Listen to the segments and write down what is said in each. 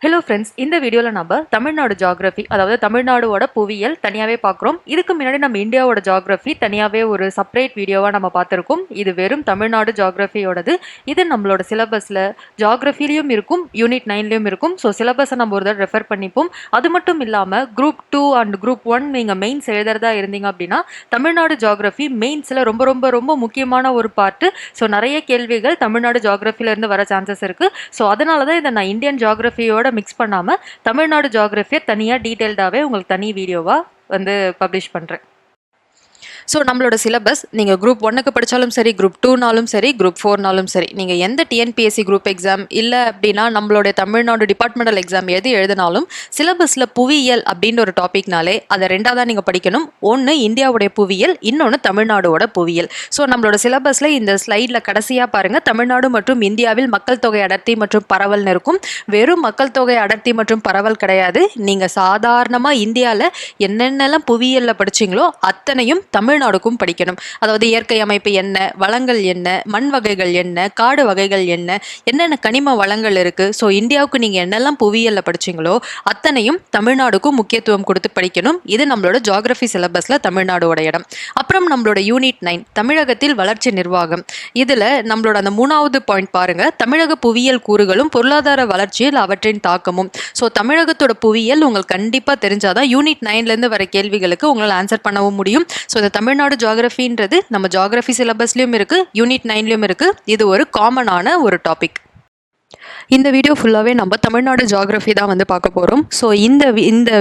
Hello friends, இந்த வீடியோவில் நம்ம தமிழ்நாடு ஜியாகிரஃபி, அதாவது தமிழ்நாடோட புவியியல் தனியாகவே பார்க்குறோம். இதுக்கு முன்னாடி நம்ம இந்தியாவோட ஜியாகிரஃபி தனியாகவே ஒரு செப்பரேட் வீடியோவாக நம்ம பார்த்துருக்கோம். இது வெறும் தமிழ்நாடு ஜியாகிரஃபியோடது. இது நம்மளோட சிலபஸில் ஜியாகிரஃபிலையும் இருக்கும், யூனிட் 9லையும் இருக்கும். ஸோ சிலபஸை நம்ம ஒரு தடவை ரெஃபர் பண்ணிப்போம். அது மட்டும் இல்லாமல் குரூப் 2 அண்ட் குரூப் 1 நீங்கள் மெயின்ஸ் எழுதுறதா இருந்தீங்க அப்படின்னா தமிழ்நாடு ஜியாகிரஃபி மெயின்ஸில் ரொம்ப ரொம்ப ரொம்ப முக்கியமான ஒரு பார்ட்டு. ஸோ நிறைய கேள்விகள் தமிழ்நாடு ஜியாகிரஃபிலேருந்து வர சான்சஸ் இருக்குது. ஸோ அதனால தான் இதை நான் இந்தியன் ஜியாகிரஃபியோட மிக்ஸ் பண்ணாமல் தமிழ்நாடு ஜியாகிரஃபியை தனியாக டீட்டெயில்டாகவே உங்களுக்கு தனி வீடியோவாக வந்து பப்ளிஷ் பண்ணுறேன். ஸோ நம்மளோட சிலபஸ் நீங்கள் குரூப் 1க்கு படித்தாலும் சரி, குரூப் 2நாலும் சரி, குரூப் 4நாலும் சரி, நீங்கள் எந்த டிஎன்பிஎஸ்சி குரூப் எக்ஸாம் இல்லை அப்படின்னா நம்மளுடைய தமிழ்நாடு டிபார்ட்மெண்டல் எக்ஸாம் எது எழுதினாலும் சிலபஸில் புவியியல் அப்படின்ற ஒரு டாபிக்னாலே அதை ரெண்டாக நீங்கள் படிக்கணும். ஒன்று இந்தியாவுடைய புவியியல், இன்னொன்று தமிழ்நாடோட புவியியல். ஸோ நம்மளோட சிலபஸில் இந்த ஸ்லைடில் கடைசியாக பாருங்கள், தமிழ்நாடு மற்றும் இந்தியாவில் மக்கள் தொகை அடர்த்தி மற்றும் பரவல்னு இருக்கும். வெறும் மக்கள் தொகை அடர்த்தி மற்றும் பரவல் கிடையாது. நீங்கள் சாதாரணமாக இந்தியாவில் என்னென்னலாம் புவியியலில் படிச்சிங்களோ அத்தனையும் தமிழ்நாடுக்கும் படிக்கணும். அதாவது இயற்கை அமைப்பு என்ன, வளங்கள் என்ன, மண் வகைகள் என்ன, காடு வகைகள் என்ன, என்னென்ன கனிம வளங்கள் இருக்குது. ஸோ இந்தியாவுக்கு நீங்கள் என்னெல்லாம் புவியியலில் படிச்சிங்களோ அத்தனையும் தமிழ்நாடுக்கும் முக்கியத்துவம் கொடுத்து படிக்கணும். இது நம்மளோட ஜியாகிரஃபி சிலபஸில் தமிழ்நாடோட இடம். அப்புறம் நம்மளோட யூனிட் 9 தமிழகத்தில் வளர்ச்சி நிர்வாகம். இதில் நம்மளோட அந்த 3வது பாயிண்ட் பாருங்கள், தமிழக புவியியல் கூறுகளும் பொருளாதார வளர்ச்சியில் அவற்றின் தாக்கமும். ஸோ தமிழகத்தோட புவியியல் உங்களுக்கு கண்டிப்பாக தெரிஞ்சாதான் யூனிட் 9லேருந்து வர கேள்விகளுக்கு உங்களால் ஆன்சர் பண்ணவும் முடியும். ஸோ இந்த தமிழ்நாடு ஜியாகிரஃபின்றது நம்ம ஜியாகிரஃபி சிலபஸ்லையும் இருக்குது, யூனிட் 9லையும் இருக்குது. இது ஒரு காமனான ஒரு டாபிக். இந்த வீடியோ ஃபுல்லாகவே நம்ம தமிழ்நாடு ஜியாகிரஃபி தான் வந்து பார்க்க போகிறோம். ஸோ இந்த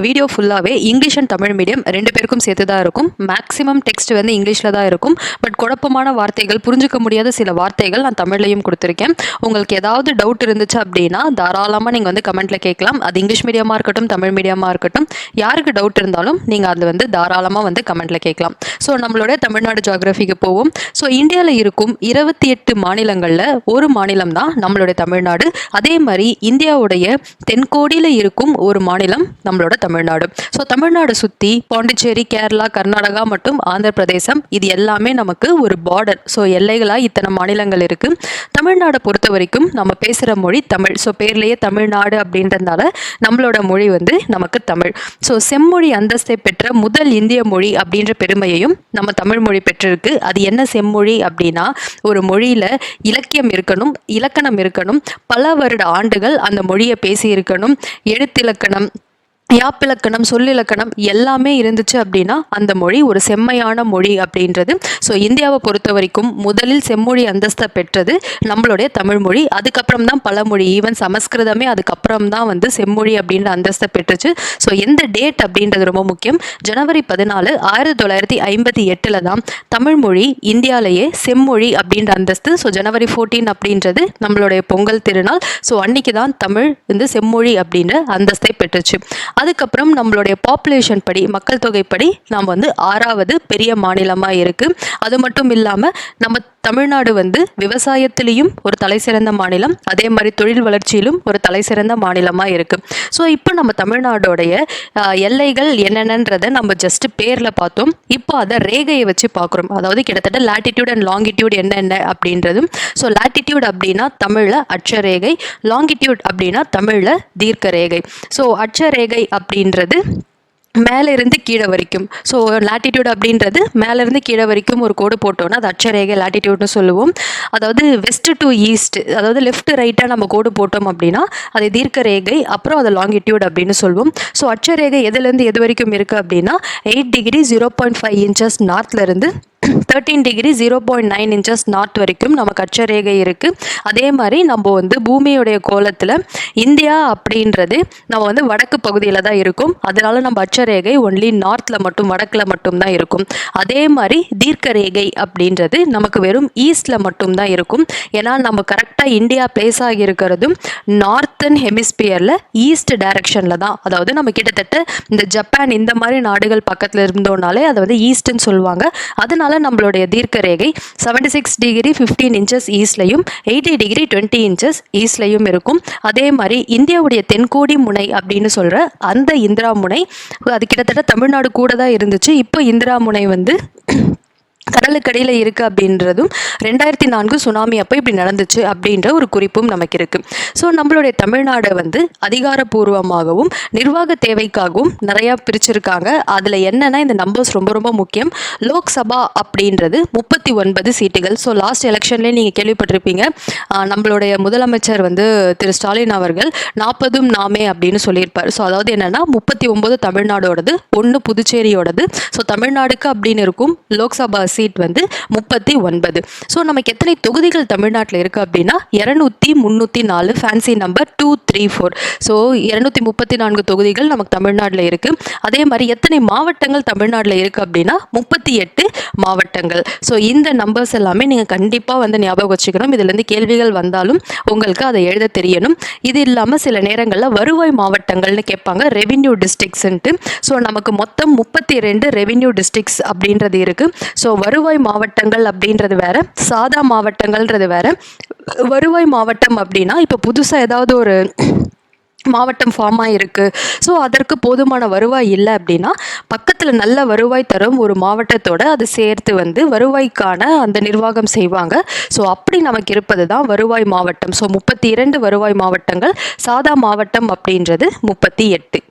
வீடியோ ஃபுல்லாகவே இங்கிலீஷ் அண்ட் தமிழ் மீடியம் ரெண்டு பேருக்கும் சேர்த்து தான் இருக்கும். மேக்ஸிமம் டெக்ஸ்ட் வந்து இங்கிலீஷில் தான் இருக்கும். பட் குழப்பமான வார்த்தைகள், புரிஞ்சுக்க முடியாத சில வார்த்தைகள் நான் தமிழ்லையும் கொடுத்துருக்கேன். உங்களுக்கு ஏதாவது டவுட் இருந்துச்சு அப்படின்னா தாராளமாக நீங்கள் வந்து கமெண்ட்டில் கேட்கலாம். அது இங்கிலீஷ் மீடியமாக இருக்கட்டும், தமிழ் மீடியமாக இருக்கட்டும், யாருக்கு டவுட் இருந்தாலும் நீங்கள் அது வந்து தாராளமாக வந்து கமெண்ட்டில் கேட்கலாம். ஸோ நம்மளோட தமிழ்நாடு ஜியாகிரஃபிக்கு போவோம். ஸோ இந்தியாவில் இருக்கும் 28 மாநிலங்களில் ஒரு மாநிலம் தான் நம்மளுடைய தமிழ்நாடு. அதே மாதிரி இந்தியாவுடைய தென்கோடியில் இருக்கும் ஒரு மாநிலம் நம்மளோட தமிழ்நாடு. ஸோ தமிழ்நாடு சுற்றி பாண்டிச்சேரி, கேரளா, கர்நாடகா மற்றும் ஆந்திர பிரதேசம் இது எல்லாமே நமக்கு ஒரு பார்டர். ஸோ எல்லைகளாக இத்தனை மாநிலங்கள் இருக்குது. தமிழ்நாடை பொறுத்த வரைக்கும் நம்ம பேசுகிற மொழி தமிழ். ஸோ பேர்லேயே தமிழ்நாடு அப்படின்றதுனால நம்மளோட மொழி வந்து நமக்கு தமிழ். ஸோ செம்மொழி அந்தஸ்தை பெற்ற முதல் இந்திய மொழி அப்படின்ற பெருமையையும் நம்ம தமிழ் மொழி பெற்றிருக்கு. அது என்ன செம்மொழி அப்படின்னா, ஒரு மொழியில் இலக்கியம் இருக்கணும், இலக்கணம் இருக்கணும், பல வருட ஆண்டுகள் அந்த மொழியை பேசி இருக்கணும், எழுத்திலக்கணம், யாப்பிலக்கணம், சொல்லிலக்கணம் எல்லாமே இருந்துச்சு அப்படின்னா அந்த மொழி ஒரு செம்மையான மொழி அப்படின்றது. ஸோ இந்தியாவை பொறுத்த வரைக்கும் முதலில் செம்மொழி அந்தஸ்தை பெற்றது நம்மளுடைய தமிழ் மொழி. அதுக்கப்புறம் தான் பல மொழி, ஈவன் சமஸ்கிருதமே அதுக்கப்புறம் தான் வந்து செம்மொழி அப்படின்ற அந்தஸ்தை பெற்றுச்சு. ஸோ எந்த டேட் அப்படின்றது ரொம்ப முக்கியம். ஜனவரி 14, 1958 தான் தமிழ் மொழி இந்தியாவிலேயே செம்மொழி அப்படின்ற அந்தஸ்து. ஸோ ஜனவரி 14 அப்படின்றது நம்மளுடைய பொங்கல் திருநாள். ஸோ அன்னைக்கு தான் தமிழ் வந்து செம்மொழி அப்படின்ற அந்தஸ்தை பெற்றுச்சு. அதுக்கப்புறம் நம்மளுடைய பாப்புலேஷன் படி, மக்கள் தொகை படி நாம் வந்து 6வது பெரிய மாநிலமாக இருக்குது. அது மட்டும் இல்லாமல் நம்ம தமிழ்நாடு வந்து விவசாயத்திலையும் ஒரு தலை சிறந்த மாநிலம், அதே மாதிரி தொழில் வளர்ச்சியிலும் ஒரு தலை சிறந்த மாநிலமாக இருக்குது. ஸோ இப்போ நம்ம தமிழ்நாடோடைய எல்லைகள் என்னென்னன்றதை நம்ம ஜஸ்ட் பேரில் பார்த்தோம். இப்போ அதை ரேகையை வச்சு பார்க்குறோம். அதாவது கிட்டத்தட்ட லாட்டிடியூட் அண்ட் லாங்கிடியூட் என்னென்ன அப்படின்றதும். ஸோ லாட்டிடியூட் அப்படின்னா தமிழில் அட்சரேகை, லாங்கிடியூட் அப்படின்னா தமிழில் தீர்க்க ரேகை. ஸோ அட்சரேகை அப்படின்றது மேலேருந்து கீழே வரைக்கும். ஸோ லாட்டிடியூட் அப்படின்றது மேலேருந்து கீழே வரைக்கும் ஒரு கோடு போட்டோன்னா அது அட்சரேகை, லாட்டிடியூட்னு சொல்லுவோம். அதாவது வெஸ்ட் டு ஈஸ்ட், அதாவது லெஃப்ட் ரைட்டாக நம்ம கோடு போட்டோம் அப்படின்னா அது தீர்க்க ரேகை, அப்புறம் அது லாங்கிடியூட் அப்படின்னு சொல்லுவோம். ஸோ அட்சரேகை எதுலேருந்து எது வரைக்கும் இருக்குது அப்படின்னா 8 டிகிரி 0.5 இன்ச்சஸ் நார்த்லேருந்து 13 டிகிரி 0.9 இன்ச்சஸ் நார்த் வரைக்கும் நமக்கு அட்சரேகை இருக்குது. அதே மாதிரி நம்ம வந்து பூமியுடைய கோலத்தில் இந்தியா அப்படின்றது நம்ம வந்து வடக்கு பகுதியில் தான் இருக்கும். அதனால நம்ம அட்சரேகை ஒன்லி நார்த்தில் மட்டும், வடக்கில் மட்டும்தான் இருக்கும். அதே மாதிரி தீர்க்க ரேகை அப்படின்றது நமக்கு வெறும் ஈஸ்டில் மட்டும்தான் இருக்கும். ஏன்னா நம்ம கரெக்டாக இந்தியா பிளேஸ் ஆகி இருக்கிறதும் நார்த்தன் ஹெமிஸ்பியரில் ஈஸ்ட் டைரக்ஷனில் தான். அதாவது நம்ம கிட்டத்தட்ட இந்த ஜப்பான் இந்த மாதிரி நாடுகள் பக்கத்தில் இருந்தோம்னாலே அதை வந்து ஈஸ்ட்ன்னு சொல்லுவாங்க. அதனால நம்மளுடைய தீர்க்க ரேகை 76 டிகிரி 15 இன்ச்சஸ் ஈஸ்ட்லையும் 80 டிகிரி 20 இன்ச்சஸ் ஈஸ்ட்லையும் இருக்கும். அதே மாதிரி இந்தியாவுடைய தென்கோடி முனை அப்படின்னு சொல்கிற அந்த இந்திரா முனை அது கிட்டத்தட்ட தமிழ்நாடு கூட தான் இருந்துச்சு. இப்போ இந்திரா முனை வந்து கடலுக்கடியில் இருக்குது அப்படின்றதும் 2004 சுனாமி அப்போ இப்படி நடந்துச்சு அப்படின்ற ஒரு குறிப்பும் நமக்கு இருக்குது. ஸோ நம்மளுடைய தமிழ்நாடை வந்து அதிகாரப்பூர்வமாகவும் நிர்வாக தேவைக்காகவும் நிறையா பிரிச்சிருக்காங்க. அதில் என்னென்னா இந்த நம்பர்ஸ் ரொம்ப ரொம்ப முக்கியம். லோக்சபா அப்படின்றது 39 சீட்டுகள். ஸோ லாஸ்ட் எலெக்ஷன்லேயே நீங்கள் கேள்விப்பட்டிருப்பீங்க, நம்மளுடைய முதலமைச்சர் வந்து திரு ஸ்டாலின் அவர்கள் 40 நாமே அப்படின்னு சொல்லியிருப்பார். ஸோ அதாவது என்னென்னா 39 தமிழ்நாடோடது, 1 புதுச்சேரியோடது. ஸோ தமிழ்நாடுக்கு அப்படின்னு இருக்கும் லோக்சபா சீட் வந்து 39. ஸோ நமக்கு எத்தனை தொகுதிகள் தமிழ்நாட்டில் இருக்குது அப்படின்னா 200, 304, ஃபேன்சி நம்பர் 234. ஸோ 234 தொகுதிகள் நமக்கு தமிழ்நாட்டில் இருக்குது. அதே மாதிரி எத்தனை மாவட்டங்கள் தமிழ்நாட்டில் இருக்குது அப்படின்னா 38 மாவட்டங்கள். ஸோ இந்த நம்பர்ஸ் எல்லாமே நீங்கள் கண்டிப்பாக வந்து ஞாபகம் வச்சுக்கணும். இதுலேருந்து கேள்விகள் வந்தாலும் உங்களுக்கு அதை எழுத தெரியணும். இது இல்லாமல் சில நேரங்களில் வருவாய் மாவட்டங்கள்னு கேட்பாங்க, ரெவின்யூ டிஸ்ட்ரிக்ட்ஸ்ன்ட்டு. ஸோ நமக்கு மொத்தம் 32 ரெவின்யூ டிஸ்ட்ரிக்ட்ஸ் அப்படின்றது இருக்குது. ஸோ வருவாய் மாவட்டங்கள் அப்படின்றது வேற, சாதா மாவட்டங்கள்ன்றது வேற. வருவாய் மாவட்டம் அப்படின்னா இப்போ புதுசாக ஏதாவது ஒரு மாவட்டம் ஃபார்ம் ஆகிருக்கு, ஸோ அதற்கு போதுமான வருவாய் இல்லை அப்படின்னா பக்கத்தில் நல்ல வருவாய் தரும் ஒரு மாவட்டத்தோடு அது சேர்த்து வந்து வருவாய்க்கான அந்த நிர்வாகம் செய்வாங்க. ஸோ அப்படி நமக்கு இருப்பது தான் வருவாய் மாவட்டம். ஸோ 32 வருவாய் மாவட்டங்கள், சாதா மாவட்டம் அப்படின்றது 38.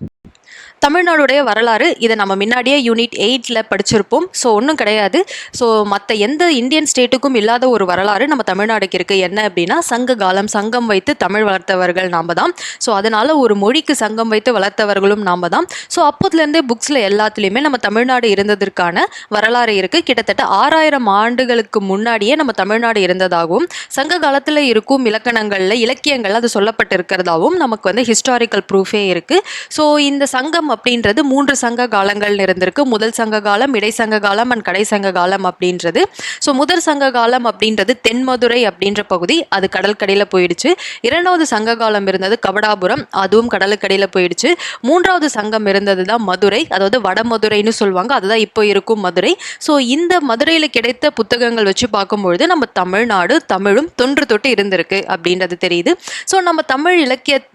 தமிழ்நாடுடைய வரலாறு இதை நம்ம முன்னாடியே யூனிட் 8ல் படிச்சிருப்போம். ஸோ ஒன்றும் கிடையாது. ஸோ மற்ற எந்த இந்தியன் ஸ்டேட்டுக்கும் இல்லாத ஒரு வரலாறு நம்ம தமிழ்நாடுக்கு இருக்குது. என்ன அப்படின்னா சங்க காலம், சங்கம் வைத்து தமிழ் வளர்த்தவர்கள் நாம் தான். ஸோ அதனால் ஒரு மொழிக்கு சங்கம் வைத்து வளர்த்தவர்களும் நாம் தான். ஸோ அப்போதுலேருந்தே புக்ஸில் எல்லாத்துலேயுமே நம்ம தமிழ்நாடு இருந்ததற்கான வரலாறு இருக்குது. கிட்டத்தட்ட 6000 ஆண்டுகளுக்கு முன்னாடியே நம்ம தமிழ்நாடு இருந்ததாகவும், சங்க காலத்தில் இருக்கும் இலக்கணங்களில் இலக்கியங்கள் அது சொல்லப்பட்டு இருக்கிறதாகவும் நமக்கு வந்து ஹிஸ்டாரிக்கல் ப்ரூஃபே இருக்குது. ஸோ இந்த சங்கம் அப்படின்றது 3 சங்க காலங்கள் இருந்திருக்கு. முதல் சங்க காலம், இடைசங்க காலம் அண்ட் கடைசங்க காலம் அப்படின்றது. ஸோ முதல் சங்க காலம் அப்படின்றது தென்மதுரை அப்படின்ற பகுதி, அது கடற்கரையில் போயிடுச்சு. 2வது சங்க காலம் இருந்தது கபடாபுரம், அதுவும் கடலுக்கடியில் போயிடுச்சு. 3வது சங்கம் இருந்தது தான் மதுரை, அதாவது வடமதுரைன்னு சொல்லுவாங்க, அதுதான் இப்போ இருக்கும் மதுரை. ஸோ இந்த மதுரையில் கிடைத்த புத்தகங்கள் வச்சு பார்க்கும்பொழுது நம்ம தமிழ்நாடு தமிழும் தொன்று தொட்டு இருந்திருக்கு அப்படின்றது தெரியுது. ஸோ நம்ம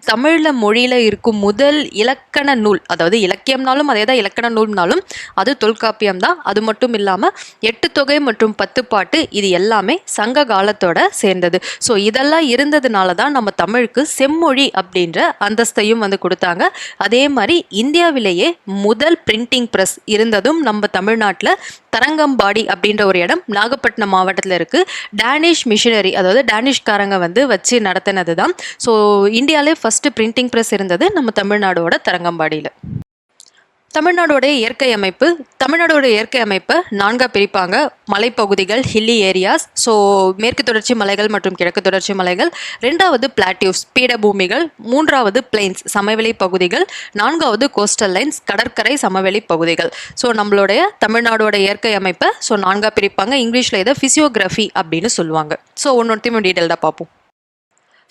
தமிழில் மொழியில் இருக்கும் முதல் இலக்கண நூல், அதாவது இலக்கியம்னாலும் அதே தான், இலக்கண நூல்னாலும் அது தொல்காப்பியம் தான். அது மட்டும் இல்லாமல் 8 தொகை மற்றும் 10 பாட்டு இது எல்லாமே சங்க காலத்தோட சேர்ந்தது. ஸோ இதெல்லாம் இருந்ததுனால தான் நம்ம தமிழுக்கு செம்மொழி அப்படின்ற அந்தஸ்தையும் வந்து கொடுத்தாங்க. அதே மாதிரி இந்தியாவிலேயே முதல் பிரிண்டிங் ப்ரெஸ் இருந்ததும் நம்ம தமிழ்நாட்டில் தரங்கம்பாடி அப்படின்ற ஒரு இடம் நாகப்பட்டினம் மாவட்டத்தில் இருக்குது. டேனிஷ் மிஷினரி, அதாவது டேனிஷ்காரங்க வந்து வச்சு நடத்தினது தான். ஸோ இந்தியாவிலே ஃபஸ்ட்டு பிரிண்டிங் ப்ரெஸ் இருந்தது நம்ம தமிழ்நாடோட தரங்கம்பாடியில். தமிழ்நாடோடைய இயற்கை அமைப்பை 4 பிரிப்பாங்க. மலைப்பகுதிகள், ஹில்லி ஏரியாஸ், ஸோ மேற்கு தொடர்ச்சி மலைகள் மற்றும் கிழக்கு தொடர்ச்சி மலைகள். 2வது பிளாட்டியூஸ், பீடபூமிகள். 3வது பிளைன்ஸ், சமவெளி பகுதிகள். 4வது கோஸ்டல் லைன்ஸ், கடற்கரை சமவெளி பகுதிகள். ஸோ நம்மளுடைய தமிழ்நாடோட இயற்கை அமைப்பை 4 பிரிப்பாங்க. இங்கிலீஷில் இதை ஃபிசியோகிராஃபி அப்படின்னு சொல்லுவாங்க. ஸோ ஒன்னொருத்தையும் டீட்டெயில்டாக பார்ப்போம்.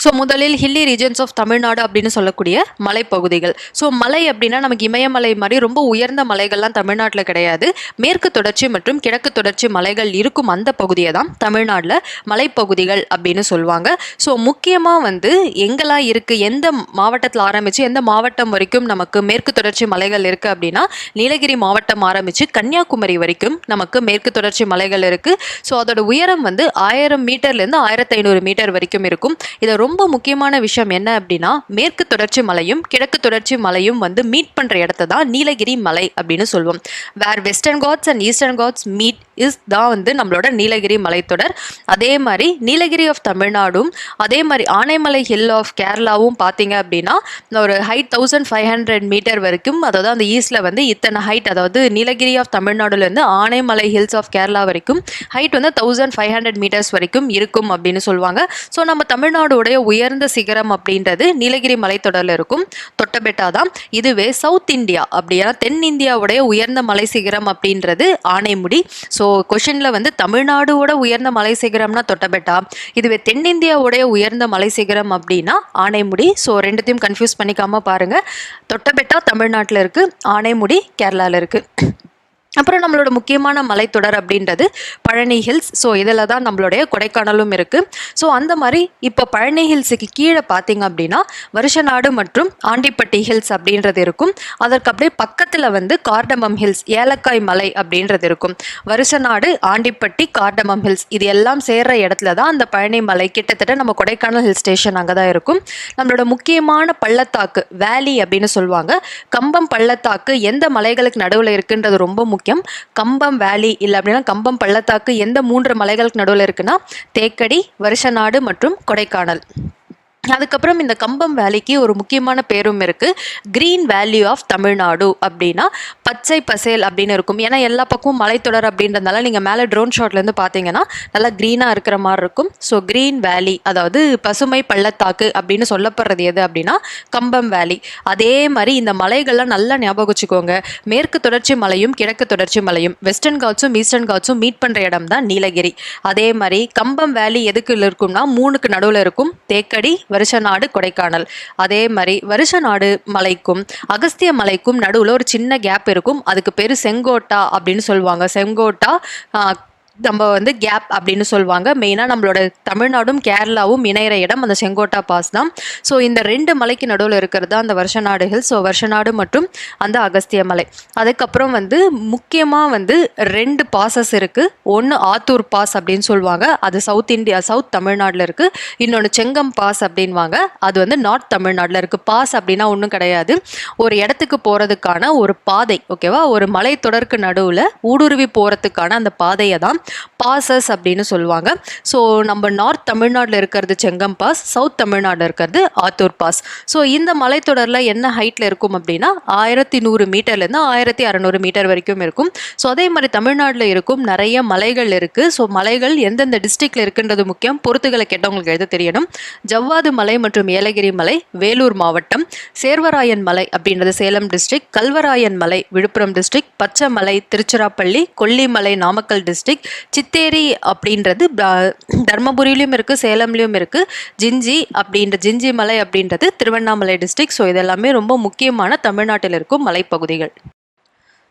ஸோ முதலில் ஹில்லி ரீஜன்ஸ் ஆஃப் தமிழ்நாடு அப்படின்னு சொல்லக்கூடிய மலைப்பகுதிகள். ஸோ மலை அப்படின்னா நமக்கு இமயமலை மாதிரி ரொம்ப உயர்ந்த மலைகள்லாம் தமிழ்நாட்டில் கிடையாது. மேற்கு தொடர்ச்சி மற்றும் கிழக்கு தொடர்ச்சி மலைகள் இருக்கும் அந்த பகுதியை தான் தமிழ்நாட்டில் மலைப்பகுதிகள் அப்படின்னு சொல்லுவாங்க. ஸோ முக்கியமாக வந்து எங்கெல்லாம் இருக்குது, எந்த மாவட்டத்தில் ஆரம்பித்து எந்த மாவட்டம் வரைக்கும் நமக்கு மேற்கு தொடர்ச்சி மலைகள் இருக்குது அப்படின்னா நீலகிரி மாவட்டம் ஆரம்பித்து கன்னியாகுமரி வரைக்கும் நமக்கு மேற்கு தொடர்ச்சி மலைகள் இருக்குது. ஸோ அதோட உயரம் வந்து 1000 மீட்டர்லேருந்து 1500 மீட்டர் வரைக்கும் இருக்கும். இதை ரொம்ப முக்கியமான விஷயம் என்ன அப்படின்னா மேற்கு தொடர்ச்சி மலையும் கிழக்கு தொடர்ச்சி மலையும் வந்து மீட் பண்ற இடத்தை தான் நீலகிரி மலை அப்படின்னு சொல்லுவோம். Where western ghats and eastern ghats meet is தான் வந்து நம்மளோட நீலகிரி மலைத்தொடர். அதே மாதிரி நீலகிரி ஆஃப் தமிழ்நாடும் அதே மாதிரி ஆனைமலை ஹில் ஆஃப் கேரளாவும் பார்த்தீங்க அப்படின்னா ஒரு ஹைட் 1500 மீட்டர் வரைக்கும், அதாவது அந்த ஈஸ்டில் வந்து இத்தனை ஹைட், அதாவது நீலகிரி ஆஃப் தமிழ்நாடுலேருந்து ஆனைமலை ஹில்ஸ் ஆஃப் கேரளா வரைக்கும் ஹைட் வந்து 1500 மீட்டர்ஸ் வரைக்கும் இருக்கும் அப்படின்னு சொல்லுவாங்க. ஸோ நம்ம தமிழ்நாடோடைய உயர்ந்த சிகரம் அப்படின்றது நீலகிரி மலைத்தொடரில் இருக்கும் தொட்டபெட்டா தான். இதுவே சவுத் இந்தியா அப்படின்னா தென்னிந்தியாவுடைய உயர்ந்த மலை சிகரம் அப்படின்றது ஆனைமுடி. ஸோ கொஷனில் வந்து தமிழ்நாடோட உயர்ந்த மலை சிகரம்னா தொட்டபெட்டா, இதுவே தென்னிந்தியாவுடைய உயர்ந்த மலை சிகரம் அப்படின்னா ஆனைமுடி. ஸோ ரெண்டுத்தையும் கன்ஃபியூஸ் பண்ணிக்காம பாருங்க. தொட்டபெட்டா தமிழ்நாட்டில் இருக்குது, ஆனைமுடி கேரளாவில் இருக்குது. அப்புறம் நம்மளோட முக்கியமான மலைத்தொடர் அப்படின்றது பழனி ஹில்ஸ். ஸோ இதில் தான் நம்மளுடைய கொடைக்கானலும் இருக்குது. ஸோ அந்த மாதிரி இப்போ பழனி ஹில்ஸுக்கு கீழே பார்த்தீங்க அப்படின்னா வருஷநாடு மற்றும் ஆண்டிப்பட்டி ஹில்ஸ் அப்படின்றது இருக்கும். அதற்கு அப்படியே பக்கத்தில் வந்து கார்டமம் ஹில்ஸ், ஏலக்காய் மலை அப்படின்றது இருக்கும். வருஷநாடு, ஆண்டிப்பட்டி, கார்டமம் ஹில்ஸ் இது எல்லாம் சேர்ற இடத்துல தான் அந்த பழனி மலை, கிட்டத்தட்ட நம்ம கொடைக்கானல் ஹில் ஸ்டேஷன் அங்கே தான் இருக்கும். நம்மளோட முக்கியமான பள்ளத்தாக்கு வேலி அப்படின்னு சொல்லுவாங்க. கம்பம் பள்ளத்தாக்கு எந்த மலைகளுக்கு நடுவில் இருக்குன்றது ரொம்ப முக்கியம். கம்பம் வேலி இல்லை அப்படின்னா கம்பம் பள்ளத்தாக்கு எந்த 3 மலைகளுக்கு நடுவில் இருக்குன்னா தேக்கடி, வருஷநாடு மற்றும் கொடைக்கானல். அதுக்கப்புறம் இந்த கம்பம் வேலிக்கு ஒரு முக்கியமான பேரும் இருக்குது, கிரீன் வேல்யூ ஆஃப் தமிழ்நாடு அப்படின்னா பச்சை பசேல் அப்படின்னு இருக்கும். ஏன்னா எல்லா பக்கமும் மலைத்தொடர் அப்படின்றதுனால நீங்கள் மேலே ட்ரோன் ஷாட்லேருந்து பார்த்தீங்கன்னா நல்லா க்ரீனாக இருக்கிற மாதிரி இருக்கும். ஸோ க்ரீன் வேலி, அதாவது பசுமை பள்ளத்தாக்கு அப்படின்னு சொல்லப்படுறது எது அப்படின்னா கம்பம் வேலி. அதே மாதிரி இந்த மலைகள்லாம் நல்லா ஞாபகம் வச்சுக்கோங்க. மேற்கு தொடர்ச்சி மலையும் கிழக்கு தொடர்ச்சி மலையும், வெஸ்டர்ன் காட்ஸும் ஈஸ்டர்ன் காட்ஸும் மீட் பண்ணுற இடம் தான் நீலகிரி. அதே மாதிரி கம்பம் வேலி எதுக்கு இருக்கும்னா 3க்கு நடுவில் இருக்கும், தேக்கடி, வருஷநாடு, கொடைக்கானல். அதே மாதிரி வருஷநாடு மலைக்கும் அகஸ்திய மலைக்கும் நடுவில் ஒரு சின்ன கேப் இருக்கும். அதுக்கு பேர் செங்கோட்டா அப்படின்னு சொல்லுவாங்க. செங்கோட்டா நம்ம வந்து கேப் அப்படின்னு சொல்லுவாங்க. மெயினாக நம்மளோட தமிழ்நாடும் கேரளாவும் இணையிற இடம் அந்த செங்கோட்டா பாஸ் தான். ஸோ இந்த 2 மலைக்கு நடுவில் இருக்கிறது அந்த வருஷநாடு ஹில்ஸ். ஸோ வருஷநாடு மற்றும் அந்த அகஸ்திய மலை. அதுக்கப்புறம் வந்து முக்கியமாக வந்து 2 பாசஸ் இருக்குது. ஒன்று ஆத்தூர் பாஸ் அப்படின்னு சொல்லுவாங்க, அது சவுத் தமிழ்நாட்டில் இருக்குது. இன்னொன்று செங்கம் பாஸ் அப்படின்வாங்க, அது வந்து நார்த் தமிழ்நாட்டில் இருக்குது. பாஸ் அப்படின்னா ஒன்றும் கிடையாது, ஒரு இடத்துக்கு போகிறதுக்கான ஒரு பாதை. ஓகேவா, ஒரு மலை தொடருக்கு நடுவில் ஊடுருவி போகிறதுக்கான அந்த பாதையை தான் பாசஸ் அப்படின்னு சொல்லுவாங்க. ஸோ நம்ம நார்த் தமிழ்நாட்டில் இருக்கிறது செங்கம் பாஸ், சவுத் தமிழ்நாட்டில் இருக்கிறது ஆத்தூர் பாஸ். ஸோ இந்த மலைத்தொடரில் என்ன ஹைட்டில் இருக்கும் அப்படின்னா 1100 மீட்டர்லேருந்து 1600 மீட்டர் வரைக்கும் இருக்கும். ஸோ அதே மாதிரி தமிழ்நாட்டில் இருக்கும் நிறைய மலைகள் இருக்குது. ஸோ மலைகள் எந்தெந்த டிஸ்ட்ரிக்டில் இருக்குன்றது முக்கியம். பொறுத்துகளை கேட்டவங்களுக்கு எழுத தெரியணும். ஜவ்வாது மலை மற்றும் ஏலகிரி மலை வேலூர் மாவட்டம், சேர்வராயன் மலை அப்படின்றது சேலம் டிஸ்ட்ரிக்ட், கல்வராயன் மலை விழுப்புரம் டிஸ்ட்ரிக்ட், பச்சைமலை திருச்சிராப்பள்ளி, கொல்லிமலை நாமக்கல் டிஸ்ட்ரிக்ட், சித்தேரி அப்படின்றது தர்மபுரியிலும் இருக்குது, சேலம்லேயும் இருக்குது, ஜிஞ்சி மலை அப்படின்றது திருவண்ணாமலை டிஸ்ட்ரிக்ட். ஸோ இதெல்லாமே ரொம்ப முக்கியமான தமிழ்நாட்டில் இருக்கும் மலைப்பகுதிகள்.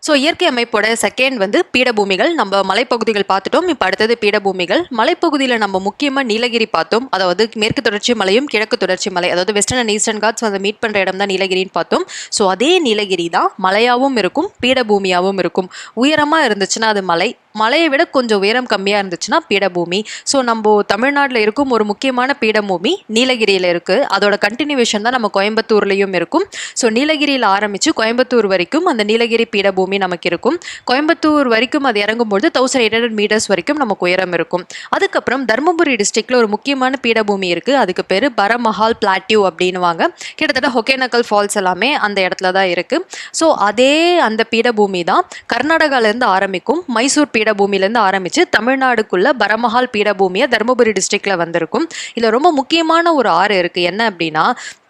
ஸோ இயற்கை அமைப்போட செகண்ட் வந்து பீடபூமிகள். நம்ம மலைப்பகுதிகள் பார்த்துட்டோம், இப்போ அடுத்தது பீடபூமிகள். மலைப்பகுதியில் நம்ம முக்கியமாக நீலகிரி பார்த்தோம், அதாவது மேற்கு தொடர்ச்சி மலையும் கிழக்கு தொடர்ச்சி மலை, அதாவது வெஸ்டர்ன் அண்ட் ஈஸ்டர்ன் காட்ஸ் வந்து மீட் பண்ணுற இடம் தான் நீலகிரின்னு பார்த்தோம். ஸோ அதே நீலகிரி தான் மலையாகவும் இருக்கும் பீடபூமியாகவும் இருக்கும். உயரமாக இருந்துச்சுன்னா அது மலை, மலையை விட கொஞ்சம் உயரம் கம்மியாக இருந்துச்சுன்னா பீடபூமி. ஸோ நம்ம தமிழ்நாட்டில் இருக்கும் ஒரு முக்கியமான பீடபூமி நீலகிரியில் இருக்குது. அதோட கண்டினியூவேஷன் தான் நம்ம கோயம்புத்தூர்லேயும் இருக்கும். ஸோ நீலகிரியில் ஆரம்பித்து கோயம்புத்தூர் வரைக்கும் அந்த நீலகிரி பீடபூமி நமக்கு இருக்கும். கோயம்புத்தூர் வரைக்கும் அது இறங்கும்போது 1800 மீட்டர்ஸ் வரைக்கும் நமக்கு உயரம் இருக்கும். அதுக்கப்புறம் தர்மபுரி டிஸ்ட்ரிக்டில் ஒரு முக்கியமான பீடபூமி இருக்குது, அதுக்கு பேர் பரமஹால் பிளாட்டியூ அப்படின்வாங்க. கிட்டத்தட்ட ஒகேனக்கல் ஃபால்ஸ் எல்லாமே அந்த இடத்துல தான் இருக்குது. ஸோ அதே அந்த பீடபூமி தான் கர்நாடகாவிலேருந்து ஆரம்பிக்கும், மைசூர் பீடபூமியிலேருந்து ஆரம்பித்து தமிழ்நாடுக்குள்ள பரமஹால் பீடபூமியை தருமபுரி டிஸ்ட்ரிக்டில் வந்திருக்கும். இதில் ரொம்ப முக்கியமான ஒரு ஆறு இருக்குது. என்ன அப்படின்னா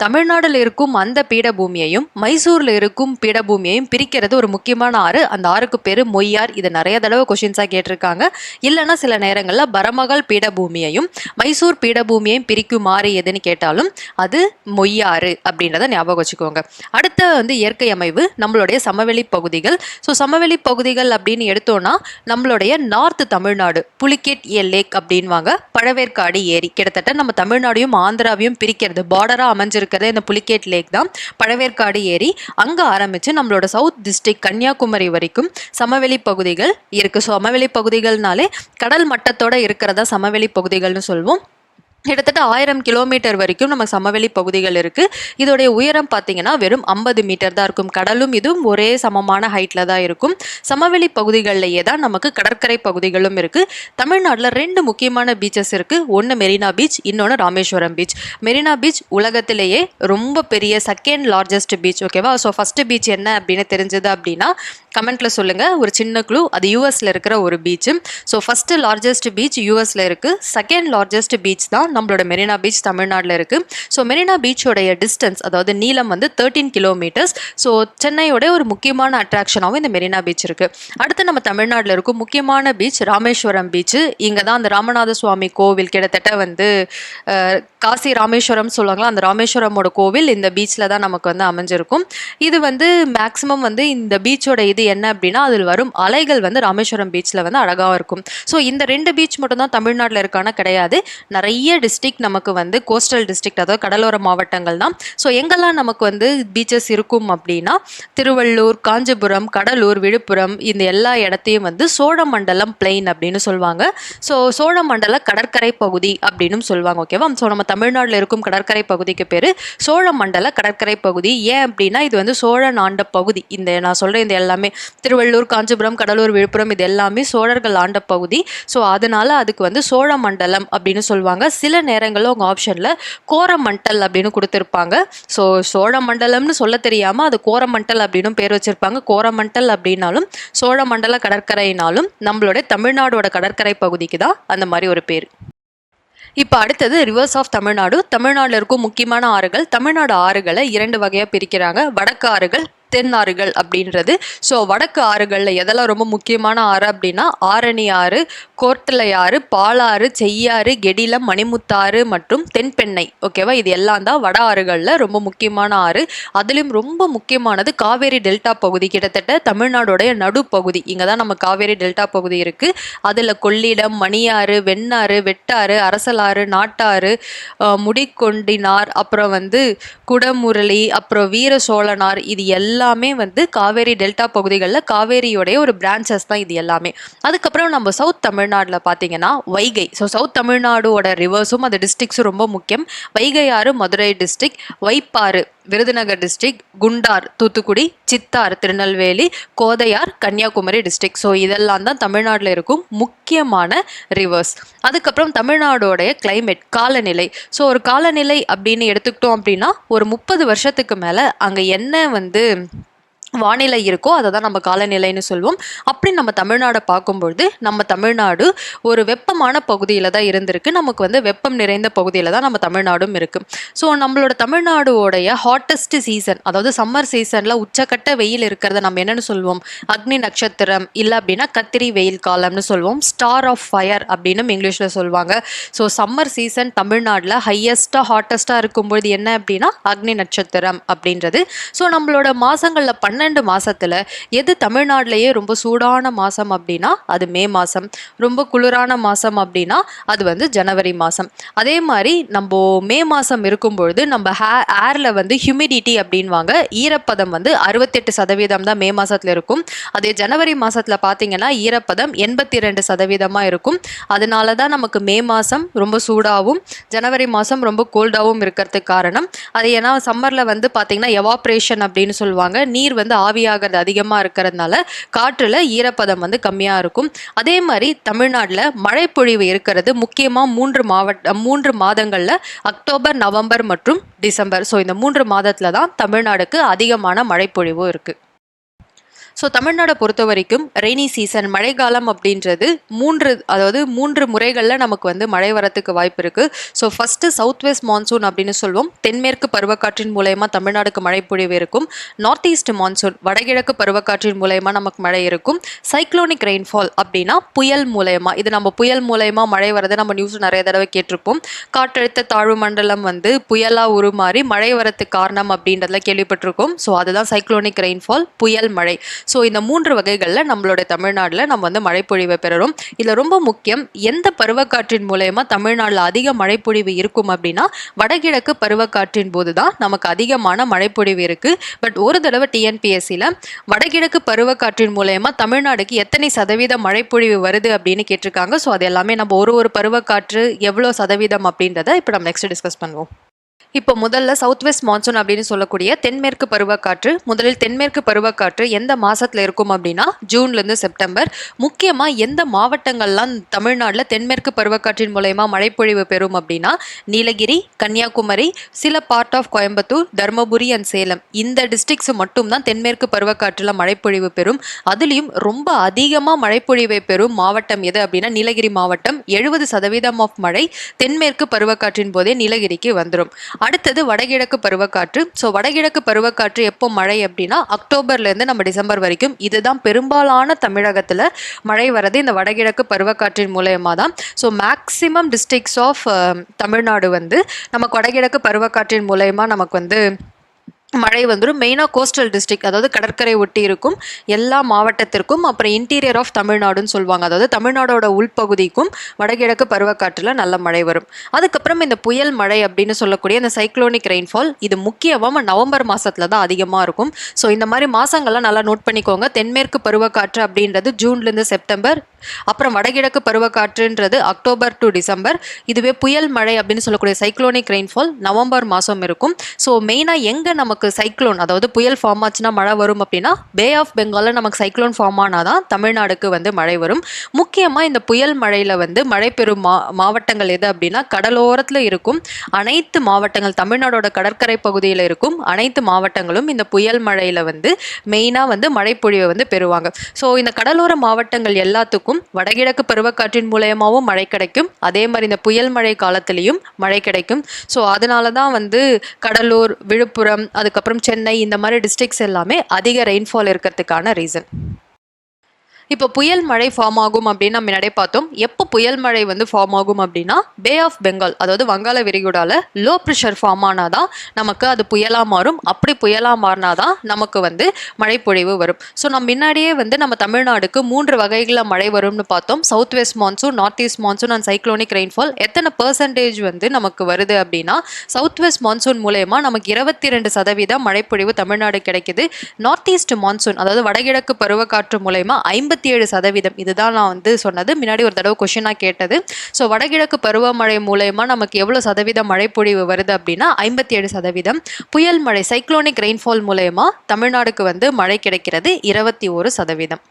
தமிழ்நாட்டில் இருக்கும் அந்த பீடபூமியையும் மைசூரில் இருக்கும் பீடபூமியையும் பிரிக்கிறது ஒரு முக்கியமான ஆறு. அந்த ஆறுக்கு பேர் மொய்யார். இது நிறைய தடவை கொஷின்ஸாக கேட்டிருக்காங்க. இல்லைன்னா சில நேரங்களில் பரமஹால் பீடபூமியையும் மைசூர் பீடபூமியையும் பிரிக்கும் ஆறு எதுன்னு கேட்டாலும் அது மொய்யாறு அப்படின்றத ஞாபகம் வச்சுக்கோங்க. அடுத்த வந்து இயற்கை அமைவு நம்மளுடைய சமவெளி பகுதிகள். ஸோ சமவெளி பகுதிகள் அப்படின்னு எடுத்தோன்னா நம்மளுடைய நார்த் தமிழ்நாடு புலிகேட் லேக் அப்படின்வாங்க, பழவேற்காடு ஏரி. கிட்டத்தட்ட நம்ம தமிழ்நாடையும் ஆந்திராவையும் பிரிக்கிறது, பார்டராக அமைஞ்சிருக்கிறது இந்த புலிகேட் லேக் தான் பழவேற்காடு ஏரி. அங்கே ஆரம்பித்து நம்மளோட சவுத் டிஸ்ட்ரிக்ட் கன்னியாகுமரி வரைக்கும் சமவெளி பகுதிகள் இருக்குது. ஸோ சமவெளி பகுதிகள்னாலே கடல் மட்டத்தோட இருக்கிறதா சமவெளி பகுதிகள்னு சொல்வோம். கிட்டத்தட்ட 1000 கிலோமீட்டர் வரைக்கும் நம்ம சமவெளி பகுதிகள் இருக்குது. இதோடைய உயரம் பார்த்தீங்கன்னா வெறும் 50 மீட்டர் தான் இருக்கும். கடலும் இதுவும் ஒரே சமமான ஹைட்டில் தான் இருக்கும். சமவெளி பகுதிகளிலேயே தான் நமக்கு கடற்கரை பகுதிகளும் இருக்குது. தமிழ்நாட்டில் 2 முக்கியமான பீச்சஸ் இருக்குது. ஒன்று மெரினா பீச், இன்னொன்று ராமேஸ்வரம் பீச். மெரினா பீச் உலகத்திலேயே ரொம்ப பெரிய செகண்ட் லார்ஜஸ்ட் பீச். ஓகேவா, ஸோ ஃபஸ்ட்டு பீச் என்ன அப்படின்னு தெரிஞ்சது அப்படின்னா கமெண்ட்டில் சொல்லுங்கள். ஒரு சின்ன க்ளூ, அது யூஎஸில் இருக்கிற ஒரு beach. So first largest beach யூஎஸில் இருக்குது, செகண்ட் லார்ஜஸ்ட் பீச் தான் நம்மளோட மெரினா பீச் தமிழ்நாட்டில் இருக்குது. ஸோ மெரினா பீச்சோடைய டிஸ்டன்ஸ், அதாவது நீளம் வந்து 13 கிலோமீட்டர்ஸ். ஸோ சென்னையோட ஒரு முக்கியமான அட்ராக்ஷனாகவும் இந்த மெரினா பீச் இருக்குது. அடுத்து நம்ம தமிழ்நாட்டில் இருக்கும் முக்கியமான பீச் ராமேஸ்வரம் பீச்சு. இங்கே தான் அந்த ராமநாத சுவாமி கோவில், கிட்டத்தட்ட வந்து காசி ராமேஸ்வரம் சொல்லுவாங்களா, அந்த ராமேஸ்வரமோட கோவில் இந்த பீச்சில் தான் நமக்கு வந்து அமைஞ்சிருக்கும். இது வந்து மேக்ஸிமம் வந்து இந்த பீச்சோட இது இது என்ன அப்படின்னா அதில் வரும் அலைகள் வந்து ராமேஸ்வரம் பீச்சில் வந்து அழகாக இருக்கும். ஸோ இந்த 2 பீச் மட்டும் தான் தமிழ்நாட்டில் இருக்கான கிடையாது. நிறைய டிஸ்ட்ரிக்ட் நமக்கு வந்து கோஸ்டல் டிஸ்ட்ரிக்ட், அதாவது கடலோர மாவட்டங்கள் தான். ஸோ எங்கெல்லாம் நமக்கு வந்து பீச்சஸ் இருக்கும் அப்படின்னா திருவள்ளூர், காஞ்சிபுரம், கடலூர், விழுப்புரம், இந்த எல்லா இடத்தையும் வந்து சோழமண்டலம் பிளெயின் அப்படின்னு சொல்லுவாங்க. ஸோ சோழமண்டல கடற்கரை பகுதி அப்படின்னு சொல்லுவாங்க. ஓகேவா? ஸோ நம்ம தமிழ்நாட்டில் இருக்கும் கடற்கரை பகுதிக்கு பேர் சோழமண்டல கடற்கரை பகுதி. ஏன் அப்படின்னா இது வந்து சோழன் ஆண்ட பகுதி. இந்த நான் சொல்கிறேன் இந்த எல்லாமே திருவள்ளூர், காஞ்சிபுரம், கடலூர், விழுப்புரம் இது எல்லாமே சோழர்கள் ஆண்ட பகுதி. ஸோ அதனால அதுக்கு வந்து சோழமண்டலம் அப்படின்னு சொல்லுவாங்க. சில நேரங்களில் உங்கள் ஆப்ஷனில் கோரமண்டல் அப்படின்னு கொடுத்துருப்பாங்க. ஸோ சோழமண்டலம்னு சொல்ல தெரியாமல் அது கோரமண்டல் அப்படின்னு பேர் வச்சிருப்பாங்க. கோரமண்டல் அப்படின்னாலும் சோழமண்டல கடற்கரைனாலும் நம்மளுடைய தமிழ்நாடோட கடற்கரை பகுதிக்கு தான் அந்த மாதிரி ஒரு பேர். இப்போ அடுத்தது ரிவர்ஸ் ஆஃப் தமிழ்நாடு. தமிழ்நாட்டில் இருக்கும் முக்கியமான ஆறுகள். தமிழ்நாடு ஆறுகளை 2 வகையாக பிரிக்கிறாங்க. வடக்கு ஆறுகள், தென் ஆறுகள் அப்படின்றது. ஸோ வடக்கு ஆறுகளில் எதெல்லாம் ரொம்ப முக்கியமான ஆறு அப்படின்னா ஆரணி ஆறு, கோர்ட்டலை ஆறு, பாலாறு, செய்யாறு, கெடிலம், மணிமுத்தாறு மற்றும் தென்பெண்ணை. ஓகேவா? இது எல்லாம் தான் வட ஆறுகளில் ரொம்ப முக்கியமான ஆறு. அதுலேயும் ரொம்ப முக்கியமானது காவேரி டெல்டா பகுதி. கிட்டத்தட்ட தமிழ்நாடோடைய நடுப்பகுதி. இங்கே தான் நம்ம காவேரி டெல்டா பகுதி இருக்குது. அதில் கொள்ளிடம், மணியாறு, வெண்ணாறு, வெட்டாறு, அரசலாறு, நாட்டாறு, முடிக்கொண்டினார், அப்புறம் வந்து குடமுரளி, அப்புறம் வீர சோழனார், இது எல்லாமே வந்து காவேரி டெல்டா பகுதிகளில் காவேரியோடைய ஒரு பிரான்ச்சஸ் தான் இது எல்லாமே. அதுக்கப்புறம் நம்ம சவுத் தமிழ்நாட்டில் பார்த்தீங்கன்னா வைகை. ஸோ சவுத் தமிழ்நாடோட ரிவர்ஸும் அந்த டிஸ்ட்ரிக்ஸும் ரொம்ப முக்கியம். வைகை ஆறு மதுரை டிஸ்ட்ரிக்ட், வைப்பாறு விருதுநகர் டிஸ்ட்ரிக்ட், குண்டார் தூத்துக்குடி, சித்தார் திருநெல்வேலி, கோதையார் கன்னியாகுமரி டிஸ்ட்ரிக்ட். ஸோ இதெல்லாம் தான் தமிழ்நாட்டில் இருக்கும் முக்கியமான ரிவர்ஸ். அதுக்கப்புறம் தமிழ்நாடோடைய கிளைமேட், காலநிலை. ஸோ ஒரு காலநிலை அப்படின்னு எடுத்துக்கிட்டோம் அப்படின்னா ஒரு 30 வருஷத்துக்கு மேலே அங்கே என்ன வந்து வானிலை இருக்கோ அதை தான் நம்ம காலநிலைன்னு சொல்லுவோம். அப்படி நம்ம தமிழ்நாடை பார்க்கும்பொழுது நம்ம தமிழ்நாடு ஒரு வெப்பமான பகுதியில் தான் இருந்திருக்கு. நமக்கு வந்து வெப்பம் நிறைந்த பகுதியில் தான் நம்ம தமிழ்நாடும் இருக்குது. ஸோ நம்மளோட தமிழ்நாடுவோடைய ஹாட்டஸ்ட் சீசன், அதாவது சம்மர் சீசனில் உச்சக்கட்ட வெயில் இருக்கிறத நம்ம என்னென்னு சொல்லுவோம்? அக்னி நட்சத்திரம், இல்லை அப்படின்னா கத்திரி வெயில் காலம்னு சொல்லுவோம். ஸ்டார் ஆஃப் ஃபயர் அப்படின்னு இங்கிலீஷில் சொல்லுவாங்க. ஸோ சம்மர் சீசன் தமிழ்நாட்டில் ஹையஸ்ட்டாக ஹாட்டஸ்ட்டாக இருக்கும்பொழுது என்ன அப்படின்னா அக்னி நட்சத்திரம் அப்படின்றது. ஸோ நம்மளோட மாதங்களில் 12 மாசத்துல எது தமிழ்நாட்டிலேயே ரொம்ப சூடான மாசம் அப்படின்னா அது மே மாசம். ரொம்ப குளிரான மாசம் அப்படின்னா அது வந்து ஜனவரி மாசம். அதே மாதிரி நம்ம மே மாசம் இருக்கும்பொழுது நம்ம ஏர்ல வந்து ஹியூமிடிட்டி அப்படின்வாங்க, ஈரப்பதம் வந்து 68% தான் மே மாசத்துல இருக்கும். அதே ஜனவரி மாசத்துல பார்த்தீங்கன்னா ஈரப்பதம் 82% இருக்கும். அதனால தான் நமக்கு மே மாசம் ரொம்ப சூடாகவும் ஜனவரி மாசம் ரொம்ப கோல்டாகவும் இருக்கிறதுக்கு காரணம். அது ஏன்னா சம்மர்ல வந்து பார்த்தீங்கன்னா எவாப்ரேஷன் அப்படின்னு சொல்லுவாங்க, நீர் வந்து ஆவியாகிறது அதிகமாக இருக்கிறதுனால காற்றுல ஈரப்பதம் வந்து கம்மியாக இருக்கும். அதே மாதிரி தமிழ்நாட்டில் மழைப்பொழிவு இருக்கிறது முக்கியமாக 3 மாதங்களில் அக்டோபர், நவம்பர் மற்றும் டிசம்பர். ஸோ இந்த 3 மாதத்தில் தான் தமிழ்நாடுக்கு அதிகமான மழைப்பொழிவும் இருக்குது. ஸோ தமிழ்நாடை பொறுத்த வரைக்கும் ரெய்னி சீசன், மழைக்காலம் அப்படின்றது 3 முறைகளில் நமக்கு வந்து மழை வரத்துக்கு வாய்ப்பு இருக்குது. So first south west monsoon அப்படின்னு சொல்லுவோம். தென்மேற்கு பருவக்காற்றின் மூலயமா தமிழ்நாடுக்கு மழை பொழிவு இருக்கும். நார்த் ஈஸ்ட் மான்சூன், வடகிழக்கு பருவக்காற்றின் மூலயமா நமக்கு மழை இருக்கும். சைக்ளோனிக் ரெயின்ஃபால் அப்படின்னா புயல் மூலயமா, இது நம்ம புயல் மூலயமா மழை வரதை நம்ம நியூஸ் நிறைய தடவை கேட்டிருப்போம். காற்றழுத்த தாழ்வு மண்டலம் வந்து புயலாக உருமாறி மழை வரத்துக்கு காரணம் அப்படின்றதுல கேள்விப்பட்டிருக்கோம். ஸோ அதுதான் சைக்ளோனிக் ரெயின்ஃபால், புயல் மழை. ஸோ இந்த 3 வகைகளில் நம்மளோட தமிழ்நாட்டில் நம்ம வந்து மழைப்பொழிவை பெறுறோம். இதில் ரொம்ப முக்கியம், எந்த பருவக்காற்றின் மூலயமா தமிழ்நாட்டில் அதிக மழைப்பொழிவு இருக்கும் அப்படின்னா வடகிழக்கு பருவக்காற்றின் போது தான் நமக்கு அதிகமான மழைப்பொழிவு இருக்குது. பட் ஒரு தடவை டிஎன்பிஎஸ்சியில் வடகிழக்கு பருவக்காற்றின் மூலயமா தமிழ்நாடுக்கு எத்தனை சதவீதம் மழைப்பொழிவு வருது அப்படின்னு கேட்டிருக்காங்க. ஸோ அது எல்லாமே நம்ம ஒரு பருவக்காற்று எவ்வளோ சதவீதம் அப்படின்றத இப்போ நம்ம நெக்ஸ்ட் டிஸ்கஸ் பண்ணுவோம். இப்போ முதல்ல சவுத் வெஸ்ட் மான்சூன் அப்படின்னு சொல்லக்கூடிய தென்மேற்கு பருவக்காற்று. முதலில் தென்மேற்கு பருவக்காற்று எந்த மாசத்துல இருக்கும் அப்படின்னா ஜூன்லேருந்து செப்டம்பர். முக்கியமாக எந்த மாவட்டங்கள்லாம் தமிழ்நாட்டில் தென்மேற்கு பருவக்காற்றின் மூலயமா மழைப்பொழிவு பெறும் அப்படின்னா நீலகிரி, கன்னியாகுமரி, சில part of Coimbatore, Dharmapuri and Salem, இந்த டிஸ்ட்ரிக்ஸ் மட்டும் தான் தென்மேற்கு பருவக்காற்றில் மழைப்பொழிவு பெறும். அதுலேயும் ரொம்ப அதிகமாக மழைப்பொழிவை பெறும் மாவட்டம் எது அப்படின்னா நீலகிரி மாவட்டம். 70% ஆஃப் மழை தென்மேற்கு பருவக்காற்றின் போதே நீலகிரிக்கு வந்துடும். அடுத்தது வடகிழக்கு பருவக்காற்று. ஸோ வடகிழக்கு பருவக்காற்று எப்போ மழை அப்படின்னா அக்டோபர்லேருந்து நம்ம டிசம்பர் வரைக்கும். இதுதான் பெரும்பாலான தமிழகத்தில் மழை வரது இந்த வடகிழக்கு பருவக்காற்றின் மூலயமா தான். So maximum districts of Tamil Nadu வந்து நமக்கு வடகிழக்கு பருவக்காற்றின் மூலயமா நமக்கு வந்து மழை வந்துடும். மெயினாக கோஸ்டல் டிஸ்ட்ரிக்ட், அதாவது கடற்கரை ஒட்டி இருக்கும் எல்லா மாவட்டத்திற்கும், அப்புறம் இன்டீரியர் ஆஃப் தமிழ்நாடுன்னு சொல்லுவாங்க, அதாவது தமிழ்நாடோட உள்பகுதிக்கும் வடகிழக்கு பருவக்காற்றில் நல்ல மழை வரும். அதுக்கப்புறம் இந்த புயல் மழை அப்படின்னு சொல்லக்கூடிய இந்த சைக்ளோனிக் ரெயின்ஃபால், இது முக்கியமாக நவம்பர் மாதத்தில் தான் அதிகமாக இருக்கும். ஸோ இந்த மாதிரி மாதங்கள்லாம் நல்லா நோட் பண்ணிக்கோங்க. தென்மேற்கு பருவக்காற்று அப்படின்றது ஜூன்லேருந்து செப்டம்பர், அப்புறம் வடகிழக்கு பருவக்காற்றுன்றது அக்டோபர் டு டிசம்பர். இதுவே புயல் மழை அப்படின்னு சொல்லக்கூடிய சைக்ளோனிக் ரெயின்ஃபால் நவம்பர் மாதம் இருக்கும். ஸோ மெயினாக எங்கே நமக்கு சைக்ளோன், அதாவது புயல் ஃபார்ம் ஆச்சுன்னா மழை வரும் அப்படின்னா பே ஆஃப் பெங்காலில் நமக்கு சைக்ளோன் ஃபார்ம் ஆனால் தான் தமிழ்நாடுக்கு வந்து மழை வரும். முக்கியமாக இந்த புயல் மழையில் வந்து மழை பெறும் மாவட்டங்கள் எது அப்படின்னா கடலோரத்தில் இருக்கும் அனைத்து மாவட்டங்கள், தமிழ்நாடோட கடற்கரை பகுதியில் இருக்கும் அனைத்து மாவட்டங்களும் இந்த புயல் மழையில் வந்து மெயினாக வந்து மழைப்பொழிவை வந்து பெறுவாங்க. ஸோ இந்த கடலோர மாவட்டங்கள் எல்லாத்துக்கும் வடகிழக்கு பருவக்காற்றின் மூலயமாவும் மழை கிடைக்கும், அதே மாதிரி இந்த புயல் மழை காலத்திலையும் மழை கிடைக்கும். ஸோ அதனால தான் வந்து கடலூர், விழுப்புரம், அதுக்கப்புறம் சென்னை, இந்த மாதிரி டிஸ்ட்ரிக்ட்ஸ் எல்லாமே அதிக ரெயின்ஃபால் இருக்கிறதுக்கான ரீசன். இப்போ புயல் மழை ஃபார்ம் ஆகும் அப்படின்னு நம்ம முன்னாடியே பார்த்தோம். எப்போ புயல் மழை வந்து ஃபார்ம் ஆகும் அப்படின்னா பே ஆஃப் பெங்கால், அதாவது வங்காள விரிகுடாவில் லோ ப்ரெஷர் ஃபார்ம் ஆனாதான் நமக்கு அது புயலாக மாறும். அப்படி புயலாக மாறினாதான் நமக்கு வந்து மழைப்பொழிவு வரும். ஸோ நம்ம முன்னாடியே வந்து நம்ம தமிழ்நாடுக்கு 3 வகைகளில் மழை வரும்னு பார்த்தோம். South west monsoon, north east monsoon and cyclonic rainfall. எத்தனை பெர்சன்டேஜ் வந்து நமக்கு வருது அப்படின்னா சவுத் வெஸ்ட் மான்சூன் மூலயமா நமக்கு 22% மழைப்பொழிவு தமிழ்நாடு கிடைக்குது. நார்த் ஈஸ்ட் மான்சூன், அதாவது வடகிழக்கு பருவக்காற்று மூலயமா 57%. இதுதான் நான் வந்து சொன்னது, முன்னாடி ஒரு தடவை கொஸ்டினாக கேட்டது. ஸோ வடகிழக்கு பருவமழை மூலயமா நமக்கு எவ்வளோ சதவீதம் மழைப்பொழிவு வருது அப்படின்னா 57%. புயல் மழை சைக்ளோனிக் ரெயின்ஃபால் மூலயமா தமிழ்நாடுக்கு வந்து மழை கிடைக்கிறது 21%.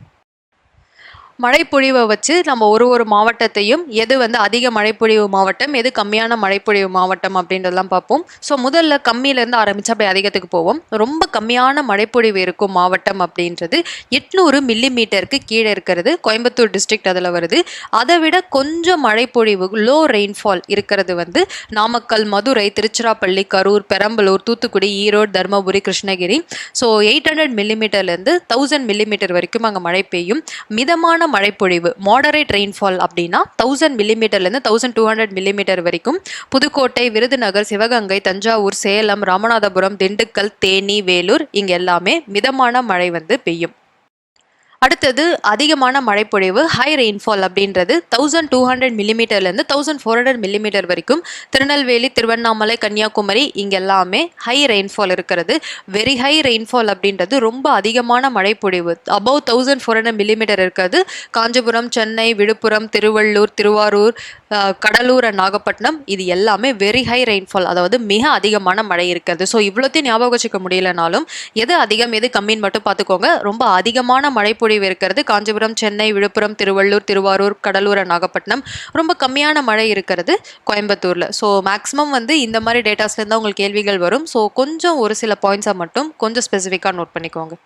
மழைப்பொழிவை வச்சு நம்ம ஒரு மாவட்டத்தையும் எது வந்து அதிக மழைப்பொழிவு மாவட்டம், எது கம்மியான மழைப்பொழிவு மாவட்டம் அப்படின்றதெல்லாம் பார்ப்போம். ஸோ முதல்ல கம்மியிலேருந்து ஆரம்பித்து அப்படி அதிகத்துக்கு போவோம். ரொம்ப கம்மியான மழைப்பொழிவு இருக்கும் மாவட்டம் அப்படின்றது 800 மில்லிமீட்டருக்கு கீழே இருக்கிறது கோயம்புத்தூர் டிஸ்ட்ரிக்ட் அதில் வருது. அதை விட கொஞ்சம் மழைப்பொழிவு லோ ரெயின்ஃபால் இருக்கிறது வந்து நாமக்கல், மதுரை, திருச்சிராப்பள்ளி, கரூர், பெரம்பலூர், தூத்துக்குடி, ஈரோடு, தருமபுரி, கிருஷ்ணகிரி. ஸோ 800 மில்லிமீட்டர்லேருந்து 1000 மில்லிமீட்டர் வரைக்கும் அங்கே மழை பெய்யும். மிதமான மழைப்பொழிவு மாடரேட் ரெயின்ஃபால் அப்படின்னா 1000 மில்லிமீட்டர்லேருந்து 1200 மில்லிமீட்டர் வரைக்கும் புதுக்கோட்டை, விருதுநகர், சிவகங்கை, தஞ்சாவூர், சேலம், ராமநாதபுரம், திண்டுக்கல், தேனி, வேலூர் இங்கே எல்லாமே மிதமான மழை வந்து பெய்யும். அடுத்தது அதிகமான மழைப்பொழிவு ஹை ரெயின்ஃபால் அப்படின்றது 1200 மில்லிமீட்டர்லேருந்து 1400 மில்லிமீட்டர் வரைக்கும் திருநெல்வேலி, திருவண்ணாமலை, கன்னியாகுமரி இங்கே எல்லாமே ஹை ரெயின்ஃபால் இருக்கிறது. வெரி ஹை ரெயின்ஃபால் அப்படின்றது ரொம்ப அதிகமான மழைப்பொழிவு அபவ் 1400 மில்லிமீட்டர் இருக்கிறது காஞ்சிபுரம், சென்னை, விழுப்புரம், திருவள்ளூர், திருவாரூர், கடலூர் அண்ட் நாகப்பட்டினம். இது எல்லாமே வெரி ஹை ரெயின்ஃபால், அதாவது மிக அதிகமான மழை இருக்கிறது. ஸோ இவ்வளோத்தையும் ஞாபகம் வச்சுக்க முடியலனாலும் எது அதிகம் எது கம்மின்னு மட்டும் பார்த்துக்கோங்க. ரொம்ப அதிகமான மழைப்பொழிவு இருக்கிறது காஞ்சிபுரம், சென்னை, விழுப்புரம், திருவள்ளூர், திருவாரூர், கடலூர், நாகப்பட்டினம். ரொம்ப கம்மியான மழை இருக்கிறது கோயம்புத்தூர்ல. ஸோ மேக்ஸிமம் வந்து இந்த மாதிரி டேட்டாஸ்லேருந்து தான் உங்களுக்கு கேள்விகள் வரும். ஸோ கொஞ்சம் ஒரு சில பாயிண்ட்ஸை மட்டும் கொஞ்சம் ஸ்பெசிஃபிக்காக நோட் பண்ணிக்கோங்க.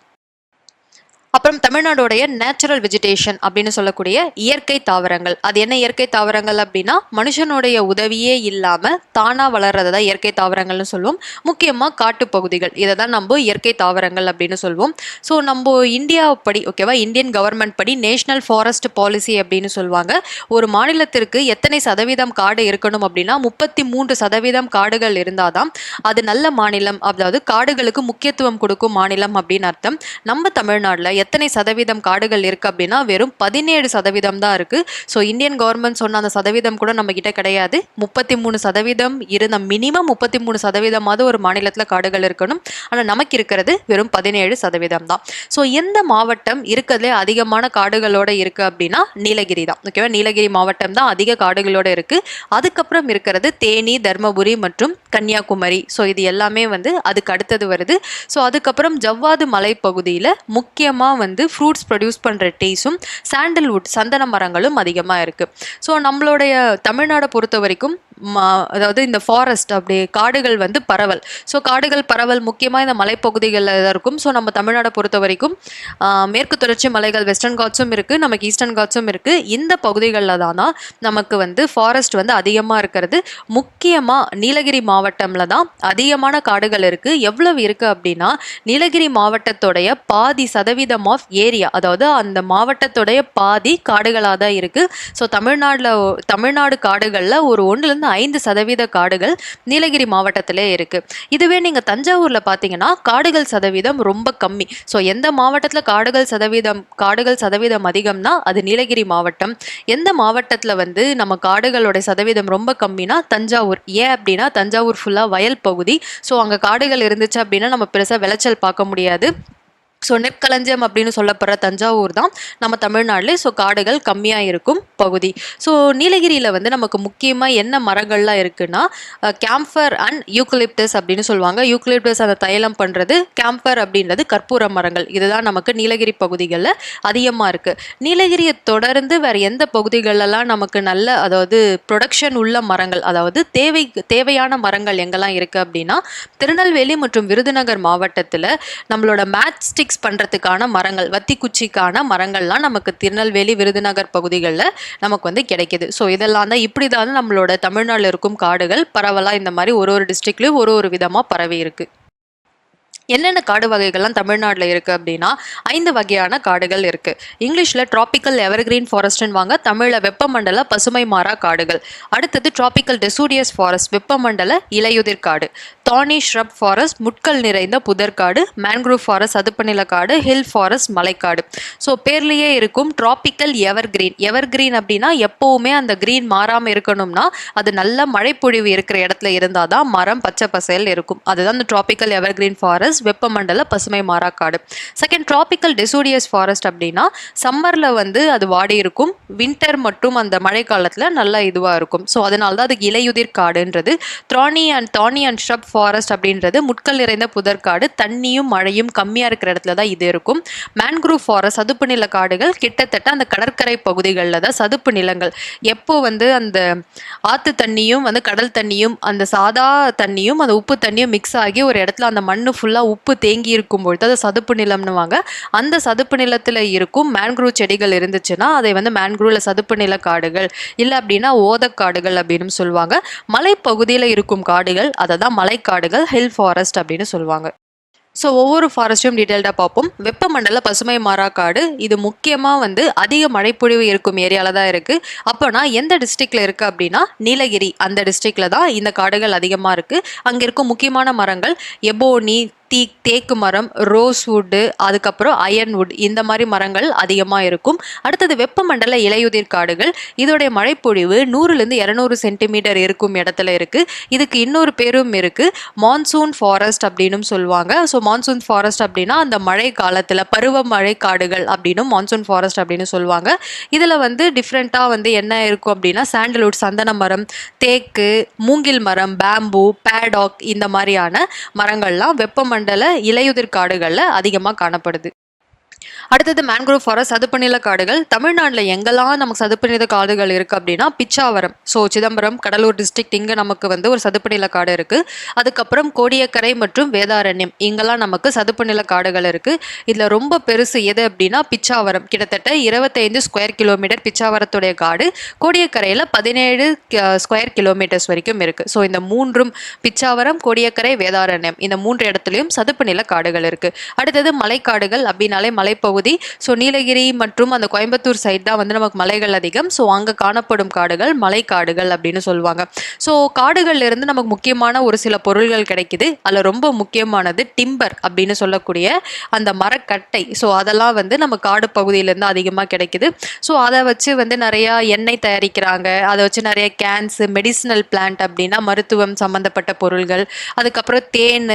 அப்புறம் தமிழ்நாடுடைய நேச்சுரல் வெஜிடேஷன் அப்படின்னு சொல்லக்கூடிய இயற்கை தாவரங்கள். அது என்ன இயற்கை தாவரங்கள் அப்படின்னா மனுஷனுடைய உதவியே இல்லாமல் தானாக வளர்றதை தான் இயற்கை தாவரங்கள்னு சொல்லுவோம். முக்கியமாக காட்டுப்பகுதிகள், இதை தான் நம்ம இயற்கை தாவரங்கள் அப்படின்னு சொல்லுவோம். ஸோ நம்ம இந்தியாவுப்படி ஓகேவா, இந்தியன் கவர்மெண்ட் படி நேஷனல் ஃபாரஸ்ட் பாலிசி அப்படின்னு சொல்லுவாங்க. ஒரு மாநிலத்திற்கு எத்தனை சதவீதம் காடு இருக்கணும் அப்படின்னா 33% காடுகள் இருந்தால் தான் அது நல்ல மாநிலம், அதாவது காடுகளுக்கு முக்கியத்துவம் கொடுக்கும் மாநிலம் அப்படின்னு அர்த்தம். நம்ம தமிழ்நாட்டில் எத்தனை சதவீதம் காடுகள் இருக்குது அப்படின்னா வெறும் 17% தான் இருக்குது. ஸோ இந்தியன் கவர்மெண்ட் சொன்ன அந்த சதவீதம் கூட நம்ம கிட்ட கிடையாது. 33% இருந்த மினிமம் 33% ஒரு மாநிலத்தில் காடுகள் இருக்கணும். ஆனால் நமக்கு இருக்கிறது வெறும் 17% தான். ஸோ எந்த மாவட்டம் இருக்கிறதுலே அதிகமான காடுகளோட இருக்குது அப்படின்னா நீலகிரி தான். ஓகேவா, நீலகிரி மாவட்டம் தான் அதிக காடுகளோட இருக்குது. அதுக்கப்புறம் இருக்கிறது தேனி, தர்மபுரி மற்றும் கன்னியாகுமரி. ஸோ இது எல்லாமே வந்து அதுக்கு அடுத்தது வருது. ஸோ அதுக்கப்புறம் ஜவ்வாது மலைப்பகுதியில் முக்கியமாக வந்து ஃப்ரூட்ஸ் ப்ரொடியூஸ் பண்ணுற டீஸும் சாண்டல்வுட் சந்தன மரங்களும் அதிகமாக இருக்குது. ஸோ நம்மளுடைய தமிழ்நாடை பொறுத்த வரைக்கும் அதாவது இந்த ஃபாரஸ்ட் அப்படி காடுகள் வந்து பரவல். ஸோ காடுகள் பரவல் முக்கியமாக இந்த மலைப்பகுதிகளில் தான் இருக்கும். ஸோ நம்ம தமிழ்நாடை பொறுத்த வரைக்கும் மேற்கு தொடர்ச்சி மலைகள், வெஸ்டர்ன் காட்ஸும் இருக்குது, நமக்கு ஈஸ்டர்ன் காட்ஸும் இருக்குது. இந்த பகுதிகளில் தான் நமக்கு வந்து ஃபாரஸ்ட் வந்து அதிகமாக இருக்கிறது. முக்கியமாக நீலகிரி மாவட்டமில் தான் அதிகமான காடுகள் இருக்குது. எவ்வளவு இருக்குது அப்படின்னா நீலகிரி மாவட்டத்தோடைய பாதி சதவீதம் ஆஃப் ஏரியா, அதாவது அந்த மாவட்டத்தோடைய பாதி காடுகளாக தான் இருக்குது. ஸோ தமிழ்நாடு காடுகளில் ஒரு 1 5% காடுகள் நீலகிரி மாவட்டத்திலே இருக்கு. இதுவே நீங்க தஞ்சாவூர்ல பார்த்தீங்கன்னா காடுகள் சதவீதம் ரொம்ப கம்மி. ஸோ எந்த மாவட்டத்தில் காடுகள் சதவீதம் அதிகம்னா அது நீலகிரி மாவட்டம். எந்த மாவட்டத்தில் வந்து நம்ம காடுகளோட சதவீதம் ரொம்ப கம்மினா தஞ்சாவூர். ஏன் அப்படின்னா தஞ்சாவூர் ஃபுல்லாக வயல் பகுதி. ஸோ அங்கே காடுகள் இருந்துச்சு அப்படின்னா நம்ம பெருசாக விளைச்சல் பார்க்க முடியாது. ஸோ நெற்களஞ்சியம் அப்படின்னு சொல்லப்படுற தஞ்சாவூர் தான் நம்ம தமிழ்நாட்டிலே ஸோ காடுகள் கம்மியாக இருக்கும் பகுதி. ஸோ நீலகிரியில் வந்து நமக்கு முக்கியமாக என்ன மரங்கள்லாம் இருக்குன்னா கேம்ஃபர் அண்ட் யூக்கலிப்டஸ் அப்படின்னு சொல்லுவாங்க. யூக்கலிப்டஸ் அந்த தைலம் பண்ணுறது, கேம்ஃபர் அப்படின்றது கற்பூர மரங்கள். இதுதான் நமக்கு நீலகிரி பகுதிகளில் அதிகமாக இருக்குது. நீலகிரியை தொடர்ந்து வேறு எந்த பகுதிகளெல்லாம் நமக்கு நல்ல அதாவது ப்ரொடக்ஷன் உள்ள மரங்கள் அதாவது தேவையான மரங்கள் எங்கெல்லாம் இருக்குது அப்படின்னா திருநெல்வேலி மற்றும் விருதுநகர் மாவட்டத்தில் நம்மளோட மேட்ச் ஸ்டிக்ஸ் பண்றதுக்கான மரங்கள், வத்தி குச்சிக்கான மரங்கள்லாம் நமக்கு திருநெல்வேலி விருதுநகர் பகுதிகளில் நமக்கு வந்து கிடைக்குது. ஸோ இதெல்லாம் தான் இப்படி தான் நம்மளோட தமிழ்நாட்டில் இருக்கும் காடுகள் பரவலாக இந்த மாதிரி ஒரு டிஸ்ட்ரிக்ட்லையும் ஒரு விதமாக பரவி இருக்கு. என்னென்ன காடு வகைகள்லாம் தமிழ்நாட்டில் இருக்குது அப்படின்னா 5 வகையான காடுகள் இருக்குது. இங்கிலீஷில் ட்ராபிக்கல் எவர்கிரீன் ஃபாரஸ்ட்னு வாங்க, தமிழில் வெப்பமண்டல பசுமை மாறா காடுகள். அடுத்தது ட்ராபிக்கல் டெசூடியஸ் ஃபாரஸ்ட், வெப்பமண்டல இலையுதிர் காடு. தானி ஷ்ரப் ஃபாரஸ்ட், முட்கள் நிறைந்த புதர்காடு. மேன்க்ரூவ் ஃபாரஸ்ட், சதுப்புநில காடு. Hill forest, மலைக்காடு. ஸோ பேர்லேயே இருக்கும் ட்ராபிக்கல் எவர்கிரீன் அப்படின்னா எப்போவுமே அந்த கிரீன் மாறாமல் இருக்கணும்னா அது நல்ல மழைப்பொழிவு இருக்கிற இடத்துல இருந்தால் தான் மரம் பச்சை பசேல் இருக்கும். அதுதான் இந்த ட்ராபிக்கல் எவர்கிரீன் ஃபாரஸ்ட், வெப்பமண்டல பசுமை மாறா காடு. செகண்ட் ட்ராபிக்கல் டெசூடியஸ் ஃபாரஸ்ட் அப்படின்னா சம்மரில் வந்து அது வாடி இருக்கும், வின்டர் மற்றும் அந்த மழை காலத்தில் நல்லா இதுவாக இருக்கும். ஸோ அதனால தான் அதுக்கு இலையுதிர் காடுன்றது. தானி அண்ட் ஷ்ரப் ஃபாரஸ்ட் அப்படின்றது முட்கள் நிறைந்த புதற்காடு, தண்ணியும் மழையும் கம்மியாக இருக்கிற இடத்துல தான் இது இருக்கும். மேன்க்ரூவ் ஃபாரஸ்ட், சதுப்பு நில காடுகள் கிட்டத்தட்ட அந்த கடற்கரை பகுதிகளில் தான் சதுப்பு நிலங்கள். எப்போ வந்து அந்த ஆற்று தண்ணியும் வந்து கடல் தண்ணியும் அந்த சாதா தண்ணியும் அந்த உப்பு தண்ணியும் மிக்ஸ் ஆகி ஒரு இடத்துல அந்த மண்ணு ஃபுல்லாக உப்பு தேங்கி இருக்கும் பொழுது அது சதுப்பு நிலம்னுவாங்க. அந்த சதுப்பு நிலத்தில் இருக்கும் மேன்க்ரூவ் செடிகள் இருந்துச்சுன்னா அதை வந்து மேன்க்ரூவ்ல சதுப்பு நில காடுகள், இல்லை அப்படின்னா ஓதக்காடுகள் அப்படின்னு சொல்லுவாங்க. மலைப்பகுதியில் இருக்கும் காடுகள் அதை தான் மலைக்காடுகள், ஹில் ஃபாரஸ்ட் அப்படின்னு சொல்லுவாங்க. ஸோ ஒவ்வொரு ஃபாரஸ்ட்டும் டீட்டெயில்டாக பார்ப்போம். வெப்பமண்டல பசுமை மாறா காடு இது முக்கியமாக வந்து அதிக மழைப்பொழிவு இருக்கும் ஏரியாவில் தான் இருக்குது. அப்போனா எந்த டிஸ்ட்ரிக்டில் இருக்குது அப்படின்னா நீலகிரி அந்த டிஸ்ட்ரிக்டில் தான் இந்த காடுகள் அதிகமாக இருக்குது. அங்கே இருக்கும் முக்கியமான மரங்கள் எபோனி, தேக்கு மரம், ரோஸ்வுட்டு, அதுக்கப்புறம் அயன்வுட், இந்த மாதிரி மரங்கள் அதிகமாக இருக்கும். அடுத்தது வெப்பமண்டல இலையுதிர் காடுகள். இதோடைய மழைப்பொழிவு 100லேருந்து 200 சென்டிமீட்டர் இருக்கும் இடத்துல இருக்குது. இதுக்கு இன்னொரு பேரும் இருக்குது, மான்சூன் ஃபாரஸ்ட் அப்படின்னு சொல்லுவாங்க. ஸோ மான்சூன் ஃபாரஸ்ட் அப்படின்னா அந்த மழை காலத்தில் பருவமழை காடுகள் அப்படின்னு மான்சூன் ஃபாரஸ்ட் அப்படின்னு சொல்லுவாங்க. இதில் வந்து டிஃப்ரெண்ட்டாக வந்து என்ன இருக்கும் அப்படின்னா சாண்டல்வுட், சந்தன மரம், தேக்கு, மூங்கில் மரம், பேம்பு, பேடாக், இந்த மாதிரியான மரங்கள்லாம் வெப்பமண்டல இலையுதிர் காடுகளில் அதிகமாக காணப்படுது. அடுத்தது மேன்க்ரோவ் ஃபாரஸ்ட், சதுப்பு நில காடுகள். தமிழ்நாட்டில் எங்கெல்லாம் நமக்கு சதுப்பு நில காடுகள் இருக்குது அப்படின்னா பிச்சாவரம், ஸோ சிதம்பரம், கடலூர் டிஸ்ட்ரிக்ட், இங்கே நமக்கு வந்து ஒரு சதுப்பு நில காடு இருக்குது. அதுக்கப்புறம் கோடியக்கரை மற்றும் வேதாரண்யம், இங்கெல்லாம் நமக்கு சதுப்பு நில காடுகள் இருக்குது. இதில் ரொம்ப பெருசு எது அப்படின்னா பிச்சாவரம், கிட்டத்தட்ட 25 ஸ்கொயர் கிலோமீட்டர் பிச்சாவரத்துடைய காடு. கோடியக்கரையில் 17 ஸ்கொயர் கிலோமீட்டர்ஸ் வரைக்கும் இருக்குது. ஸோ இந்த மூன்றும் பிச்சாவரம், கோடியக்கரை, வேதாரண்யம், இந்த 3 இடத்துலையும் சதுப்பு நில காடுகள் இருக்குது. அடுத்தது மலைக்காடுகள் அப்படின்னாலே மலைப்பகுதி. ஸோ நீலகிரி மற்றும் அந்த கோயம்புத்தூர் சைட் தான் வந்து நமக்கு மலைகள் அதிகம். ஸோ அங்கே காணப்படும் காடுகள் மலைக்காடுகள் அப்படின்னு சொல்லுவாங்க. ஸோ காடுகள்ல இருந்து நமக்கு முக்கியமான ஒரு சில பொருள்கள் கிடைக்குது. அதில் ரொம்ப முக்கியமானது டிம்பர் அப்படின்னு சொல்லக்கூடிய அந்த மரக்கட்டை. ஸோ அதெல்லாம் வந்து நம்ம காடு பகுதியிலேருந்து அதிகமாக கிடைக்குது. ஸோ அதை வச்சு வந்து நிறையா எண்ணெய் தயாரிக்கிறாங்க. அதை வச்சு நிறைய கேன்ஸ், மெடிசினல் பிளான்ட் அப்படின்னா மருத்துவம் சம்மந்தப்பட்ட பொருள்கள், அதுக்கப்புறம் தேன்,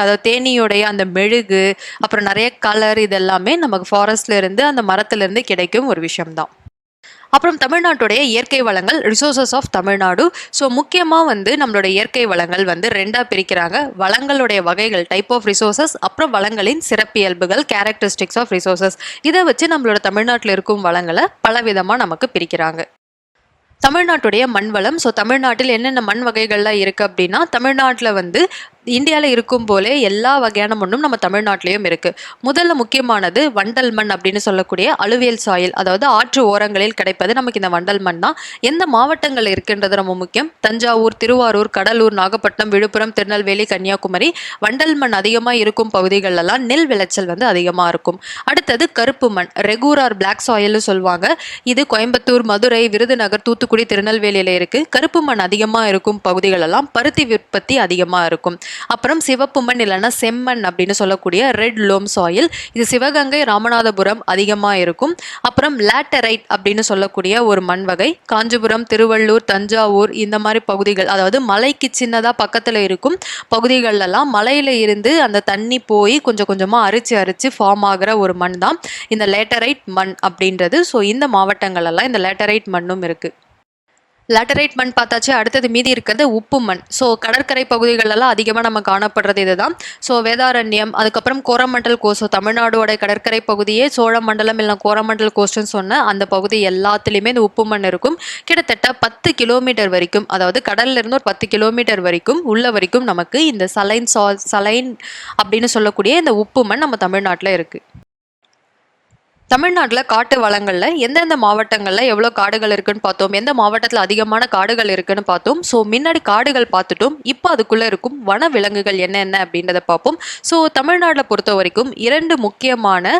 அதாவது தேனியோடைய அந்த மெழுகு, அப்புறம் நிறைய கலர், இதெல்லாமே நமக்கு ஃபாரஸ்ட்ல இருந்து அந்த மரத்துல இருந்து கிடைக்கும் ஒரு விஷயம்தான். அப்புறம் தமிழ்நாட்டுடைய இயற்கை வளங்கள், ரிசோர்சஸ் ஆஃப் தமிழ்நாடு. ஸோ முக்கியமாக வந்து நம்மளோட இயற்கை வளங்கள் வந்து 2ஆக பிரிக்கிறாங்க. வளங்களுடைய வகைகள், டைப் ஆஃப் ரிசோர்சஸ், அப்புறம் வளங்களின் சிறப்பியல்புகள், கேரக்டரிஸ்டிக்ஸ் ஆஃப் ரிசோர்சஸ். இதை வச்சு நம்மளோட தமிழ்நாட்டில் இருக்கும் வளங்களை பலவிதமாக நமக்கு பிரிக்கிறாங்க. தமிழ்நாட்டுடைய மண் வளம். ஸோ தமிழ்நாட்டில் என்னென்ன மண் வகைகள்லாம் இருக்குது அப்படின்னா தமிழ்நாட்டில் வந்து இந்தியாவில் இருக்கும் போலே எல்லா வகையான மண்ணும் நம்ம தமிழ்நாட்டிலையும் இருக்கு. முதல்ல முக்கியமானது வண்டல் மண் அப்படின்னு சொல்லக்கூடிய அலுவியல் சாயில், அதாவது ஆற்று ஓரங்களில் கிடைப்பது நமக்கு இந்த வண்டல் மண் தான். எந்த மாவட்டங்கள் இருக்குன்றது ரொம்ப முக்கியம். தஞ்சாவூர், திருவாரூர், கடலூர், நாகப்பட்டினம், விழுப்புரம், திருநெல்வேலி, கன்னியாகுமரி வண்டல் மண் அதிகமாக இருக்கும் பகுதிகளெல்லாம் நெல் விளைச்சல் வந்து அதிகமாக இருக்கும். அடுத்தது கருப்பு மண், ரெகூரார் பிளாக் சாயில்னு சொல்லுவாங்க. இது கோயம்புத்தூர், மதுரை, விருதுநகர், தூத்துக்குடி, திருநெல்வேலியில இருக்கு. கருப்பு மண் அதிகமாக இருக்கும் பகுதிகளெல்லாம் பருத்தி உற்பத்தி அதிகமாக இருக்கும். அப்புறம் சிவப்பு மண் இல்லைன்னா செம்மண் அப்படின்னு சொல்லக்கூடிய ரெட் லோம் சாயில், இது சிவகங்கை, ராமநாதபுரம் அதிகமாக இருக்கும். அப்புறம் லேட்டரைட் அப்படின்னு சொல்லக்கூடிய ஒரு மண் வகை காஞ்சிபுரம், திருவள்ளூர், தஞ்சாவூர் இந்த மாதிரி பகுதிகள், அதாவது மலைக்கு சின்னதாக பக்கத்தில் இருக்கும் பகுதிகளெல்லாம் மலையில இருந்து அந்த தண்ணி போய் கொஞ்சம் கொஞ்சமாக அரிச்சு ஃபார்ம் ஆகிற ஒரு மண் தான் இந்த லேட்டரைட் மண் அப்படின்றது. ஸோ இந்த மாவட்டங்களெல்லாம் இந்த லேட்டரைட் மண்ணும் இருக்குது. லேட்டரைட் மண் பார்த்தாச்சு. அடுத்தது மீதி இருக்கிறது உப்பு மண். ஸோ கடற்கரை பகுதிகளெல்லாம் அதிகமாக நம்ம காணப்படுறது இதுதான். ஸோ வேதாரண்யம், அதுக்கப்புறம் கோரமண்டல் கோஸ்ட், தமிழ்நாடோட கடற்கரை பகுதியே சோழமண்டலம் இல்லை கோரமண்டல் கோஸ்ட்னு சொன்ன அந்த பகுதி எல்லாத்துலேயுமே இந்த உப்பு மண் இருக்கும். கிட்டத்தட்ட 10 கிலோமீட்டர் வரைக்கும், அதாவது கடல்ல இருந்து ஒரு 10 கிலோமீட்டர் வரைக்கும் உள்ள வரைக்கும் நமக்கு இந்த சலைன் அப்படின்னு சொல்லக்கூடிய இந்த உப்பு மண் நம்ம தமிழ்நாட்டில் இருக்குது. தமிழ்நாட்டில் காட்டு வளங்களில் எந்தெந்த மாவட்டங்களில் எவ்வளோ காடுகள் இருக்குன்னு பார்த்தோம், எந்த மாவட்டத்தில் அதிகமான காடுகள் இருக்குன்னு பார்த்தோம். ஸோ முன்னாடி காடுகள் பார்த்துட்டோம், இப்போ அதுக்குள்ளே இருக்கும் வன விலங்குகள் என்னென்ன அப்படின்றத பார்ப்போம். ஸோ தமிழ்நாட்டில் பொறுத்த வரைக்கும் 2 முக்கியமான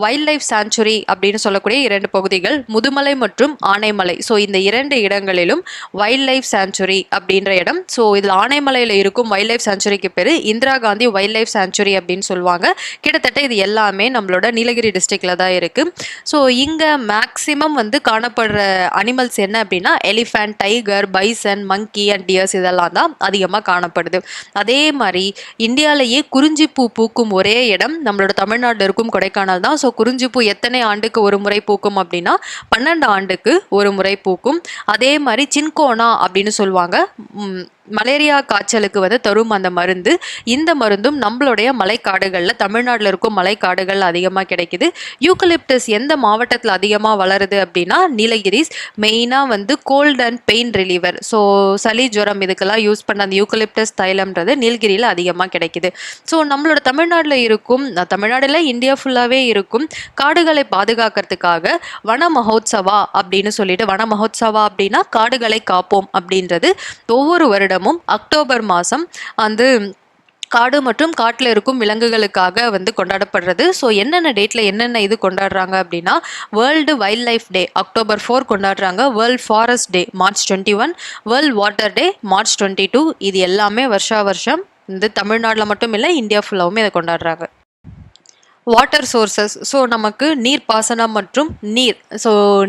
வைல்ட் லைஃப் சாங்சுரி அப்படின்னு சொல்லக்கூடிய 2 பகுதிகள், முதுமலை மற்றும் ஆனைமலை. ஸோ இந்த 2 இடங்களிலும் வைல்ட் லைஃப் சாங்சுரி அப்படின்ற இடம். ஸோ இதில் ஆனைமலையில் இருக்கும் வைல்ட் லைஃப் சாங்சுரிக்கு பேர் Indira Gandhi wild life sanctuary அப்படின்னு சொல்லுவாங்க. கிட்டத்தட்ட இது எல்லாமே நம்மளோட நீலகிரி டிஸ்ட்ரிக்ட்ல தான் இருக்கு. ஸோ இங்க மேக்சிமம் வந்து காணப்படுற அனிமல்ஸ் என்ன அப்படின்னா elephant, tiger, bison, monkey and deers இதெல்லாம் தான் அதிகமாக காணப்படுது. அதே மாதிரி இந்தியாவிலேயே குறிஞ்சி பூ பூக்கும் ஒரே இடம் நம்மளோட தமிழ்நாட்டில் இருக்கும் கொடைக்கானல் தான். ஸோ குறிஞ்சி பூ எத்தனை ஆண்டுக்கு ஒரு முறை பூக்கும் அப்படின்னா 12 ஆண்டுக்கு ஒரு முறை பூக்கும். அதே மாதிரி சின்கோனா அப்படின்னு சொல்லுவாங்க, மலேரியா காய்ச்சலுக்கு வந்து தரும் அந்த மருந்து. இந்த மருந்தும் நம்மளுடைய மலைக்காடுகளில், தமிழ்நாட்டில் இருக்கும் மலைக்காடுகள் அதிகமாக கிடைக்குது. யூக்கலிப்டஸ் எந்த மாவட்டத்தில் அதிகமாக வளருது அப்படின்னா நீலகிரிஸ். மெயினாக வந்து cold and pain reliever, so சளி ஜுரம் இதுக்கெல்லாம் யூஸ் பண்ண அந்த யூக்கலிப்டஸ் தைலம்ன்றது நீலகிரியில் அதிகமாக கிடைக்குது. ஸோ நம்மளோட தமிழ்நாட்டில் இருக்கும், தமிழ்நாடுல இந்தியா ஃபுல்லாகவே இருக்கும் காடுகளை பாதுகாக்கிறதுக்காக வன மகோத்சவா அப்படின்னு சொல்லிட்டு, வன மகோத்சவா அப்படின்னா காடுகளை காப்போம் அப்படின்றது ஒவ்வொரு வருடம் அக்டோபர் மாதம் வந்து காடு மற்றும் காட்டில் இருக்கும் விலங்குகளுக்காக வந்து கொண்டாடப்படுறது. ஸோ என்னென்ன டேட்டில் என்னென்ன இது கொண்டாடுறாங்க அப்படின்னா world wild life day October 4 கொண்டாடுறாங்க, வேர்ல்ட் ஃபாரஸ்ட் டே March 21, வேர்ல்ட் வாட்டர் டே March 22. இது எல்லாமே வருஷம் இந்த தமிழ்நாட்டில் மட்டும் இல்லை, இந்தியா ஃபுல்லாகவுமே இதை கொண்டாடுறாங்க. வாட்டர் சோர்சஸ், ஸோ நமக்கு நீர் பாசனம் மற்றும்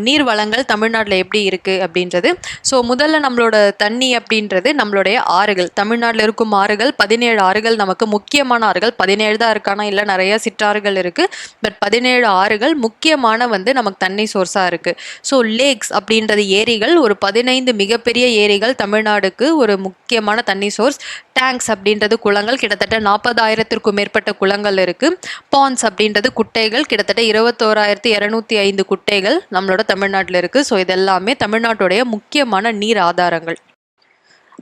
நீர் வளங்கள் தமிழ்நாட்டில் எப்படி இருக்குது அப்படின்றது. ஸோ முதல்ல நம்மளோட தண்ணி அப்படின்றது நம்மளுடைய ஆறுகள். தமிழ்நாட்டில் இருக்கும் ஆறுகள் 17 ஆறுகள் நமக்கு முக்கியமான ஆறுகள். 17 தான் இருக்கானா இல்லை, நிறைய சிற்றாறுகள் இருக்குது. பட் 17 ஆறுகள் முக்கியமான வந்து நமக்கு தண்ணி சோர்ஸாக இருக்குது. ஸோ லேக்ஸ் அப்படின்றது ஏரிகள், ஒரு 15 மிகப்பெரிய ஏரிகள் தமிழ்நாடுக்கு ஒரு முக்கியமான தண்ணி சோர்ஸ். டேங்க்ஸ் அப்படின்றது குளங்கள், கிட்டத்தட்ட 40,000க்கும் மேற்பட்ட குளங்கள் இருக்குது. பாண்ட்ஸ் அப்படின்றது குட்டைகள், கிட்டத்தட்ட 21,205 குட்டைகள் நம்மளோட தமிழ்நாட்டில் இருக்குது. ஸோ இதெல்லாமே தமிழ்நாட்டுடைய முக்கியமான நீர் ஆதாரங்கள்.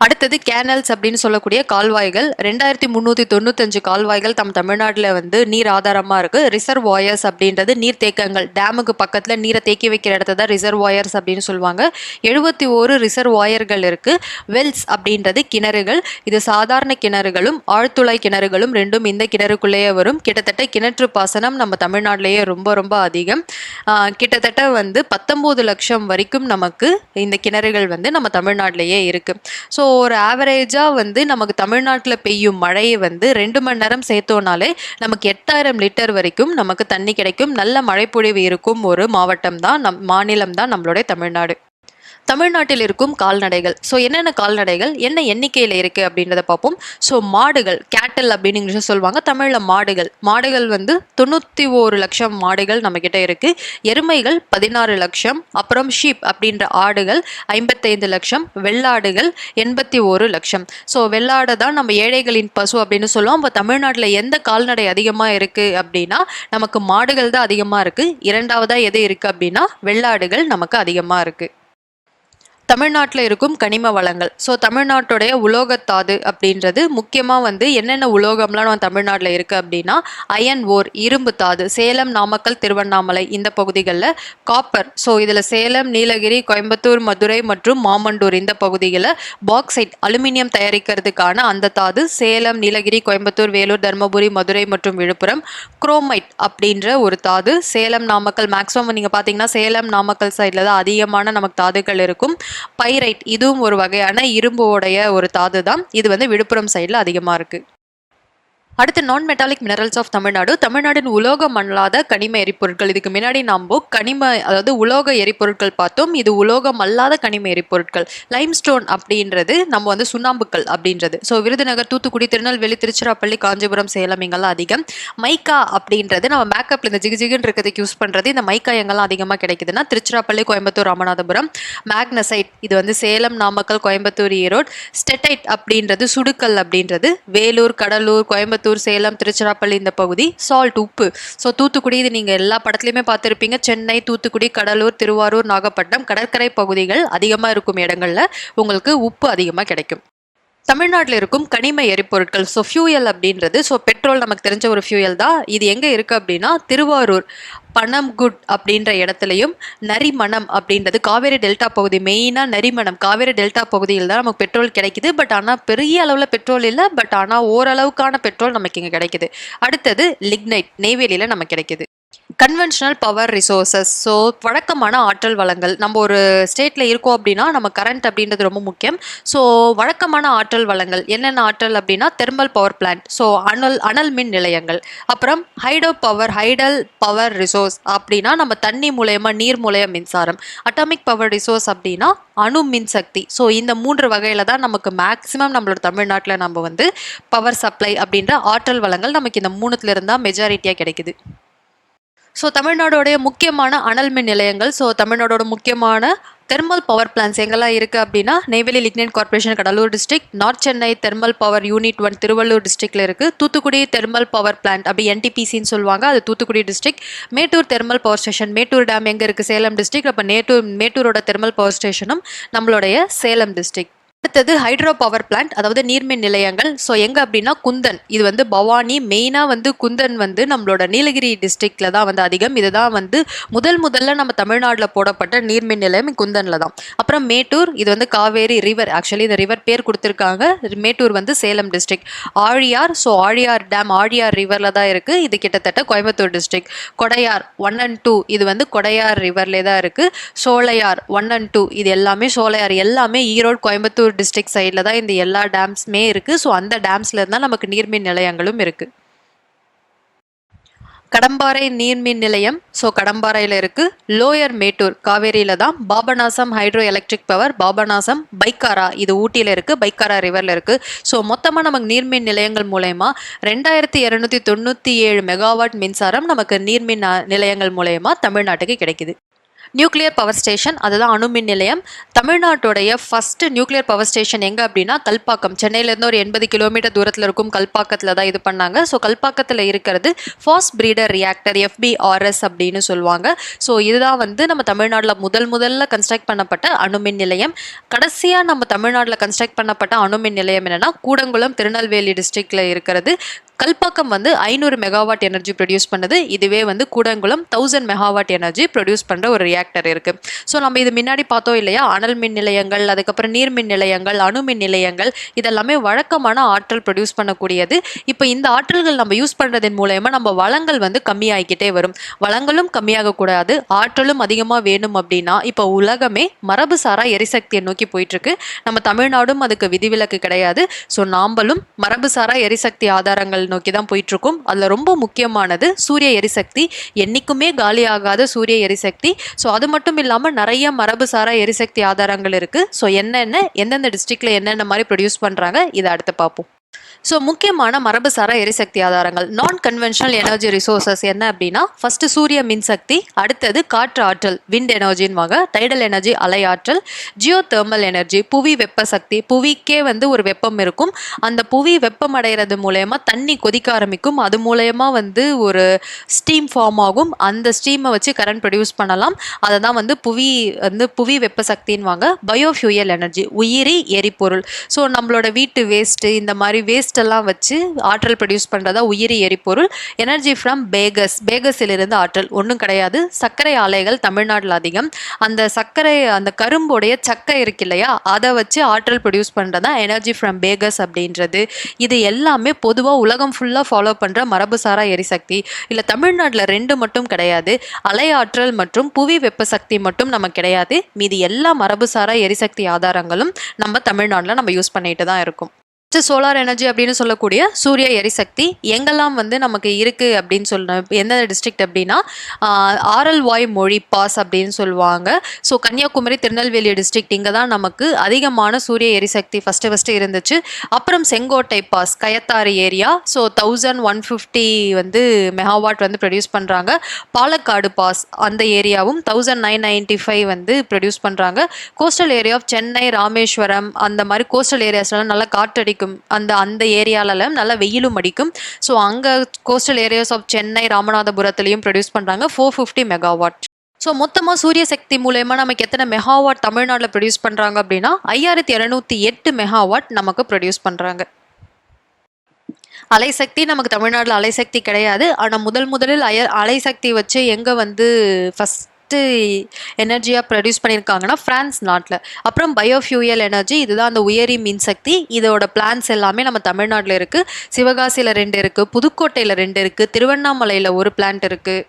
அடுத்தது கேனல்ஸ் அப்படின்னு சொல்லக்கூடிய கால்வாய்கள். 2395 கால்வாய்கள் தமிழ்நாட்டில் வந்து நீர் ஆதாரமாக இருக்குது. ரிசர்வாயர்ஸ் அப்படின்றது நீர்த்தேக்கங்கள், டேமுக்கு பக்கத்தில் நீரை தேக்கி வைக்கிற இடத்த தான் ரிசர்வாயர்ஸ் அப்படின்னு சொல்லுவாங்க. 71 ரிசர்வாயர்கள் இருக்குது. வெல்ஸ் அப்படின்றது கிணறுகள். இது சாதாரண கிணறுகளும் ஆழ்துளை கிணறுகளும் ரெண்டும் இந்த கிணறுக்குள்ளேயே வரும். கிட்டத்தட்ட கிணற்று பாசனம் நம்ம தமிழ்நாட்டிலேயே ரொம்ப ரொம்ப அதிகம். கிட்டத்தட்ட வந்து 19 லட்சம் வரைக்கும் நமக்கு இந்த கிணறுகள் வந்து நம்ம தமிழ்நாட்டிலேயே இருக்குது. ஸோ ஒரு ஆவரேஜாக வந்து நமக்கு தமிழ்நாட்டில் பெய்யும் மழையை வந்து 2 மணி நேரம் சேர்த்தோனாலே நமக்கு 8000 லிட்டர் வரைக்கும் நமக்கு தண்ணி கிடைக்கும். நல்ல மழைப்பொழிவு இருக்கும் ஒரு மாவட்டம் தான், மாநிலம் தான் நம்மளுடைய தமிழ்நாடு. தமிழ்நாட்டில் இருக்கும் கால்நடைகள், ஸோ என்னென்ன கால்நடைகள் என்ன எண்ணிக்கையில் இருக்குது அப்படின்றத பார்ப்போம். ஸோ மாடுகள், கேட்டல் அப்படின்னு இங்கிலீஷ் சொல்லுவாங்க, தமிழில் மாடுகள் வந்து 91 லட்சம் மாடுகள் நம்மக்கிட்ட இருக்குது. எருமைகள் 16 லட்சம், அப்புறம் ஷீப் அப்படின்ற ஆடுகள் 55 லட்சம், வெள்ளாடுகள் 81 லட்சம். ஸோ வெள்ளாடை தான் நம்ம ஏழைகளின் பசு அப்படின்னு சொல்லுவோம். இப்போ தமிழ்நாட்டில் எந்த கால்நடை அதிகமாக இருக்குது அப்படின்னா நமக்கு மாடுகள் தான் அதிகமாக இருக்குது. இரண்டாவதாக எது இருக்குது அப்படின்னா வெள்ளாடுகள் நமக்கு அதிகமாக இருக்குது. தமிழ்நாட்டில் இருக்கும் கனிம வளங்கள். ஸோ தமிழ்நாட்டுடைய உலோகத்தாது அப்படின்றது முக்கியமாக வந்து என்னென்ன உலோகம்லாம் நம்ம தமிழ்நாட்டில் இருக்குது அப்படின்னா அயன் ஓர், இரும்பு தாது, சேலம், நாமக்கல், திருவண்ணாமலை இந்த பகுதிகளில். காப்பர், ஸோ இதில் சேலம், நீலகிரி, கோயம்புத்தூர், மதுரை மற்றும் மாமண்டூர் இந்த பகுதிகளில். பாக்சைட், அலுமினியம் தயாரிக்கிறதுக்கான அந்த தாது சேலம், நீலகிரி, கோயம்புத்தூர், வேலூர், தருமபுரி, மதுரை மற்றும் விழுப்புரம். குரோமைட் அப்படின்ற ஒரு தாது சேலம், நாமக்கல், மேக்ஸிமம் நீங்கள் பார்த்தீங்கன்னா சேலம், நாமக்கல் சைடில் தான் அதிகமான நமக்கு தாதுக்கள் இருக்கும். பைரைட், இதுவும் ஒரு வகையான இரும்போடைய ஒரு தாது தான். இது வந்து விழுப்புரம் சைடில் அதிகமாக இருக்குது. அடுத்து நான் மெட்டாலிக் மினரல்ஸ் ஆஃப் தமிழ்நாடு. தமிழ்நாட்டின் உலோகம் அல்லாத கனிம எரிபொருட்கள். இதுக்கு முன்னாடி நம்ம அதாவது உலோக எரிபொருட்கள் பார்த்தோம். இது உலோகம் அல்லாத கனிம எரிபொருட்கள். லைம்ஸ்டோன் அப்படின்றது நம்ம வந்து சுண்ணாம்புக்கல் அப்படின்றது. ஸோ விருதுநகர், தூத்துக்குடி, திருநெல்வேலி, திருச்சிராப்பள்ளி, காஞ்சிபுரம், சேலம் இங்கெல்லாம் அதிகம். மைக்கா அப்படின்றது நம்ம மேக்கப்ல இந்த ஜிகுஜிகுன்னு இருக்கிறதுக்கு யூஸ் பண்ணுறது. இந்த மைக்கா எங்கெல்லாம் அதிகமாக கிடைக்குதுன்னா திருச்சிராப்பள்ளி, கோயம்புத்தூர், ராமநாதபுரம். மேக்னசைட், இது வந்து சேலம், நாமக்கல், கோயம்புத்தூர், ஈரோடு. ஸ்டெட்டைட் அப்படின்றது சுடுக்கல் அப்படின்றது வேலூர், கடலூர், கோயம்புத்தூர், சேலம், திருச்சிராப்பள்ளி இந்த பகுதி. சால்ட், உப்பு, ஸோ தூத்துக்குடி, இது நீங்கள் எல்லா படத்துலையுமே பார்த்துருப்பீங்க. சென்னை, தூத்துக்குடி, கடலூர், திருவாரூர், நாகப்பட்டினம் கடற்கரை பகுதிகள் அதிகமாக இருக்கும் இடங்கள்ல உங்களுக்கு உப்பு அதிகமாக கிடைக்கும். தமிழ்நாட்டில் இருக்கும் கனிம எரிபொருட்கள். ஸோ ஃபியூயல் அப்படின்றது, ஸோ பெட்ரோல் நமக்கு தெரிஞ்ச ஒரு ஃபியூயல் தான். இது எங்கே இருக்குது அப்படின்னா திருவாரூர் பனம்குட் அப்படின்ற இடத்துலையும், நரிமணம் அப்படின்றது காவேரி டெல்டா பகுதி. மெயினாக நரிமணம் காவேரி டெல்டா பகுதியில் தான் நமக்கு பெட்ரோல் கிடைக்குது. பட் ஆனால் பெரிய அளவில் பெட்ரோல் இல்லை. பட் ஆனால் ஓரளவுக்கான பெட்ரோல் நமக்கு இங்கே கிடைக்குது. அடுத்தது லிக்னைட், நெய்வேலியில் நமக்கு கிடைக்குது. கன்வென்ஷனல் பவர் ரிசோர்சஸ், ஸோ வழக்கமான ஆற்றல் வளங்கள். நம்ம ஒரு ஸ்டேட்டில் இருக்கோம் அப்படின்னா நம்ம கரண்ட் அப்படின்றது ரொம்ப முக்கியம். ஸோ வழக்கமான ஆற்றல் வளங்கள் என்னென்ன ஆற்றல் அப்படின்னா தெர்மல் பவர் பிளான்ட், ஸோ அனல் மின் நிலையங்கள். அப்புறம் ஹைடல் பவர் ரிசோர்ஸ் அப்படின்னா நம்ம தண்ணி மூலயமா, நீர் மூலயமா மின்சாரம். அட்டாமிக் பவர் ரிசோர்ஸ் அப்படின்னா அணு மின்சக்தி. ஸோ இந்த 3 வகையில் தான் நமக்கு மேக்ஸிமம் நம்மளோட தமிழ்நாட்டில் நம்ம வந்து பவர் சப்ளை அப்படின்ற ஆற்றல் வளங்கள் நமக்கு இந்த 3த்துல இருந்தால் மெஜாரிட்டியாக கிடைக்குது. ஸோ தமிழ்நாடோடைய முக்கியமான அனல் மின் நிலையங்கள். ஸோ தமிழ்நாடோட முக்கியமான தெர்மல் பவர் பிளான்ஸ் எங்கெல்லாம் இருக்குது அப்படின்னா Neyveli lignite corporation Cuddalore district, north Chennai thermal power unit 1 Tiruvallur டிஸ்ட்ரிக்டில் இருக்குது. தூத்துக்குடி தெர்மல் பவர் பிளான்ட் அப்படி NTPCன்னு சொல்லுவாங்க, அது Thoothukudi district. Mettur thermal power station, Mettur dam எங்கே இருக்குது? சேலம் டிஸ்ட்ரிக்ட். அப்போ மேட்டூரோட தெர்மல் பவர் ஸ்டேஷனும் நம்மளுடைய சேலம் டிஸ்ட்ரிக்ட். அடுத்தது ஹைட்ரோ பவர் பிளான்ட், அதாவது நீர்மின் நிலையங்கள். ஸோ எங்கே அப்படின்னா குந்தன், இது வந்து பவானி. மெயினாக வந்து குந்தன் வந்து நம்மளோட நீலகிரி டிஸ்ட்ரிக்டில் தான் வந்து அதிகம். இதுதான் வந்து முதல்ல நம்ம தமிழ்நாட்டில் போடப்பட்ட நீர்மின் நிலையம் குந்தனில் தான். அப்புறம் மேட்டூர், இது வந்து காவேரி ரிவர். ஆக்சுவலி இந்த ரிவர் பேர் கொடுத்துருக்காங்க. மேட்டூர் வந்து Salem district. Aliyar, so Aliyar dam Aliyar ரிவரில் தான் இருக்குது. இது கிட்டத்தட்ட கோயம்புத்தூர் டிஸ்ட்ரிக்ட். கொடையார் 1 and 2, இது வந்து கொடையார் ரிவர்லே தான் இருக்குது. சோலையார் 1 and 2, இது எல்லாமே சோலையார் எல்லாமே ஈரோடு, கோயம்புத்தூர் டிஸ்ட்ரிக்ட் சைடில் தான் இந்த எல்லா டேம்ஸுமே இருக்குது. ஸோ அந்த டேம்ஸில் இருந்தால் நமக்கு நீர்மின் நிலையங்களும் இருக்குது. கடம்பாறை நீர்மின் நிலையம், ஸோ கடம்பாறையில் இருக்குது. லோயர் மேட்டூர் காவேரியில் தான். Papanasam hydro electric power, Papanasam. Pykara, இது ஊட்டியில் இருக்குது, பைக்காரா ரிவரில் இருக்குது. ஸோ மொத்தமாக நமக்கு நீர்மின் நிலையங்கள் மூலயமா 2297 மெகாவாட் மின்சாரம் நமக்கு நீர்மின் நிலையங்கள் மூலயமா தமிழ்நாட்டுக்கு கிடைக்குது. நியூக்ளியர் பவர் ஸ்டேஷன், அதுதான் அணுமின் நிலையம். தமிழ்நாட்டுடைய ஃபர்ஸ்ட் நியூக்ளியர் பவர் ஸ்டேஷன் எங்கே அப்படின்னா கல்பாக்கம். சென்னையிலேருந்து ஒரு 80 கிலோமீட்டர் தூரத்தில் இருக்கும் கல்பாக்கத்தில் தான் இது பண்ணாங்க. ஸோ கல்பாக்கத்தில் இருக்கிறது ஃபாஸ்ட் பிரீடர் ரியாக்டர், FBRS அப்படின்னு சொல்லுவாங்க. ஸோ இதுதான் வந்து நம்ம தமிழ்நாட்டில் முதல்ல கன்ஸ்ட்ரக்ட் பண்ணப்பட்ட அணுமின் நிலையம். கடைசியாக நம்ம தமிழ்நாட்டில் கன்ஸ்ட்ரக்ட் பண்ணப்பட்ட அணுமின் நிலையம் என்னென்னா கூடங்குளம், திருநெல்வேலி டிஸ்ட்ரிக்டில் இருக்கிறது. கல்பாக்கம் வந்து 500 மெகாவாட் எனர்ஜி ப்ரொடியூஸ் பண்ணுது. இதுவே வந்து கூடங்குளம் 1000 மெகாவாட் எனர்ஜி ப்ரொடியூஸ் பண்ணுற ஒரு ரியாக்டர் இருக்குது. ஸோ நம்ம இது முன்னாடி பார்த்தோம் இல்லையா, அனல் மின் நிலையங்கள், அதுக்கப்புறம் நீர்மின் நிலையங்கள், அணுமின் நிலையங்கள், இதெல்லாமே வழக்கமான ஆற்றல் ப்ரொடியூஸ் பண்ணக்கூடியது. இப்போ இந்த ஆற்றல்கள் நம்ம யூஸ் பண்ணுறதன் மூலயமா நம்ம வளங்கள் வந்து கம்மியாகிக்கிட்டே வரும். வளங்களும் கம்மியாகக்கூடாது, ஆற்றலும் அதிகமாக வேணும் அப்படின்னா இப்போ உலகமே மரபுசாரா எரிசக்தியை நோக்கி போயிட்டுருக்கு. நம்ம தமிழ்நாடும் அதுக்கு விதிவிலக்கு கிடையாது. ஸோ நாம்பளும் மரபுசாரா எரிசக்தி ஆதாரங்கள் நோக்கி தான் போயிட்டு இருக்கோம். அதுல ரொம்ப முக்கியமானது சூரிய எரிசக்தி, என்னைக்குமே காலியாகாத சூரிய எரிசக்தி. ஸோ அது மட்டும் இல்லாமல் நிறைய மரபுசாரா எரிசக்தி ஆதாரங்கள் இருக்கு. ஸோ எந்தெந்த டிஸ்ட்ரிக்ட்ல என்னென்ன மாதிரி ப்ரொடியூஸ் பண்றாங்க இதை அடுத்து பார்ப்போம். ஸோ முக்கியமான மரபுசாரா எரிசக்தி ஆதாரங்கள் நான் கன்வென்ஷனல் எனர்ஜி ரிசோர்சஸ் என்ன அப்படின்னா ஃபர்ஸ்ட் சூரிய மின்சக்தி, அடுத்தது காற்று ஆற்றல் விண்ட் எனர்ஜின்வாங்க, டைடல் எனர்ஜி அலை ஆற்றல், ஜியோ தெர்மல் எனர்ஜி புவி வெப்ப சக்தி. புவிக்கே வந்து ஒரு வெப்பம் இருக்கும், அந்த புவி வெப்பம் அடைகிறது மூலயமா தண்ணி கொதிக்க ஆரம்பிக்கும், அது மூலயமா வந்து ஒரு ஸ்டீம் ஃபார்ம் ஆகும், அந்த ஸ்டீமை வச்சு கரண்ட் ப்ரொடியூஸ் பண்ணலாம். அதை தான் வந்து புவி வெப்ப சக்தின்வாங்க. பயோஃபியூயல் எனர்ஜி உயிரி எரிபொருள். ஸோ நம்மளோட வீட்டு வேஸ்ட்டு இந்த மாதிரி வேஸ்ட் எல்லாம் வச்சு ஆற்றல் ப்ரொடியூஸ் பண்ணுறதா உயிரி எரிபொருள். எனர்ஜி ஃப்ரம் பேகஸிலிருந்து ஆற்றல் ஒன்றும் கிடையாது. சர்க்கரை ஆலைகள் தமிழ்நாட்டில் அதிகம். அந்த கரும்புடைய சக்கை இருக்கு இல்லையா, அதை வச்சு ஆற்றல் ப்ரொடியூஸ் பண்ணுறதா எனர்ஜி ஃப்ரம் பேகஸ் அப்படின்றது. இது எல்லாமே பொதுவாக உலகம் ஃபுல்லாக ஃபாலோ பண்ணுற மரபுசாரா எரிசக்தி. இல்லை தமிழ்நாட்டில் 2 மட்டும் கிடையாது, அலை ஆற்றல் மற்றும் புவி வெப்ப சக்தி மட்டும் நமக்கு கிடையாது. மீதி எல்லா மரபுசாரா எரிசக்தி ஆதாரங்களும் நம்ம தமிழ்நாட்டில் நம்ம யூஸ் பண்ணிட்டு தான் இருக்கோம். சோலார் எனர்ஜி அப்படின்னு சொல்லக்கூடிய சூரிய எரிசக்தி எங்கெல்லாம் வந்து நமக்கு இருக்குது அப்படின்னு சொல்லணும். எந்த டிஸ்ட்ரிக்ட் அப்படின்னா ஆரல்வாய் மொழி பாஸ் அப்படின்னு சொல்லுவாங்க. ஸோ கன்னியாகுமரி திருநெல்வேலி டிஸ்ட்ரிக்ட், இங்கே தான் நமக்கு அதிகமான சூரிய எரிசக்தி ஃபஸ்ட்டு இருந்துச்சு. அப்புறம் Sengottai pass Kayathar area, so 1150 வந்து மெகாவாட் வந்து ப்ரொடியூஸ் பண்ணுறாங்க. பாலக்காடு பாஸ் அந்த ஏரியாவும் 1995 வந்து ப்ரொடியூஸ் பண்ணுறாங்க. Coastal area of Chennai, Rameswaram அந்த மாதிரி கோஸ்டல் ஏரியாஸ்லாம் நல்லா காற்றடிக்கும், அந்த ஏரியாலெல்லாம் நல்லா வெயிலும் அடிக்கும். ஸோ அங்கே கோஸ்டல் ஏரியாஸ் ஆஃப் சென்னை, ராமநாதபுரத்துலையும் ப்ரொடியூஸ் பண்ணுறாங்க 450 மெகாவாட். ஸோ மொத்தமாக சூரிய சக்தி மூலயமா நமக்கு எத்தனை மெகாவாட் தமிழ்நாட்டில் ப்ரொடியூஸ் பண்ணுறாங்க அப்படின்னா 5208 மெகாவாட் நமக்கு ப்ரொடியூஸ் பண்ணுறாங்க. அலைசக்தி நமக்கு தமிழ்நாட்டில் அலைசக்தி கிடையாது. ஆனால் முதலில் அலைசக்தி வச்சு எங்கே வந்து ஃபஸ்ட்டு எனர்ஜியாக ப்ரொடியூஸ் பண்ணியிருக்காங்கன்னா ஃப்ரான்ஸ் நாட்டில். அப்புறம் பயோஃபியூயல் எனர்ஜி, இதுதான் அந்த உயரி மின்சக்தி. இதோட பிளான்ஸ் எல்லாமே நம்ம தமிழ்நாட்டில் இருக்குது. சிவகாசியில் 2 இருக்குது, புதுக்கோட்டையில் 2 இருக்குது, திருவண்ணாமலையில் 1 பிளான்ட் இருக்குது.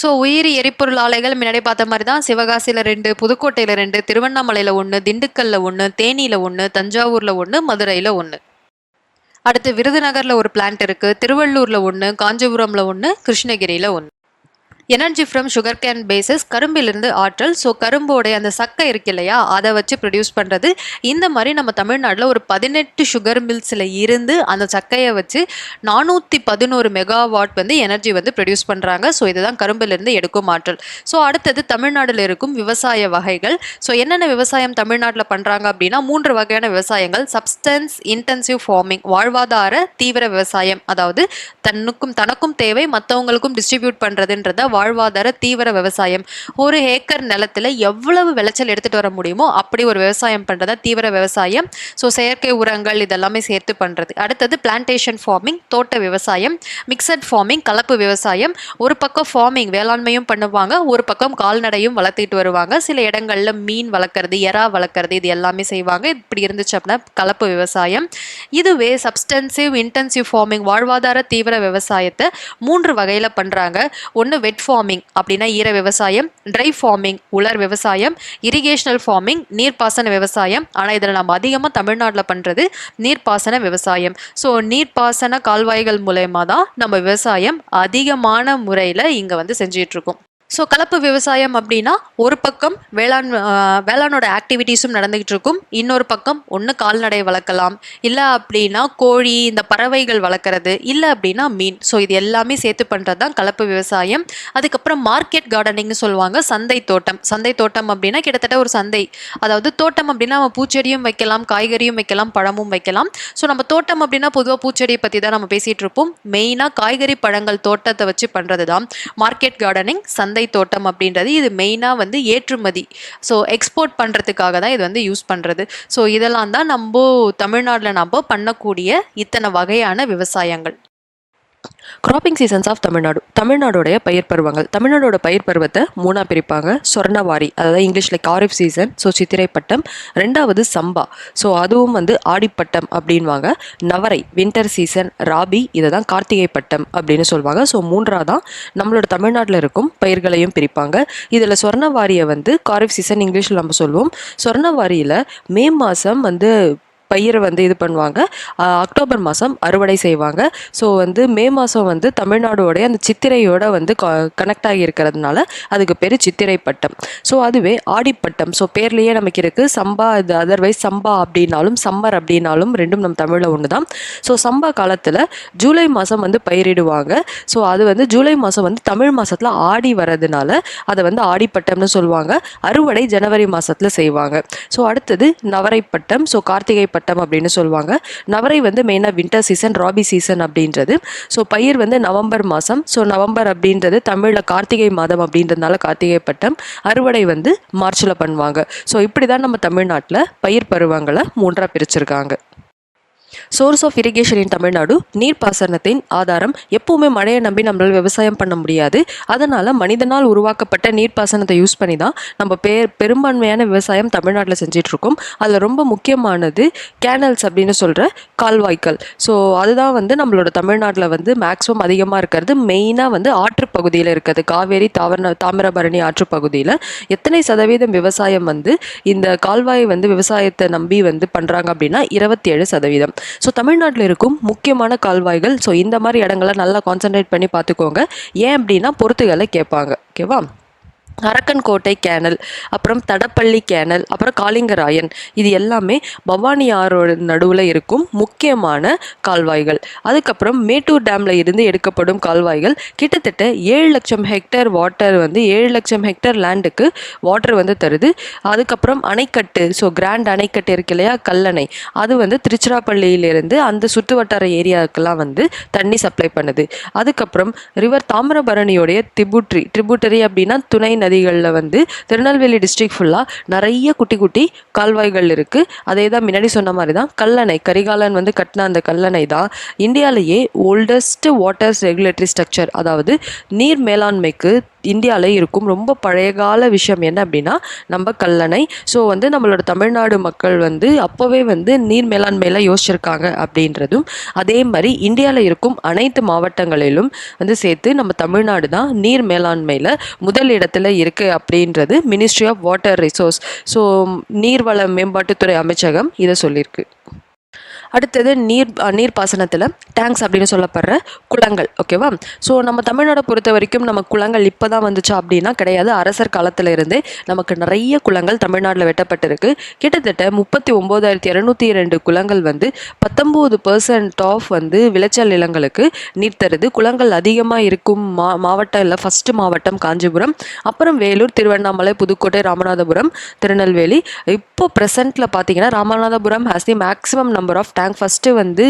ஸோ உயிரி எரிபொருள் ஆலைகள் முன்னாடி பார்த்த மாதிரி தான் சிவகாசியில் 2, புதுக்கோட்டையில் 2, திருவண்ணாமலையில் 1, திண்டுக்கல்லில் 1, தேனியில் 1, தஞ்சாவூரில் 1, மதுரையில் 1. அடுத்து விருதுநகரில் 1 பிளான்ட் இருக்குது, திருவள்ளூரில் 1, காஞ்சிபுரமில் 1, கிருஷ்ணகிரியில் 1. Energy from sugarcane bases கரும்பிலிருந்து ஆற்றல். ஸோ கரும்போடைய அந்த சக்கை இருக்கு இல்லையா, அதை வச்சு ப்ரொடியூஸ் பண்ணுறது. இந்த மாதிரி நம்ம தமிழ்நாட்டில் ஒரு 18 சுகர் மில்ஸில் இருந்து அந்த சக்கையை வச்சு 411 மெகாவாட் வந்து எனர்ஜி வந்து ப்ரொடியூஸ் பண்ணுறாங்க. ஸோ இதுதான் கரும்பிலிருந்து எடுக்கும் ஆற்றல். ஸோ அடுத்தது தமிழ்நாட்டில் இருக்கும் விவசாய வகைகள். ஸோ என்னென்ன விவசாயம் தமிழ்நாட்டில் பண்ணுறாங்க அப்படின்னா 3 வகையான விவசாயங்கள். சப்ஸ்டன்ஸ் இன்டென்சிவ் ஃபார்மிங் வாழ்வாதார தீவிர விவசாயம், அதாவது தனக்கும் தேவை மற்றவங்களுக்கும் டிஸ்ட்ரிபியூட் பண்ணுறதுன்றத வாழ்வாதார தீவிர விவசாயம். 1 ஏக்கர் நிலத்துல எவ்வளவு விளைச்சல் எடுத்துட்டு வர முடியுமோ அப்படி ஒரு விவசாயம் பண்றதா தீவிர விவசாயம். ஸோ செயற்கை உரங்கள் இதெல்லாமே சேர்த்து பண்றது. அடுத்தது பிளான்டேஷன் ஃபார்மிங் தோட்ட விவசாயம். மிக்சட் ஃபார்மிங் கலப்பு விவசாயம். ஒரு பக்கம் ஃபார்மிங் வேளாண்மையும் பண்ணுவாங்க, ஒரு பக்கம் கால்நடையும் வளர்த்துட்டு வருவாங்க. சில இடங்கள்ல மீன் வளர்க்குறது, எறா வளர்க்குறது, இது எல்லாமே செய்வாங்க. இப்படி இருந்துச்சு அப்படின்னா கலப்பு விவசாயம். இதுவே சப்ஸ்டன்சிவ் இன்டென்சிவ் ஃபார்மிங் வாழ்வாதார தீவிர விவசாயத்தை 3 வகையில பண்றாங்க. ஒன்று வெட் ஃபார்மிங் அப்படின்னா ஈர விவசாயம், ட்ரை ஃபார்மிங் உலர் விவசாயம், இரிகேஷனல் ஃபார்மிங் நீர்ப்பாசன விவசாயம். ஆனால் இதில் நம்ம அதிகமாக தமிழ்நாட்டில் பண்ணுறது நீர்ப்பாசன விவசாயம். ஸோ நீர்ப்பாசன கால்வாய்கள் மூலயமா தான் நம்ம விவசாயம் அதிகமான முறையில் இங்கே வந்து செஞ்சிட்ருக்கோம். ஸோ கலப்பு விவசாயம் அப்படின்னா ஒரு பக்கம் வேளாணோட ஆக்டிவிட்டீஸும் நடந்துகிட்டு இருக்கும், இன்னொரு பக்கம் ஒன்று கால்நடை வளர்க்கலாம், இல்லை அப்படின்னா கோழி இந்த பறவைகள் வளர்க்குறது, இல்லை அப்படின்னா மீன். ஸோ இது எல்லாமே சேர்த்து பண்ணுறது தான் கலப்பு விவசாயம். அதுக்கப்புறம் மார்க்கெட் கார்டனிங்னு சொல்லுவாங்க. சந்தை தோட்டம் அப்படின்னா கிட்டத்தட்ட ஒரு சந்தை, அதாவது தோட்டம் அப்படின்னா நம்ம பூச்செடியும் வைக்கலாம், காய்கறியும் வைக்கலாம், பழமும் வைக்கலாம். ஸோ நம்ம தோட்டம் அப்படின்னா பொதுவாக பூச்செடியை பற்றி தான் நம்ம பேசிகிட்டு இருப்போம். மெயினாக காய்கறி பழங்கள் தோட்டத்தை வச்சு பண்ணுறது தான் மார்க்கெட் கார்டனிங், சந்தை தோட்டம் அப்படின்றது. இது மெயினாக வந்து ஏற்றுமதி, ஸோ எக்ஸ்போர்ட் பண்ணுறதுக்காக தான் இது வந்து யூஸ் பண்ணுறது. ஸோ இதெல்லாம் தான் நம்ம தமிழ்நாட்டில் நம்ம பண்ணக்கூடிய இத்தனை வகையான விவசாயங்கள். கிராப்பிங் சீசன்ஸ் ஆஃப் தமிழ்நாடோடைய பயிர் பருவங்கள். தமிழ்நாடோட பயிர் பருவத்தை 3ஆக பிரிப்பாங்க. சொர்ணவாரி, அதாவது இங்கிலீஷில் காரிஃப் சீசன், ஸோ சித்திரை பட்டம். 2வது சம்பா, ஸோ அதுவும் வந்து ஆடிப்பட்டம் அப்படின்வாங்க. நவரை வின்டர் சீசன். ராபி, இதை தான் கார்த்திகை பட்டம் அப்படின்னு சொல்லுவாங்க. ஸோ 3ஆதான் நம்மளோட தமிழ்நாட்டில் இருக்கும் பயிர்களையும் பிரிப்பாங்க. இதில் சொர்ணவாரியை வந்து காரிஃப் சீசன் இங்கிலீஷில் நம்ம சொல்லுவோம். சொர்ணவாரியில் மே மாதம் வந்து பயிரை வந்து இது பண்ணுவாங்க. அக்டோபர் மாதம் அறுவடை செய்வாங்க. ஸோ வந்து மே மாதம் வந்து தமிழ்நாடோடைய அந்த சித்திரையோட வந்து கனெக்ட் ஆகி இருக்கிறதுனால அதுக்கு பேர் சித்திரை பட்டம். ஸோ அதுவே ஆடிப்பட்டம். ஸோ பேர்லேயே நமக்கு இருக்குது. சம்பா, இது அதர்வைஸ் சம்பா அப்படின்னாலும் சம்மர் அப்படின்னாலும் ரெண்டும் நம்ம தமிழில் ஒன்று தான். ஸோ சம்பா காலத்தில் ஜூலை மாதம் வந்து பயிரிடுவாங்க. ஸோ அது வந்து ஜூலை மாதம் வந்து தமிழ் மாதத்தில் ஆடி வர்றதுனால அதை வந்து ஆடிப்பட்டம்னு சொல்லுவாங்க. அறுவடை ஜனவரி மாதத்தில் செய்வாங்க. ஸோ அடுத்தது நவரை பட்டம். ஸோ கார்த்திகை பட்டம் அப்படின்னு சொல்லுவாங்க. நவரை வந்து மெயினாக வின்டர் சீசன், ராபி சீசன் அப்படின்றது. ஸோ பயிர் வந்து நவம்பர் மாதம். ஸோ நவம்பர் அப்படின்றது தமிழில் கார்த்திகை மாதம் அப்படின்றதுனால கார்த்திகை பட்டம். அறுவடை வந்து மார்ச்சில் பண்ணுவாங்க. ஸோ இப்படி தான் நம்ம தமிழ்நாட்டில் பயிர் பருவங்களை 3ஆக பிரிச்சிருக்காங்க. சோர்ஸ் ஆஃப் இரிகேஷன் இன் தமிழ்நாடு. நீர்ப்பாசனத்தின் ஆதாரம். எப்போவுமே மழையை நம்பி நம்மளால் விவசாயம் பண்ண முடியாது. அதனால் மனிதனால் உருவாக்கப்பட்ட நீர்ப்பாசனத்தை யூஸ் பண்ணி தான் நம்ம பெரும்பான்மையான விவசாயம் தமிழ்நாட்டில் செஞ்சிட்ருக்கோம். அதில் ரொம்ப முக்கியமானது கேனல்ஸ் அப்படின்னு சொல்கிற கால்வாய்கள். ஸோ அதுதான் வந்து நம்மளோட தமிழ்நாட்டில் வந்து மேக்ஸிமம் அதிகமாக இருக்கிறது. மெயினாக வந்து ஆற்று பகுதியில் இருக்கிறது. காவேரி, தாமிரபரணி ஆற்று பகுதியில் எத்தனை சதவீதம் விவசாயம் வந்து இந்த கால்வாய் வந்து விவசாயத்தை நம்பி வந்து பண்ணுறாங்க அப்படின்னா 27%. ஸோ தமிழ்நாட்டில் இருக்கும் முக்கியமான கால்வாய்கள். ஸோ இந்த மாதிரி இடங்களை நல்லா கான்சன்ட்ரேட் பண்ணி பார்த்துக்கோங்க. ஏன் அப்படின்னா பொறுத்துகளை கேட்பாங்க. ஓகேவா? அரக்கன்கோட்டை கேனல், அப்புறம் தடப்பள்ளி கேனல், அப்புறம் காளிங்கராயன், இது எல்லாமே பவானி ஆறோட நடுவில் இருக்கும் முக்கியமான கால்வாய்கள். அதுக்கப்புறம் மேட்டூர் டேமில் இருந்து எடுக்கப்படும் கால்வாய்கள். கிட்டத்தட்ட 7 லட்சம் ஹெக்டேர் வாட்டர் வந்து 7 லட்சம் ஹெக்டேர் லேண்டுக்கு வாட்டர் வந்து தருது. அதுக்கப்புறம் அணைக்கட்டு. ஸோ கிராண்ட் அணைக்கட்டு இருக்கு இல்லையா, கல்லணை, அது வந்து திருச்சிராப்பள்ளியிலிருந்து அந்த சுற்று வட்டார ஏரியாவுக்கெல்லாம் வந்து தண்ணி சப்ளை பண்ணுது. அதுக்கப்புறம் ரிவர் தாமிரபரணியோடைய ட்ரிபுட்டரி அப்படின்னா துணை நதிகளில் வந்து திருநெல்வேலி டிஸ்ட்ரிக்ட் ஃபுல்லாக நிறைய குட்டி குட்டி கால்வாய்கள் இருக்குது. அதே தான் முன்னாடி சொன்ன மாதிரி தான் கல்லணை, கரிகாலன் வந்து கட்டின அந்த கல்லணை தான் இந்தியாவிலேயே ஓல்டஸ்ட் வாட்டர்ஸ் ரெகுலேட்டரி ஸ்ட்ரக்சர். அதாவது நீர் மேலாண்மைக்கு இந்தியாவில் இருக்கும் ரொம்ப பழைய கால விஷயம் என்ன அப்படின்னா நம்ம கல்லணை. ஸோ வந்து நம்மளோட தமிழ்நாடு மக்கள் வந்து அப்போவே வந்து நீர் மேலாண்மையில் யோசிச்சிருக்காங்க அப்படின்றதும், அதே மாதிரி இந்தியாவில் இருக்கும் அனைத்து மாவட்டங்களிலும் வந்து சேர்த்து நம்ம தமிழ்நாடு தான் நீர் மேலாண்மையில் முதல் இடத்துல இருக்குது அப்படின்றது ministry of water resource, so நீர்வள மேம்பாட்டுத்துறை அமைச்சகம் இதை சொல்லியிருக்கு. அடுத்தது நீர்ப்பாசனத்தில் டேங்க்ஸ் அப்படின்னு சொல்லப்படுற குளங்கள். ஓகேவா? ஸோ நம்ம தமிழ்நாடை பொறுத்த வரைக்கும் நம்ம குளங்கள் இப்போ தான் வந்துச்சா அப்படின்னா கிடையாது. அரசர் காலத்தில் இருந்தே நமக்கு நிறைய குளங்கள் தமிழ்நாட்டில் வெட்டப்பட்டிருக்கு. கிட்டத்தட்ட 39,202 குளங்கள் வந்து 19% ஆஃப் வந்து விளைச்சல் நிலங்களுக்கு நீர் தருது. குளங்கள் அதிகமாக இருக்கும் மாவட்டம் இல்லை, ஃபஸ்ட்டு மாவட்டம் காஞ்சிபுரம், அப்புறம் வேலூர், திருவண்ணாமலை, புதுக்கோட்டை, ராமநாதபுரம், திருநெல்வேலி. இப்போ ப்ரெசென்ட்டில் பார்த்தீங்கன்னா Ramanathapuram has the maximum number of tank. First வந்து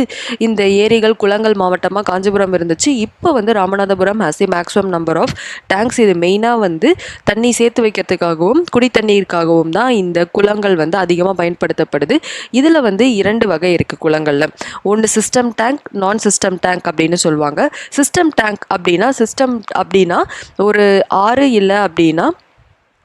இந்த ஏரிகள் குளங்கள் மாவட்டமாக காஞ்சிபுரம் இருந்துச்சு. இப்போ வந்து Ramanathapuram has the maximum number of tanks. இது மெயினாக வந்து தண்ணி சேர்த்து வைக்கிறதுக்காகவும் குடி தண்ணீருக்காகவும் தான் இந்த குளங்கள் வந்து அதிகமாக பயன்படுத்தப்படுது. இதில் வந்து 2 வகை இருக்குது குளங்களில். ஒன்று சிஸ்டம் டேங்க், நான் சிஸ்டம் டேங்க் அப்படின்னு சொல்லுவாங்க. சிஸ்டம் டேங்க் அப்படின்னா ஒரு ஆறு இல்லை அப்படின்னா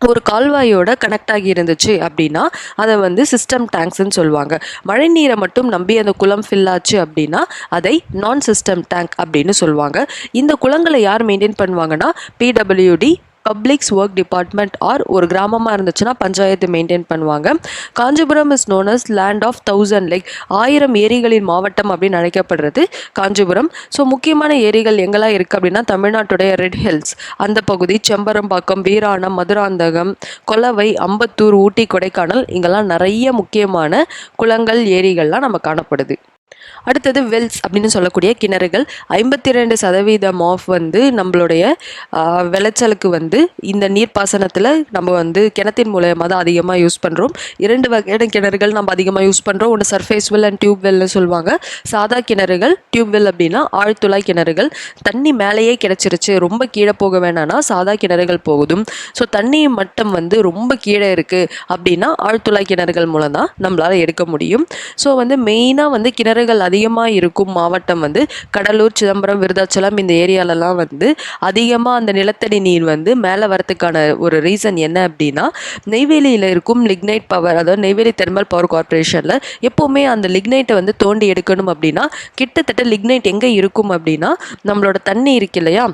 ஒரு கால்வாயோட கனெக்ட் ஆகி இருந்துச்சு அப்படின்னா அதை வந்து சிஸ்டம் டேங்க்ஸ்ன்னு சொல்லுவாங்க. மழை நீரை மட்டும் நம்பி அந்த குளம் ஃபில் ஆச்சு அப்படின்னா அதை நான் சிஸ்டம் டேங்க் அப்படின்னு சொல்லுவாங்க. இந்த குளங்களை யார் மெயின்டைன் பண்ணுவாங்கன்னா PWD, publics work department, or ஒரு கிராமமாக இருந்துச்சுன்னா பஞ்சாயத்து மெயின்டைன் பண்ணுவாங்க. Kanchipuram is known as land of 1000 lake, 1000 ஏரிகளின் மாவட்டம் அப்படின்னு அழைக்கப்படுறது காஞ்சிபுரம். ஸோ முக்கியமான ஏரிகள் எங்கெல்லாம் இருக்குது அப்படின்னா தமிழ்நாட்டுடைய ரெட் ஹில்ஸ் அந்த பகுதி, செம்பரம்பாக்கம், வீராணம், மதுராந்தகம், கொலவை, அம்பத்தூர், ஊட்டி, கொடைக்கானல், இங்கெல்லாம் நிறைய முக்கியமான குளங்கள் ஏரிகள்லாம் நம்ம காணப்படுது. அடுத்தது வெல்ஸ் அப்படின்னு சொல்லக்கூடிய கிணறுகள். 52% ஆஃப் வந்து நம்மளுடைய விளைச்சலுக்கு வந்து இந்த நீர்ப்பாசனத்தில் நம்ம வந்து கிணத்தின் மூலயமா தான் அதிகமாக யூஸ் பண்ணுறோம். 2 வகையான கிணறுகள் நம்ம அதிகமாக யூஸ் பண்ணுறோம். ஒன்று சர்ஃபேஸ் வெல் அண்ட் டியூப் வெல்னு சொல்லுவாங்க. சாதா கிணறுகள், டியூப் வெல் அப்படின்னா ஆழ்துளை கிணறுகள். தண்ணி மேலேயே கிடச்சிருச்சு, ரொம்ப கீழே போக வேணான்னா சாதா கிணறுகள் போகுதும். ஸோ தண்ணி மட்டம் வந்து ரொம்ப கீழே இருக்குது அப்படின்னா ஆழ்துளை கிணறுகள் மூலம் தான் நம்மளால் எடுக்க முடியும். ஸோ வந்து மெயினாக வந்து கிணறுகள் அதிகமாக இருக்கும் மாவட்டம் வந்து கடலூர், சிதம்பரம், விருதாச்சலம், இந்த ஏரியாலலாம் வந்து அதிகமாக அந்த நிலத்தடி நீர் வந்து மேலே வரத்துக்கான ஒரு ரீசன் என்ன அப்படின்னா நெய்வேலியில் இருக்கும் லிக்னைட் பவர், அதாவது நெய்வேலி தெர்மல் பவர் கார்பரேஷனில் எப்போவுமே அந்த லிக்னைட்டை வந்து தோண்டி எடுக்கணும் அப்படின்னா கிட்டத்தட்ட லிக்னைட் எங்கே இருக்கும் அப்படின்னா நம்மளோட தண்ணி இருக்கு இல்லையா,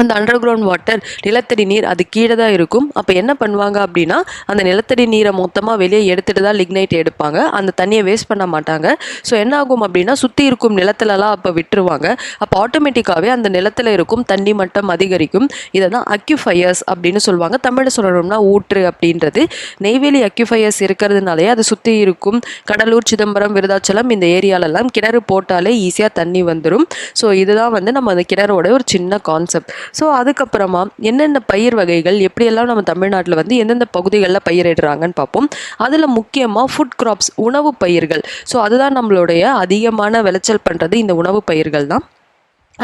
அந்த அண்டர் கிரவுண்ட் வாட்டர் நிலத்தடி நீர் அது கீழே தான் இருக்கும். அப்போ என்ன பண்ணுவாங்க அப்படின்னா அந்த நிலத்தடி நீரை மொத்தமாக வெளியே எடுத்துகிட்டு தான் லிக்னைட் எடுப்பாங்க. அந்த தண்ணியை வேஸ்ட் பண்ண மாட்டாங்க. ஸோ என்ன ஆகும் அப்படின்னா சுற்றி இருக்கும் நிலத்துலலாம் அப்போ விட்டுருவாங்க. அப்போ ஆட்டோமேட்டிக்காகவே அந்த நிலத்தில் இருக்கும் தண்ணி மட்டம் அதிகரிக்கும். இதை தான் அக்யூஃபயர்ஸ் அப்படின்னு சொல்லுவாங்க. தமிழில் சொல்லணும்னா ஊற்று அப்படின்றது. நெய்வேலி அக்யூஃபயர்ஸ் இருக்கிறதுனாலே அது சுற்றி இருக்கும் கடலூர், சிதம்பரம், விருதாச்சலம் இந்த ஏரியாலெல்லாம் கிணறு போட்டாலே ஈஸியாக தண்ணி வந்துடும். ஸோ இதுதான் வந்து நம்ம அந்த கிணறோட ஒரு சின்ன கான்செப்ட். ஸோ அதுக்கப்புறமா என்னென்ன பயிர் வகைகள் எப்படியெல்லாம் நம்ம தமிழ்நாட்டில் வந்து எந்தெந்த பகுதிகளில் பயிரிடுறாங்கன்னு பார்ப்போம். அதில் முக்கியமாக ஃபுட் கிராப்ஸ் உணவு பயிர்கள். ஸோ அதுதான் நம்மளுடைய அதிகமான விளைச்சல் பண்ணுறது இந்த உணவு பயிர்கள் தான்.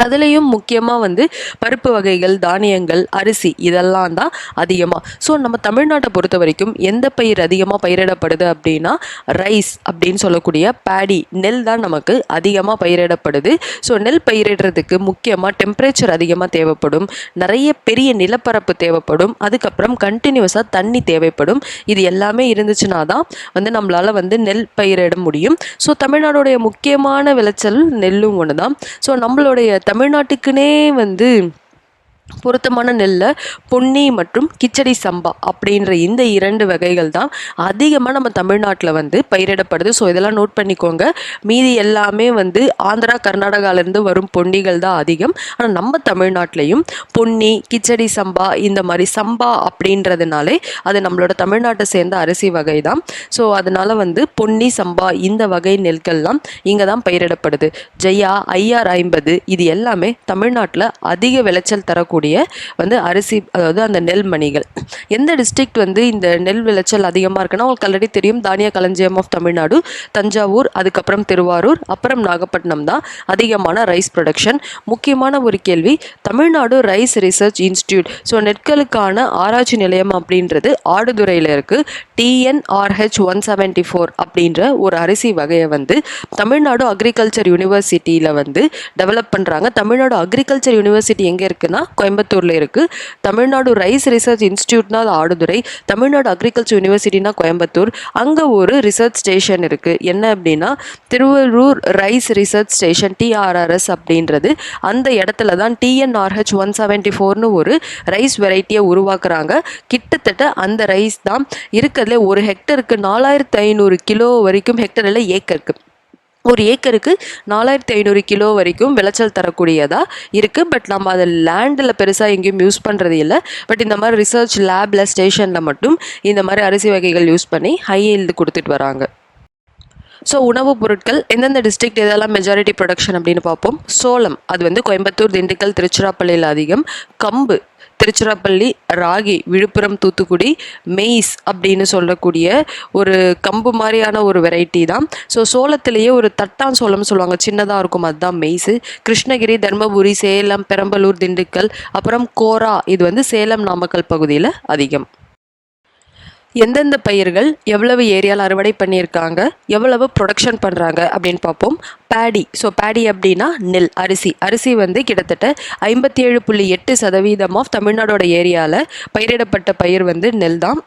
அதுலேயும் முக்கியமாக வந்து பருப்பு வகைகள், தானியங்கள், அரிசி இதெல்லாம் தான் அதிகமாக. ஸோ நம்ம தமிழ்நாட்டை பொறுத்த வரைக்கும் எந்த பயிர் அதிகமாக பயிரிடப்படுது அப்படின்னா ரைஸ் அப்படின்னு சொல்லக்கூடிய பேடி நெல் தான் நமக்கு அதிகமாக பயிரிடப்படுது. ஸோ நெல் பயிரிடுறதுக்கு முக்கியமாக டெம்பரேச்சர் அதிகமாக தேவைப்படும், நிறைய பெரிய நிலப்பரப்பு தேவைப்படும், அதுக்கப்புறம் கண்டினியூஸாக தண்ணி தேவைப்படும். இது எல்லாமே இருந்துச்சுன்னா தான் வந்து நம்மளால் வந்து நெல் பயிரிட முடியும். ஸோ தமிழ்நாடுடைய முக்கியமான விளைச்சல் நெல்லும் ஒன்று தான். ஸோ நம்மளுடைய தமிழ்நாட்டுக்குனே வந்து பொருத்தமான நெல்லை பொன்னி மற்றும் கிச்சடி சம்பா அப்படின்ற இந்த 2 வகைகள் தான் அதிகமாக நம்ம தமிழ்நாட்டில் வந்து பயிரிடப்படுது. ஸோ இதெல்லாம் நோட் பண்ணிக்கோங்க. மீதி எல்லாமே வந்து ஆந்திரா, கர்நாடகாவிலேருந்து வரும் பொன்னிகள் தான் அதிகம். ஆனால் நம்ம தமிழ்நாட்டிலையும் பொன்னி, கிச்சடி சம்பா இந்த மாதிரி சம்பா அப்படின்றதுனாலே அது நம்மளோட தமிழ்நாட்டை சேர்ந்த அரிசி வகை தான். ஸோ அதனால் வந்து பொன்னி, சம்பா இந்த வகை நெல்கள்லாம் இங்கே தான் பயிரிடப்படுது. ஜெயா, IR 50 இது எல்லாமே தமிழ்நாட்டில் அதிக விளைச்சல் தரக்கூடிய வந்து அரிசி, அதாவது அந்த நெல் மணிகள். எந்த டிஸ்ட்ரிக்ட் வந்து இந்த நெல் விளைச்சல் அதிகமாக இருக்குன்னா உங்களுக்கு ஆல்ரெடி தெரியும், தானிய களஞ்சியம் ஆஃப் தமிழ்நாடு தஞ்சாவூர், அதுக்கப்புறம் திருவாரூர், அப்புறம் நாகப்பட்டினம் தான் அதிகமான ரைஸ் ப்ரொடக்ஷன். முக்கியமான ஒரு கேள்வி, Tamil Nadu rice research institute so நெற்களுக்கான ஆராய்ச்சி நிலையம் அப்படின்றது ஆடுதுறையில் இருக்குது. TNRH 174 அப்படின்ற ஒரு அரிசி வகையை வந்து தமிழ்நாடு அக்ரிகல்ச்சர் யூனிவர்சிட்டியில் வந்து டெவலப் பண்ணுறாங்க. தமிழ்நாடு அக்ரிகல்ச்சர் யூனிவர்சிட்டி எங்கே இருக்குன்னா கோயம்புத்தூரில் இருக்குது. தமிழ்நாடு ரைஸ் ரிசர்ச் இன்ஸ்டியூட்னா அது ஆடுதுறை, தமிழ்நாடு அக்ரிகல்ச்சர் யூனிவர்சிட்டினா கோயம்புத்தூர். அங்கே ஒரு ரிசர்ச் ஸ்டேஷன் இருக்குது. என்ன அப்படின்னா Tiruvallur rice research station TRRS அப்படின்றது. அந்த இடத்துல தான் TNRH 174னு ஒரு ரைஸ் வெரைட்டியை உருவாக்குறாங்க. கிட்டத்தட்ட அந்த ரைஸ் தான் இருக்கிறதுல ஒரு ஹெக்டருக்கு 4500 கிலோ வரைக்கும், ஹெக்டரில் ஏக்கருக்கு ஒரு ஏக்கருக்கு 4500 கிலோ வரைக்கும் விளைச்சல் தரக்கூடியதாக இருக்குது. பட் நம்ம அதை லேண்டில் பெருசாக எங்கேயும் யூஸ் பண்ணுறது இல்லை. பட் இந்த மாதிரி ரிசர்ச் லேபில், ஸ்டேஷனில் மட்டும் இந்த மாதிரி அரிசி வகைகள் யூஸ் பண்ணி ஹை ஈல்டு கொடுத்துட்டு வராங்க. ஸோ உணவுப் பொருட்கள் எந்தெந்த டிஸ்ட்ரிக்ட் இதெல்லாம் மெஜாரிட்டி ப்ரொடக்ஷன் அப்படின்னு பார்ப்போம். சோளம் அது வந்து கோயம்புத்தூர், திண்டுக்கல், திருச்சிராப்பள்ளியில் அதிகம். கம்பு திருச்சிராப்பள்ளி, ராகி விழுப்புரம், தூத்துக்குடி. மெய்ஸ் அப்படின்னு சொல்லக்கூடிய ஒரு கம்பு மாதிரியான ஒரு வெரைட்டி தான். ஸோ சோளத்திலேயே ஒரு தட்டான் சோளம் சொல்லுவாங்க, சின்னதாக இருக்கும், அதுதான் மெய்ஸு. கிருஷ்ணகிரி, தர்மபுரி, சேலம், பெரம்பலூர், திண்டுக்கல், அப்புறம் கோரா இது வந்து சேலம், நாமக்கல் பகுதியில் அதிகம். எந்தெந்த பயிர்கள் எவ்வளவு ஏரியாவில் அறுவடை பண்ணியிருக்காங்க, எவ்வளவு ப்ரொடக்ஷன் பண்ணுறாங்க அப்படின்னு பார்ப்போம். பேடி, ஸோ பேடி அப்படின்னா நெல், அரிசி. அரிசி வந்து கிட்டத்தட்ட 57.8% ஆஃப் தமிழ்நாடோட ஏரியாவில் பயிரிடப்பட்ட பயிர் வந்து நெல் தான்.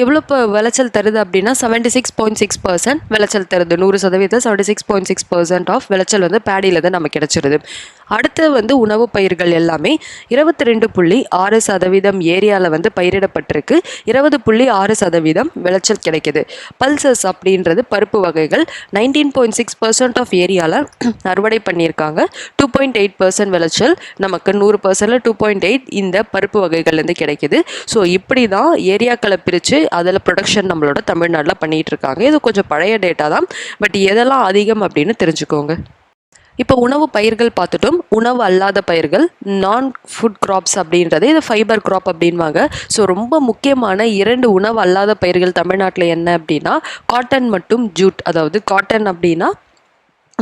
எவ்வளோ விளைச்சல் தருது அப்படின்னா 76.6% விளைச்சல் தருது. 100% 76.6% ஆஃப் விளைச்சல் வந்து பேடியில் தான் நமக்கு கிடச்சிருது. அடுத்து வந்து உணவு பயிர்கள் எல்லாமே 22.6% ஏரியாவில் வந்து பயிரிடப்பட்டிருக்கு. 20.6% விளைச்சல் கிடைக்கிது. பல்சஸ் அப்படின்றது பருப்பு வகைகள் 19.6% ஆஃப் ஏரியாவில் அறுவடை பண்ணியிருக்காங்க. 2.8% விளைச்சல் நமக்கு 100%ல் 2.8 இந்த பருப்பு வகைகள்லேருந்து கிடைக்கிது. ஸோ இப்படி தான் ஏரியாக்களை பிரித்து அதில் ப்ரொடக்ஷன் நம்மளோட தமிழ்நாட்டில் பண்ணிகிட்டு இருக்காங்க. இது கொஞ்சம் பழைய டேட்டா தான், பட் எதெல்லாம் அதிகம் அப்படின்னு தெரிஞ்சுக்கோங்க. இப்போ உணவு பயிர்கள் பார்த்துட்டோம். உணவு அல்லாத பயிர்கள் நான் ஃபுட் கிராப்ஸ் அப்படின்றது இது ஃபைபர் கிராப் அப்படின்வாங்க. ஸோ ரொம்ப முக்கியமான 2 உணவு அல்லாத பயிர்கள் தமிழ்நாட்டில் என்ன அப்படின்னா காட்டன் மற்றும் ஜூட். அதாவது காட்டன் அப்படின்னா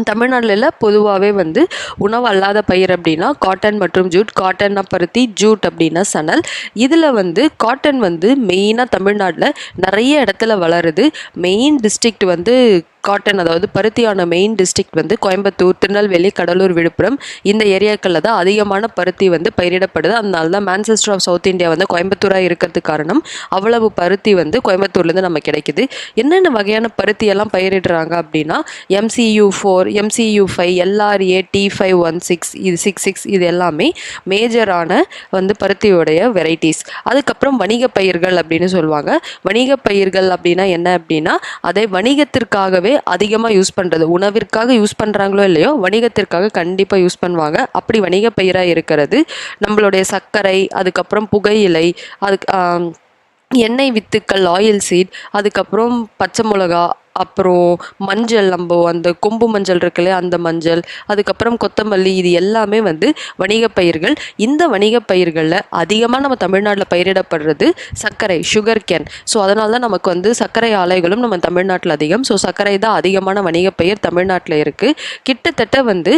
தமிழ்நாட்டில் பொதுவாகவே வந்து உணவு அல்லாத பயிர் அப்படின்னா காட்டன் மற்றும் ஜூட். காட்டன்னா பருத்தி, ஜூட் அப்படின்னா சணல். இதில் வந்து காட்டன் வந்து மெயினாக தமிழ்நாட்டில் நிறைய இடத்துல வளருது. மெயின் டிஸ்ட்ரிக்ட் வந்து காட்டன் அதாவது பருத்தியான மெயின் டிஸ்ட்ரிக்ட் வந்து கோயம்புத்தூர், திருநெல்வேலி, கடலூர், விழுப்புரம் இந்த ஏரியாக்களில் தான் அதிகமான பருத்தி வந்து பயிரிடப்படுது. அதனால தான் மான்செஸ்டர் ஆஃப் சவுத் இந்தியா வந்து கோயம்புத்தூராக இருக்கிறதுக்கு காரணம் அவ்வளவு பருத்தி வந்து கோயம்புத்தூர்லேருந்து நம்ம கிடைக்குது. என்னென்ன வகையான பருத்தி எல்லாம் பயிரிடுறாங்க அப்படின்னா MCU4, MCU5, LRA, T516 இது 66 இது எல்லாமே மேஜரான வந்து பருத்தியோடைய வெரைட்டிஸ். அதுக்கப்புறம் வணிக பயிர்கள் அப்படின்னு சொல்லுவாங்க. வணிக பயிர்கள் அப்படின்னா என்ன அப்படின்னா அதை வணிகத்திற்காகவே அதிகமாக யூஸ் பண்ணுறது. உணவிற்காக யூஸ் பண்ணுறாங்களோ இல்லையோ வணிகத்திற்காக கண்டிப்பாக யூஸ் பண்ணுவாங்க. அப்படி வணிக பயிராக இருக்கிறது நம்மளுடைய சர்க்கரை, அதுக்கப்புறம் புகையிலை, அதுக்கு எண்ணெய் வித்துக்கள், ஆயில் சீட், அதுக்கப்புறம் பச்சை மிளகா, அப்புறம் மஞ்சள், நம்ம அந்த கொம்பு மஞ்சள் இருக்குல்ல அந்த மஞ்சள், அதுக்கப்புறம் கொத்தமல்லி, இது எல்லாமே வந்து வணிக பயிர்கள். இந்த வணிக பயிர்களில் அதிகமாக நம்ம தமிழ்நாட்டில் பயிரிடப்படுறது சர்க்கரை, சுகர் கேன். ஸோ அதனால தான் நமக்கு வந்து சர்க்கரை ஆலைகளும் நம்ம தமிழ்நாட்டில் அதிகம். ஸோ சர்க்கரை தான் அதிகமான வணிக பயிர் தமிழ்நாட்டில் இருக்குது. கிட்டத்தட்ட வந்து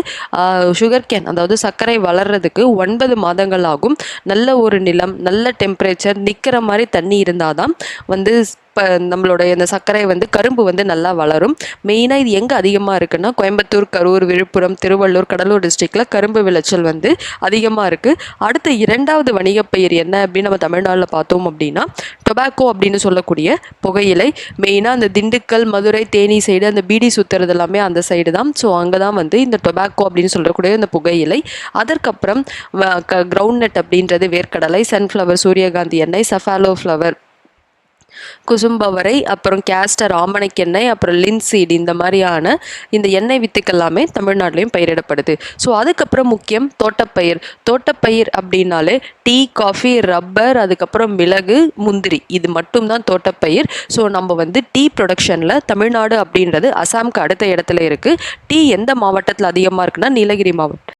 சுகர் கேன் அதாவது சர்க்கரை வளர்கிறதுக்கு 9 மாதங்கள் ஆகும். நல்ல ஒரு நிலம், நல்ல டெம்பரேச்சர், நிற்கிற மாதிரி தண்ணி இருந்தால் தான் வந்து நம்மளுடைய இந்த சர்க்கரை வந்து கரும்பு வந்து நல்லா வளரும். மெயினாக இது எங்கே அதிகமாக இருக்குன்னா கோயம்புத்தூர், கரூர், விழுப்புரம், திருவள்ளூர், கடலூர் டிஸ்ட்ரிக்டில் கரும்பு விளைச்சல் வந்து அதிகமாக இருக்குது. அடுத்த 2வது வணிகப்பயிர் என்ன அப்படின்னு நம்ம தமிழ்நாட்டில் பார்த்தோம் அப்படின்னா டொபாக்கோ அப்படின்னு சொல்லக்கூடிய புகையிலை. மெயினாக அந்த திண்டுக்கல், மதுரை, தேனி சைடு அந்த பீடி சுற்றுறது எல்லாமே அந்த சைடு தான். ஸோ அங்கே தான் வந்து இந்த டொபாக்கோ அப்படின்னு சொல்லக்கூடிய இந்த புகையிலை. அதற்கப்புறம் கிரவுண்ட் நட் அப்படின்றது வேர்க்கடலை, சன்ஃப்ளவர், சூரியகாந்தி எண்ணெய், சஃபாலோ ஃப்ளவர், குசும்பவரை, அப்புறம் கேஸ்டர், ஆமணக்கு எண்ணெய், அப்புறம் லின்சீட், இந்த மாதிரியான இந்த எண்ணெய் வித்துக்கள் எல்லாமே தமிழ்நாட்டிலையும் பயிரிடப்படுது. ஸோ அதுக்கப்புறம் முக்கியம் தோட்டப்பயிர். தோட்டப்பயிர் அப்படின்னாலே டீ, காஃபி, ரப்பர், அதுக்கப்புறம் மிளகு, முந்திரி, இது மட்டும்தான் தோட்டப்பயிர். ஸோ நம்ம வந்து டீ ப்ரொடக்ஷனில் தமிழ்நாடு அப்படின்றது அசாம்க்கு அடுத்த இடத்துல இருக்குது. டீ எந்த மாவட்டத்தில் அதிகமாக இருக்குன்னா நீலகிரி மாவட்டம்.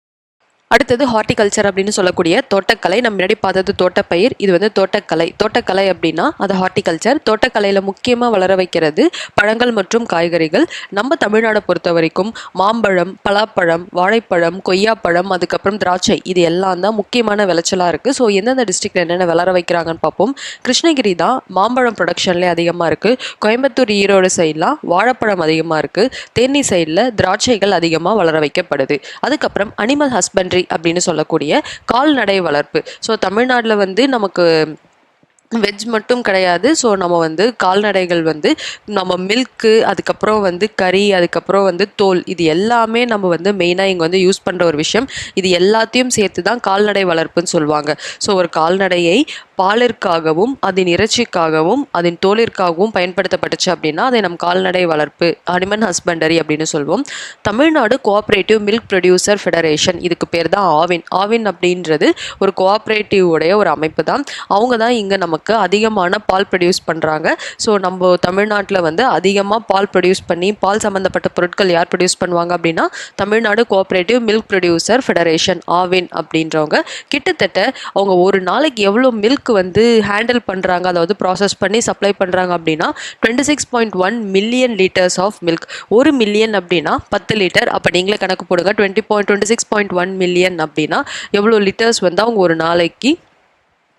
அடுத்தது ஹார்டிகல்ச்சர் அப்படின்னு சொல்லக்கூடிய தோட்டக்கலை. நம்ம முன்னாடி பார்த்தது தோட்டப்பயிர், இது வந்து தோட்டக்கலை. தோட்டக்கலை அப்படின்னா அது ஹார்டிகல்ச்சர். தோட்டக்கலையில் முக்கியமாக வளர வைக்கிறது பழங்கள் மற்றும் காய்கறிகள். நம்ம தமிழ்நாடை பொறுத்த வரைக்கும் மாம்பழம், பலாப்பழம், வாழைப்பழம், கொய்யாப்பழம், அதுக்கப்புறம் திராட்சை, இது எல்லாம் தான் முக்கியமான விளைச்சலாக இருக்குது. ஸோ எந்தெந்த டிஸ்ட்ரிக்டில் என்னென்ன வளர வைக்கிறாங்கன்னு பார்ப்போம். கிருஷ்ணகிரி தான் மாம்பழம் ப்ரொடக்ஷன்லேயே அதிகமாக இருக்குது. கோயம்புத்தூர், ஈரோடு சைட்லாம் வாழைப்பழம் அதிகமாக இருக்குது. தேனி சைடில் திராட்சைகள் அதிகமாக வளர வைக்கப்படுது. அதுக்கப்புறம் அனிமல் ஹஸ்பண்ட்ரி அப்படின்னு சொல்லக்கூடிய கால்நடை வளர்ப்பு. ஸோ தமிழ்நாட்டில் வந்து நமக்கு வெஜ் மட்டும் கிடையாது. ஸோ நம்ம வந்து கால்நடைகள் வந்து நம்ம மில்க்கு, அதுக்கப்புறம் வந்து கறி, அதுக்கப்புறம் வந்து தோல், இது எல்லாமே நம்ம வந்து மெயினாக இங்கே வந்து யூஸ் பண்ணுற ஒரு விஷயம். இது எல்லாத்தையும் சேர்த்து தான் கால்நடை வளர்ப்புன்னு சொல்லுவாங்க. ஸோ ஒரு கால்நடையை பாலிற்காகவும் அதன் இறைச்சிக்காகவும் அதன் தோலிற்காகவும் பயன்படுத்தப்பட்டுச்சு அப்படின்னா அதை நம்ம கால்நடை வளர்ப்பு, அனிமல் ஹஸ்பண்டரி அப்படின்னு சொல்லுவோம். Tamil Nadu cooperative milk producer federation, இதுக்கு பேர் தான் ஆவின். ஆவின் அப்படின்றது ஒரு கோஆப்ரேட்டிவ் உடைய ஒரு அமைப்பு தான். அவங்க தான் இங்கே நமக்கு அதிகமான பால் ப்ரொடியூஸ் பண்ணுறாங்க. ஸோ நம்ம தமிழ்நாட்டில் வந்து அதிகமாக பால் ப்ரொடியூஸ் பண்ணி பால் சம்மந்தப்பட்ட பொருட்கள் யார் ப்ரொடியூஸ் பண்ணுவாங்க அப்படின்னா Tamil Nadu cooperative milk producer federation, Aavin அப்படின்றவங்க. கிட்டத்தட்ட அவங்க ஒரு நாளைக்கு எவ்வளோ மில்க் வந்து ஹேண்டில் பண்ணுறாங்க, அதாவது ப்ராசஸ் பண்ணி சப்ளை பண்ணுறாங்க அப்படின்னா 26.1 million litres of milk. 1 million அப்படின்னா 10 லிட்டர். அப்போ நீங்களே கணக்கு போடுங்க, 26.1 மில்லியன் அப்படின்னா எவ்வளோ லிட்டர்ஸ் வந்து அவங்க ஒரு நாளைக்கு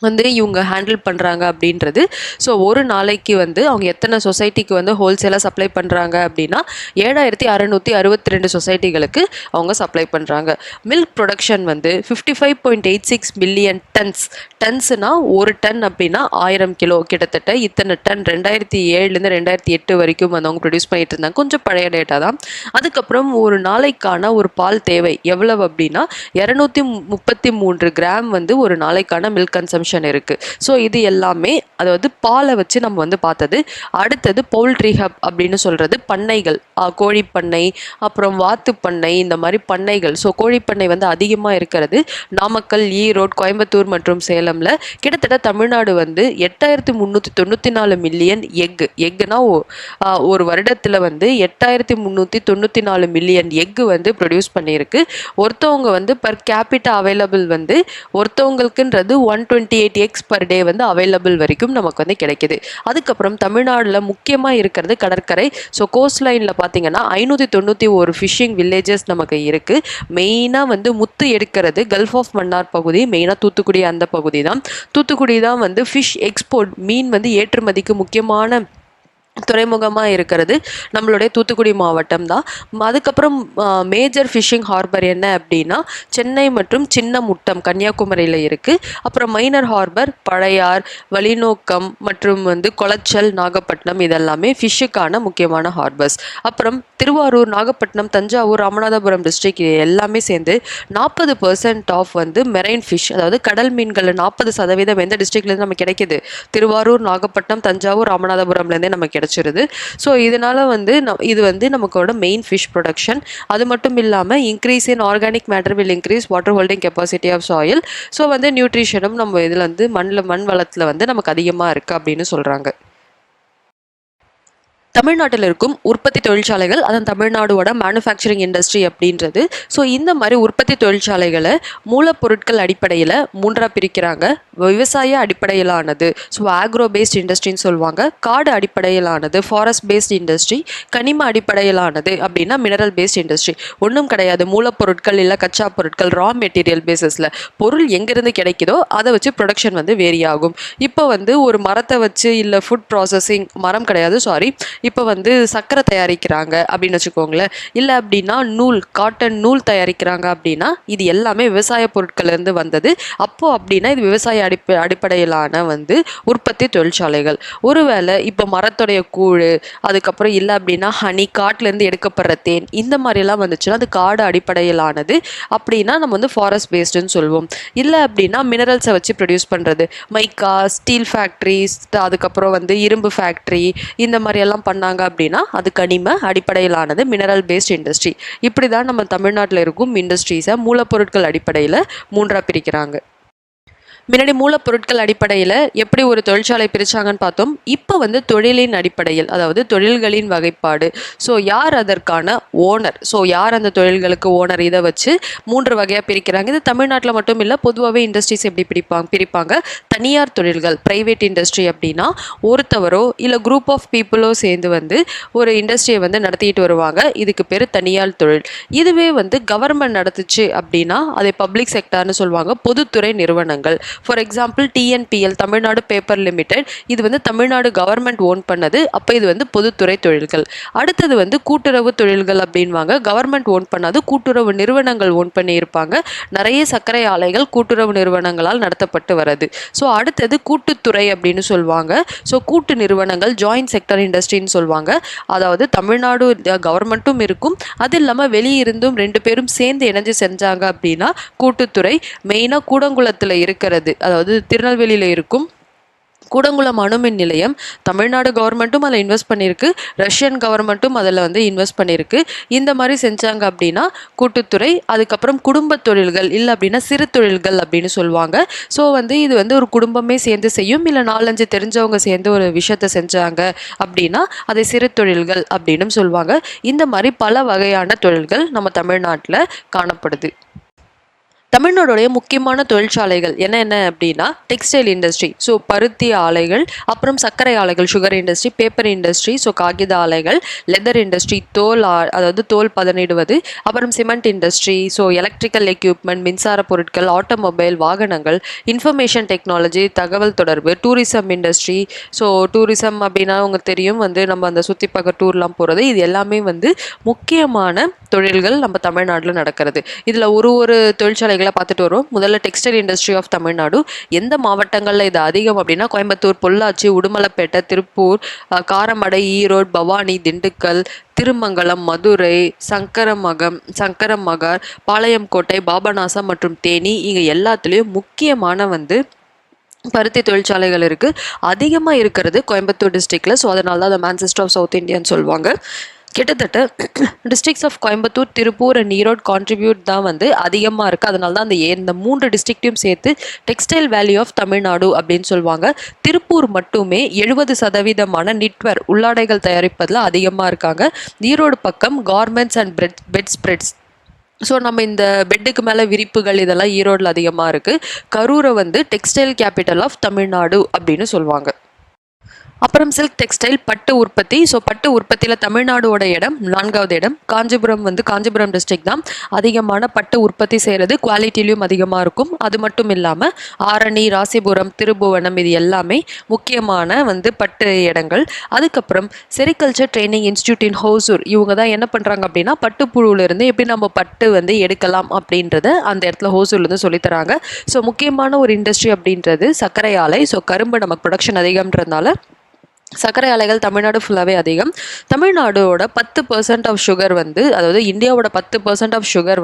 வந்து இவங்க ஹேண்டில் பண்ணுறாங்க அப்படின்றது. ஸோ ஒரு நாளைக்கு வந்து அவங்க எத்தனை சொசைட்டிக்கு வந்து ஹோல்சேலாக சப்ளை பண்ணுறாங்க அப்படின்னா 7662 சொசைட்டிகளுக்கு அவங்க சப்ளை பண்ணுறாங்க. மில்க் ப்ரொடக்ஷன் வந்து 55.86 மில்லியன் டன்ஸ். டன்ஸ்னா ஒரு டன் அப்படின்னா 1000 கிலோ. கிட்டத்தட்ட இத்தனை டன் 2007லேருந்து 2008 வரைக்கும் வந்து அவங்க ப்ரொடியூஸ் பண்ணிட்டு இருந்தாங்க. கொஞ்சம் பழைய டேட்டா தான். அதுக்கப்புறம் ஒரு நாளைக்கான ஒரு பால் தேவை எவ்வளவு அப்படின்னா 233 கிராம் வந்து ஒரு நாளைக்கான மில்க் கன்சம்ஷன் இருக்கு. ஸோ இது எல்லாமே அதாவது பாலை வச்சு நம்ம வந்து பார்த்தது. அடுத்தது பவுல்ட்ரி ஹப் அப்படின்னு சொல்றது பண்ணைகள், கோழி பண்ணை, அப்புறம் வாத்து பண்ணை, இந்த மாதிரி பண்ணைகள். ஸோ கோழி பண்ணை வந்து அதிகமாக இருக்கிறது நாமக்கல், ஈரோடு, கோயம்புத்தூர் மற்றும் சேலம்ல. கிட்டத்தட்ட தமிழ்நாடு வந்து 8394 மில்லியன் எக்குனா ஒரு வருடத்தில் வந்து 8394 மில்லியன் எக்கு வந்து ப்ரொடியூஸ் பண்ணியிருக்கு. ஒருத்தவங்க வந்து பர் கேபிட்டா அவைலபிள் வந்து ஒருத்தவங்களுக்குன்றது 128 எக்ஸ் பர் டே வந்து அவைலபிள் வரைக்கும் நமக்கு வந்து கிடைக்குது. அதுக்கப்புறம் தமிழ்நாட்டில் முக்கியமாக இருக்கிறது கடற்கரை. ஸோ கோஸ்ட் லைனில் பார்த்தீங்கன்னா 591 ஃபிஷிங் வில்லேஜஸ் நமக்கு இருக்குது. மெயினாக வந்து முத்து எடுக்கிறது கல்ஃப் ஆஃப் மன்னார் பகுதி, மெயினாக தூத்துக்குடி அந்த பகுதி தான். தூத்துக்குடி தான் வந்து ஃபிஷ் எக்ஸ்போர்ட், மீன் வந்து ஏற்றுமதிக்கு முக்கியமான துறைமுகமாக இருக்கிறது நம்மளுடைய தூத்துக்குடி மாவட்டம் தான். அதுக்கப்புறம் மேஜர் ஃபிஷிங் ஹார்பர் என்ன அப்படின்னா சென்னை மற்றும் சின்ன முட்டம் கன்னியாகுமரியில் இருக்குது. அப்புறம் மைனர் ஹார்பர் பழையார், வழிநோக்கம் மற்றும் கொளச்சல், நாகப்பட்டினம் இதெல்லாமே ஃபிஷ்ஷுக்கான முக்கியமான ஹார்பர்ஸ். அப்புறம் திருவாரூர், நாகப்பட்டினம், தஞ்சாவூர், ராமநாதபுரம் டிஸ்ட்ரிக்ட் எல்லாமே சேர்ந்து 40% ஆஃப் மெரைன் ஃபிஷ், அதாவது கடல் மீன்கள் 40% எந்த டிஸ்ட்ரிக்ட்லேருந்து நமக்கு கிடைக்கிது? திருவாரூர், நாகப்பட்டினம், தஞ்சாவூர், ராமநாதபுரம்லேருந்தே நமக்கு கிடைச்சிருது. ஸோ இதனால் இது நமக்கோட மெயின் ஃபிஷ் ப்ரொடக்ஷன். அது மட்டும் இல்லாமல் increase in organic matter will increase water holding capacity of soil. So நியூட்ரிஷனும் நம்ம இதில் மண் வளத்தில் நமக்கு அதிகமாக இருக்குது அப்படின்னு சொல்கிறாங்க. தமிழ்நாட்டில் இருக்கும் உற்பத்தி தொழிற்சாலைகள், அதன் தமிழ்நாடோட மேனுஃபேக்சரிங் இண்டஸ்ட்ரி அப்படின்றது. ஸோ இந்த மாதிரி உற்பத்தி தொழிற்சாலைகளை மூலப்பொருட்கள் அடிப்படையில் 3ஆக பிரிக்கிறாங்க. விவசாய அடிப்படையிலானது, ஸோ ஆக்ரோ பேஸ்ட் இண்டஸ்ட்ரின்னு சொல்லுவாங்க. காடு அடிப்படையிலானது, ஃபாரஸ்ட் பேஸ்ட் இண்டஸ்ட்ரி. கனிம அடிப்படையிலானது அப்படின்னா மினரல் பேஸ்ட் இண்டஸ்ட்ரி. ஒன்றும் கிடையாது, மூலப்பொருட்கள் இல்லை கச்சா பொருட்கள், ரா மெட்டீரியல் பேசிஸில் பொருள் எங்கேருந்து கிடைக்குதோ அதை வச்சு ப்ரொடக்ஷன் வேரி ஆகும். இப்போ ஒரு மரத்தை வச்சு இல்லை ஃபுட் ப்ராசஸிங், மரம் கிடையாது சாரி, இப்போ சக்கரை தயாரிக்கிறாங்க அப்படின்னு வச்சுக்கோங்களேன். இல்லை அப்படின்னா நூல், காட்டன் நூல் தயாரிக்கிறாங்க அப்படின்னா இது எல்லாமே விவசாய பொருட்கள்லேருந்து வந்தது. அப்போது அப்படின்னா இது விவசாய அடிப்படையிலான உற்பத்தி தொழிற்சாலைகள். ஒருவேளை இப்போ மரத்துடைய கூழ், அதுக்கப்புறம் இல்லை அப்படின்னா ஹனி, காட்டிலேருந்து எடுக்கப்படுற தேன், இந்த மாதிரிலாம் வந்துச்சுன்னா அது காடு அடிப்படையிலானது. அப்படின்னா நம்ம ஃபாரஸ்ட் பேஸ்டுன்னு சொல்லுவோம். இல்லை அப்படின்னா மினரல்ஸை வச்சு ப்ரொடியூஸ் பண்ணுறது, மைக்கா, ஸ்டீல் ஃபேக்ட்ரிஸ், அதுக்கப்புறம் இரும்பு ஃபேக்ட்ரி, இந்த மாதிரியெல்லாம் பண்ணாங்க அப்படின்னா அது கனிம அடிப்படையிலானது, மினரல் பேஸ்ட் இண்டஸ்ட்ரி. இப்படி தான் நம்ம தமிழ்நாட்டில் இருக்கும் இண்டஸ்ட்ரீஸை மூலப்பொருட்கள் அடிப்படையில் 3ஆக பிரிக்கிறாங்க. முன்னாடி மூலப்பொருட்கள் அடிப்படையில் எப்படி ஒரு தொழிற்சாலை பிரித்தாங்கன்னு பார்த்தோம். இப்போ தொழிலின் அடிப்படையில், அதாவது தொழில்களின் வகைப்பாடு. ஸோ யார் அதற்கான ஓனர், ஸோ யார் அந்த தொழில்களுக்கு ஓனர், இதை வச்சு 3 வகையாக பிரிக்கிறாங்க. இது தமிழ்நாட்டில் மட்டும் இல்லை, பொதுவாகவே இண்டஸ்ட்ரீஸ் எப்படி பிரிப்பாங்க. தனியார் தொழில்கள், ப்ரைவேட் இண்டஸ்ட்ரி அப்படின்னா ஒருத்தவரோ இல்லை குரூப் ஆஃப் பீப்புளோ சேர்ந்து ஒரு இண்டஸ்ட்ரியை நடத்திட்டு வருவாங்க. இதுக்கு பேர் தனியார் தொழில். இதுவே கவர்மெண்ட் நடத்துச்சு அப்படின்னா அதை பப்ளிக் செக்டார்னு சொல்லுவாங்க, பொதுத்துறை நிறுவனங்கள். For example TNPL, Tamil Nadu paper limited, இது தமிழ்நாடு கவர்மெண்ட் ஓன் பண்ணது. அப்போ இது பொதுத்துறை தொழில்கள். அடுத்தது கூட்டுறவு தொழில்கள் அப்படின்வாங்க. கவர்மெண்ட் ஓன் பண்ணாது, கூட்டுறவு நிறுவனங்கள் ஓன் பண்ணி இருப்பாங்க. நிறைய சர்க்கரை ஆலைகள் கூட்டுறவு நிறுவனங்களால் நடத்தப்பட்டு வருது. ஸோ அடுத்தது கூட்டுத்துறை அப்படின்னு சொல்லுவாங்க. ஸோ கூட்டு நிறுவனங்கள், ஜாயிண்ட் செக்டர் இண்டஸ்ட்ரின்னு சொல்லுவாங்க. அதாவது தமிழ்நாடு கவர்மெண்ட்டும் இருக்கும், அது இல்லாமல் வெளியிருந்தும் 2 பேரும் சேர்ந்து இணைஞ்சு செஞ்சாங்க அப்படின்னா கூட்டுத்துறை. மெயினாக கூடங்குளத்தில் இருக்கிறது, அதாவது திருநெல்வேலியில் இருக்கும் கூடங்குளம் அணுமின் நிலையம் தமிழ்நாடு கவர்மெண்ட்டும் அதில் இன்வெஸ்ட் பண்ணியிருக்கு, ரஷ்யன் கவர்மெண்ட்டும் அதில் இன்வெஸ்ட் பண்ணியிருக்கு. இந்த மாதிரி செஞ்சாங்க அப்படின்னா கூட்டுத்துறை. அதுக்கப்புறம் குடும்ப தொழில்கள், இல்லை அப்படின்னா சிறு தொழில்கள் அப்படின்னு சொல்லுவாங்க. ஸோ இது ஒரு குடும்பமே சேர்ந்து செய்யும், இல்லை 4-5 தெரிஞ்சவங்க சேர்ந்து ஒரு விஷயத்தை செஞ்சாங்க அப்படின்னா அதை சிறு தொழில்கள் அப்படின்னு சொல்லுவாங்க. இந்த மாதிரி பல வகையான தொழில்கள் நம்ம தமிழ்நாட்டில் காணப்படுது. தமிழ்நாடுடைய முக்கியமான தொழிற்சாலைகள் என்ன அப்படின்னா டெக்ஸ்டைல் இண்டஸ்ட்ரி, ஸோ பருத்தி ஆலைகள், அப்புறம் சர்க்கரை ஆலைகள், sugar industry, paper industry, so காகித ஆலைகள், லெதர் இண்டஸ்ட்ரி, அதாவது தோல் பதனிடுவது, அப்புறம் cement industry, so electrical equipment, மின்சார பொருட்கள், ஆட்டோமொபைல், வாகனங்கள், இன்ஃபர்மேஷன் டெக்னாலஜி, தகவல் தொடர்பு, டூரிசம் இண்டஸ்ட்ரி. ஸோ டூரிசம் அப்படின்னா உங்களுக்கு தெரியும், நம்ம அந்த சுற்றி பார்க்க டூர்லாம் போகிறது, இது எல்லாமே முக்கியமான தொழில்கள் நம்ம தமிழ்நாட்டில் நடக்கிறது. இதில் ஒரு தொழிற்சாலைகளை பார்த்துட்டு வரும். முதல்ல டெக்ஸ்டைல் இண்டஸ்ட்ரி ஆஃப் தமிழ்நாடு. எந்த மாவட்டங்களில் இது அதிகம் அப்படின்னா கோயம்புத்தூர், பொள்ளாச்சி, உடுமலைப்பேட்டை, திருப்பூர், காரமடை, ஈரோடு, பவானி, திண்டுக்கல், திருமங்கலம், மதுரை, சங்கரமகார், பாளையங்கோட்டை, பாபநாசம் மற்றும் தேனி, இங்கே எல்லாத்துலேயும் முக்கியமான பருத்தி தொழிற்சாலைகள் இருக்குது. அதிகமாக இருக்கிறது கோயம்புத்தூர் டிஸ்ட்ரிக்டில். ஸோ அதனால தான் அதை மான்செஸ்டர் ஆஃப் சவுத் இந்தியான்னு சொல்லுவாங்க. கிட்டத்தட்ட districts of Coimbatore, Tiruppur and Erode contribute தான் அதிகமாக இருக்குது. அதனால தான் இந்த 3 டிஸ்ட்ரிக்ட்டையும் சேர்த்து டெக்ஸ்டைல் வேலி ஆஃப் தமிழ்நாடு அப்படின்னு சொல்லுவாங்க. திருப்பூர் மட்டுமே 70% நிட்வர் உள்ளாடைகள் தயாரிப்பதில் அதிகமாக இருக்காங்க. ஈரோடு பக்கம் garments and bed spreads, so நம்ம இந்த பெட்டுக்கு மேலே விரிப்புகள் இதெல்லாம் ஈரோடில் அதிகமாக இருக்குது. கரூரை டெக்ஸ்டைல் கேபிட்டல் ஆஃப் தமிழ்நாடு அப்படின்னு சொல்லுவாங்க. அப்புறம் சில்க் டெக்ஸ்டைல் பட்டு உற்பத்தி. ஸோ பட்டு உற்பத்தியில் தமிழ்நாடோட இடம் 4வது இடம். காஞ்சிபுரம் டிஸ்ட்ரிக்ட் தான் அதிகமான பட்டு உற்பத்தி செய்கிறது, குவாலிட்டிலையும் அதிகமாக இருக்கும். அது மட்டும் இல்லாமல் ஆரணி, ராசிபுரம், திருபுவனம் இது எல்லாமே முக்கியமான பட்டு இடங்கள். அதுக்கப்புறம் செரிகல்ச்சர் ட்ரைனிங் இன்ஸ்டியூட் இன் ஹோசூர், இவங்க தான் என்ன பண்ணுறாங்க அப்படின்னா பட்டுப்புழுவிலிருந்து எப்படி நம்ம பட்டு எடுக்கலாம் அப்படின்றத அந்த இடத்துல ஹோசூர்லேருந்து சொல்லித்தராங்க. ஸோ முக்கியமான ஒரு இண்டஸ்ட்ரி அப்படின்றது சர்க்கரை ஆலை. ஸோ கரும்பு நமக்கு ப்ரொடக்ஷன் அதிகம்ன்றதுனால சர்க்கரை ஆலைகள் தமிழ்நாடு ஃபுல்லாகவே அதிகம். தமிழ்நாடோட 10% ஆஃப் சுகர் அதாவது இந்தியாவோட 10% ஆஃப் சுகர்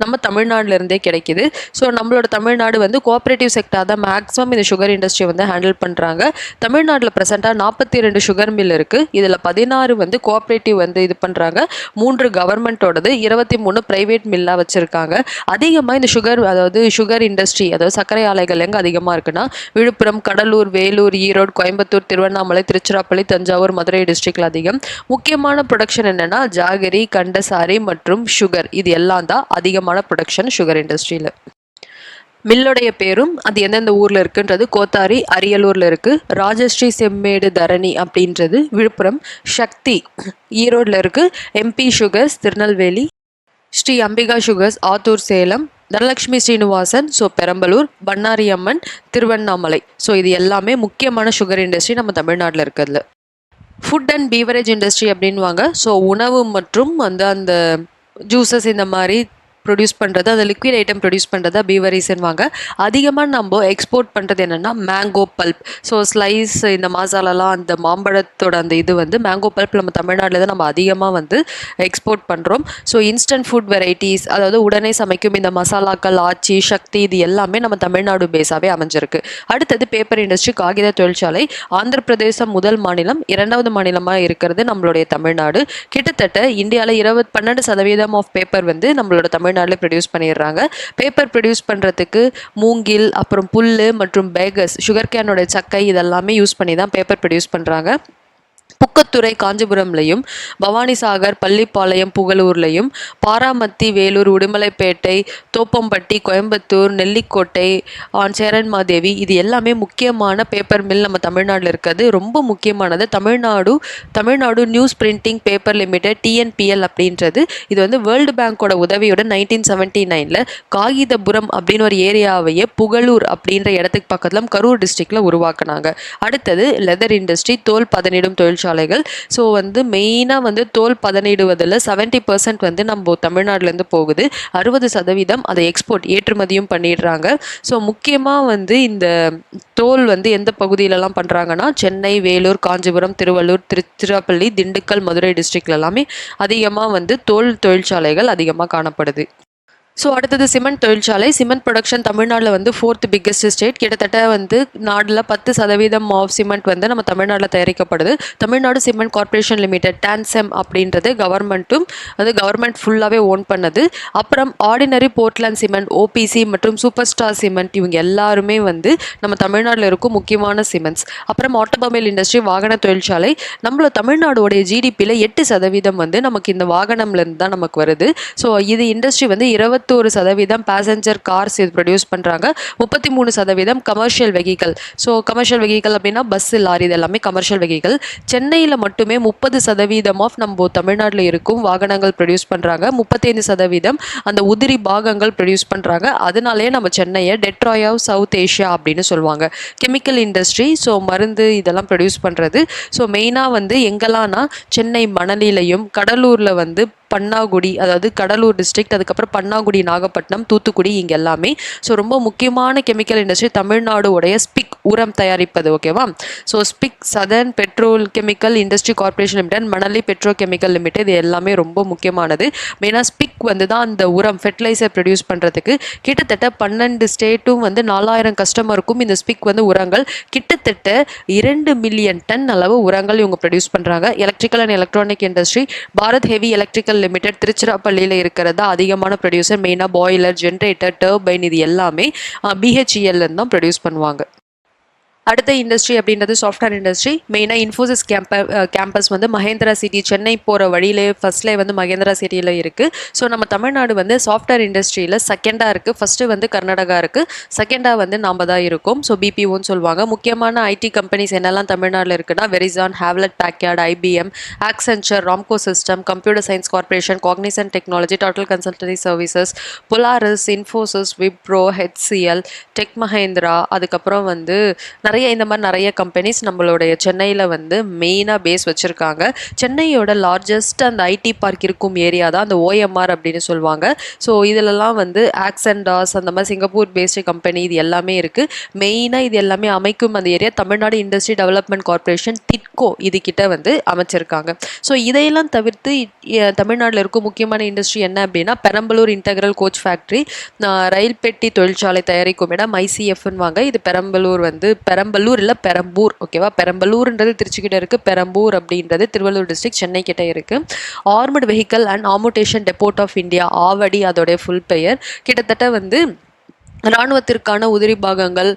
நம்ம தமிழ்நாட்டிலேருந்தே கிடைக்கிது. ஸோ நம்மளோட தமிழ்நாடு கோஆப்ரேட்டிவ் செக்டார் தான் மேக்ஸிமம் இந்த சுகர் இண்டஸ்ட்ரியை ஹேண்டில் பண்ணுறாங்க. தமிழ்நாட்டில் ப்ரெசென்ட்டாக 42 சுகர் மில் இருக்குது. இதில் 16 கோஆப்ரேட்டிவ் இது பண்ணுறாங்க, 3 கவர்மெண்ட்டோடது, 23 ப்ரைவேட் மில்லாக வச்சுருக்காங்க. அதிகமாக இந்த சுகர் இண்டஸ்ட்ரி அதாவது சர்க்கரை ஆலைகள் எங்கே அதிகமாக இருக்குன்னா விழுப்புரம், கடலூர், வேலூர், ஈரோடு, கோயம்புத்தூர், திருவண்ணாமலை, திருச்சிராப்பள்ளி, தஞ்சாவூர், மதுரை டிஸ்ட்ரிக்ட்ல அதிகம். முக்கியமான ப்ரொடக்ஷன் என்னன்னா ஜாகரி, கண்டசாரி மற்றும் சுகர், இது எல்லாம் தான் அதிகமான ப்ரொடக்ஷன் சுகர் இண்டஸ்ட்ரியில. மில்லுடைய பேரும் அது எந்தெந்த ஊரில் இருக்குன்றது கோத்தாரி அரியலூரில் இருக்குது, ராஜஸ்ரீ செம்மேடு தரணி அப்படின்றது விழுப்புரம், சக்தி ஈரோடில் இருக்குது, MP sugars Tirunelveli, Sri Ambika sugars Attur Salem, Dhanalakshmi Srinivasan Perambalur, Bannari Amman Tiruvannamalai. So இது எல்லாமே முக்கியமான சுகர் இண்டஸ்ட்ரி நம்ம தமிழ்நாட்டில் இருக்கிறதுல. ஃபுட் அண்ட் பீவரேஜ் இண்டஸ்ட்ரி அப்படின்வாங்க. ஸோ உணவு மற்றும் அந்த ஜூஸஸ் இந்த மாதிரி ப்ரொடியூஸ் பண்ணுறது, அந்த லிக்விட் ஐட்டம் ப்ரொடியூஸ் பண்ணுறதா பீவரேஜ்ன்னுவாங்க. அதிகமாக நம்ம எக்ஸ்போர்ட் பண்ணுறது என்னென்னா மேங்கோ பல்ப். ஸோ ஸ்லைஸ், இந்த மசாலாலாம், அந்த மாம்பழத்தோட அந்த இது மேங்கோ பல்ப் நம்ம தமிழ்நாட்டில் தான் நம்ம அதிகமாக எக்ஸ்போர்ட் பண்ணுறோம். ஸோ இன்ஸ்டன்ட் ஃபுட் வெரைட்டிஸ், அதாவது உடனே சமைக்கும் இந்த மசாலாக்கள், ஆச்சி, சக்தி, இது எல்லாமே நம்ம தமிழ்நாடு பேஸாகவே அமைஞ்சிருக்கு. அடுத்தது பேப்பர் இண்டஸ்ட்ரி, காகித தொழிற்சாலை. ஆந்திர பிரதேசம் முதல் மாநிலம், 2வது மாநிலமாக இருக்கிறது நம்மளுடைய தமிழ்நாடு. கிட்டத்தட்ட இந்தியாவில் 12% ஆஃப் பேப்பர் நம்மளோட தமிழ்நாட்டில் ப்ரொடியூஸ் பண்ணிடுறாங்க. பேப்பர் ப்ரொடியூஸ் பண்ணுறதுக்கு மூங்கில், அப்புறம் புல் மற்றும் பேகஸ், சுகர் கேனோட சக்கை இதெல்லாமே யூஸ் பண்ணி தான் பேப்பர் ப்ரொடியூஸ் பண்ணுறாங்க. புக்கத்துறை காஞ்சிபுரம்லையும், பவானிசாகர், பள்ளிப்பாளையம், புகழூர்லையும், பாராமத்தி, வேலூர், உடுமலைப்பேட்டை, தோப்பம்பட்டி, கோயம்புத்தூர், நெல்லிக்கோட்டை, சேரன்மாதேவி, இது எல்லாமே முக்கியமான பேப்பர் மில் நம்ம தமிழ்நாட்டில் இருக்கிறது. ரொம்ப முக்கியமானது Tamil Nadu news printing paper limited, TNPL அப்படின்றது. இது வேர்ல்டு பேங்கோட உதவியோட 1979 காகிதபுரம் அப்படின்னு ஒரு ஏரியாவையே புகழூர் அப்படின்ற இடத்துக்கு பக்கத்தில் கரூர் டிஸ்ட்ரிக்டில் உருவாக்குனாங்க. அடுத்தது லெதர் இண்டஸ்ட்ரி, தோல் பதனிடும் தொழிற்சாலைகள். ஸோ மெயினாக தோல் பதனிடுவதில் 70% நம்ம தமிழ்நாட்டிலேருந்து போகுது, 60% அதை எக்ஸ்போர்ட் ஏற்றுமதியும் பண்ணிடுறாங்க. ஸோ முக்கியமாக இந்த தோல் எந்த பகுதியிலலாம் பண்ணுறாங்கன்னா சென்னை, வேலூர், காஞ்சிபுரம், திருவள்ளூர், திருச்சிராப்பள்ளி, திண்டுக்கல், மதுரை டிஸ்ட்ரிக்ட்ல எல்லாமே அதிகமாக தோல் தொழிற்சாலைகள் அதிகமாக காணப்படுது. ஸோ அடுத்தது சிமெண்ட் தொழிற்சாலை. சிமெண்ட் ப்ரொடக்ஷன் தமிழ்நாட்டில் 4th பிக்கெஸ்ட் ஸ்டேட். கிட்டத்தட்ட நாட்டில் 10% ஆஃப் சிமெண்ட் நம்ம தமிழ்நாட்டில் தயாரிக்கப்படுது. Tamil Nadu cement corporation limited, TANCEM அப்படின்றது கவர்மெண்ட் ஃபுல்லாகவே ஓன் பண்ணது. அப்புறம் ஆர்டினரி போர்ட்லேண்ட் சிமெண்ட், OPC மற்றும் சூப்பர் ஸ்டார் சிமெண்ட், இவங்க எல்லாருமே நம்ம தமிழ்நாட்டில் இருக்கும் முக்கியமான சிமெண்ட்ஸ். அப்புறம் ஆட்டோமொபைல் இண்டஸ்ட்ரி, வாகன தொழிற்சாலை. நம்மள தமிழ்நாடோடைய GDPயில் 8% நமக்கு இந்த வாகனம்லேருந்து தான் நமக்கு வருது. ஸோ இது இண்டஸ்ட்ரி 21% பேசஞ்சர் கார்ஸ் இது ப்ரொடியூஸ் பண்ணுறாங்க, 33% commercial vehicle. So commercial vehicle அப்படின்னா பஸ்ஸு, லாரி, இது எல்லாமே கமர்ஷியல் வெஹிக்கல். சென்னையில் மட்டுமே 30% ஆஃப் நம்ம தமிழ்நாட்டில் இருக்கும் வாகனங்கள் ப்ரொடியூஸ் பண்ணுறாங்க, 35% அந்த உதிரி பாகங்கள் ப்ரொடியூஸ் பண்ணுறாங்க. அதனாலேயே நம்ம சென்னையை டெட்ராய் ஆஃப் சவுத் ஏஷியா அப்படின்னு சொல்லுவாங்க. கெமிக்கல் இண்டஸ்ட்ரி, ஸோ மருந்து இதெல்லாம் ப்ரொடியூஸ் பண்ணுறது. ஸோ மெயினாக எங்கெல்லாம்னா சென்னை மணலிலையும், கடலூரில் பன்னாகுடி, அதாவது கடலூர் டிஸ்ட்ரிக்ட், அதுக்கப்புறம் பன்னாகுடி, நாகப்பட்டினம், தூத்துக்குடி, இங்கே எல்லாமே. ஸோ ரொம்ப முக்கியமான கெமிக்கல் இண்டஸ்ட்ரி தமிழ்நாடுடைய ஸ்பிக் உரம் தயாரிப்பது. ஓகேவா? So SPIC, southern petrol chemical industry corporation limited, Manali Pedro chemical limited, இது எல்லாமே ரொம்ப முக்கியமானது. மெயினாக ஸ்பிக் தான் அந்த உரம் ஃபெர்டிலைசர் ப்ரொடியூஸ் பண்ணுறதுக்கு. கிட்டத்தட்ட 12 ஸ்டேட்டும் 4000 கஸ்டமருக்கும் இந்த ஸ்பிக் உரங்கள் கிட்டத்தட்ட 2 மில்லியன் டன் அளவு உரங்கள் இவங்க ப்ரொடியூஸ் பண்ணுறாங்க. Electrical and electronic industry, Bharat heavy electrical limited திருச்சிராப்பள்ளியில் இருக்கிறது அதிகமான ப்ரொடியூசர். மெயினாக பாய்லர், ஜென்ரேட்டர், டர்பைன், இது எல்லாமே BHEL தான் ப்ரொடியூஸ் பண்ணுவாங்க. அடுத்த இண்டஸ்ட்ரி அப்படின்றது சாஃப்ட்வேர் இண்டஸ்ட்ரி. மெயினாக இன்ஃபோசிஸ் கேம்பஸ் வந்து மகேந்திரா சிட்டி, சென்னை போகிற வழியிலே ஃபர்ஸ்ட்லேயே வந்து மகேந்திரா சிட்டியில் இருக்குது. ஸோ நம்ம தமிழ்நாடு வந்து சாஃப்ட்வேர் இண்டஸ்ட்ரியில் செகண்டாக இருக்குது. ஃபஸ்ட்டு வந்து கர்நாடகா இருக்குது, செகண்டாக வந்து நாம் தான் இருக்கோம். ஸோ பிபிஓன்னு சொல்லுவாங்க. முக்கியமான ஐடி கம்பெனிஸ் என்னெல்லாம் தமிழ்நாட்டில் இருக்குன்னா Verizon, Hewlett Packard, IBM, Accenture, Ramco system, computer science corporation, Cognizant technology, total consultancy services, Polaris, Infosys, Wipro, HCL, tech Mahindra, அதுக்கப்புறம் வந்து நிறைய இந்த மாதிரி நிறைய கம்பெனிஸ் நம்மளுடைய சென்னையில் வந்து மெயினாக பேஸ் வச்சுருக்காங்க. சென்னையோட லார்ஜஸ்ட் அந்த ஐடி பார்க் இருக்கும் ஏரியா தான் அந்த ஓஎம்ஆர் அப்படின்னு சொல்லுவாங்க. ஸோ இதிலலாம் வந்து ஆக்சென்டாஸ் அந்த மாதிரி சிங்கப்பூர் பேஸ்டு கம்பெனி இது எல்லாமே இருக்குது. மெயினாக இது எல்லாமே அமைக்கும் அந்த area Tamil Nadu industry development corporation TIDCO இதுகிட்ட வந்து அமைச்சிருக்காங்க. ஸோ இதையெல்லாம் தவிர்த்து தமிழ்நாட்டில் இருக்கும் முக்கியமான இண்டஸ்ட்ரி என்ன அப்படின்னா பெரம்பலூர் இன்டெக்ரல் கோச் ஃபேக்ட்ரி, ரயில் பெட்டி தொழிற்சாலை தயாரிக்கும் இடம் ஐசிஎஃப்னு வாங்க. இது பெரம்பலூர் வந்து பெரம்பலூர் இல்லை பெரம்பூர், ஓகேவா? பெரம்பலூர்ன்றது திருச்சிக்கிட்ட இருக்குது, பெரம்பூர் அப்படின்றது திருவள்ளூர் டிஸ்ட்ரிக்ட் சென்னை கிட்ட இருக்குது. Armed vehicle and ammunition depot of India, Avadi அதோடைய ஃபுல் பெயர். கிட்டத்தட்ட வந்து இராணுவத்திற்கான உதிரி பாகங்கள்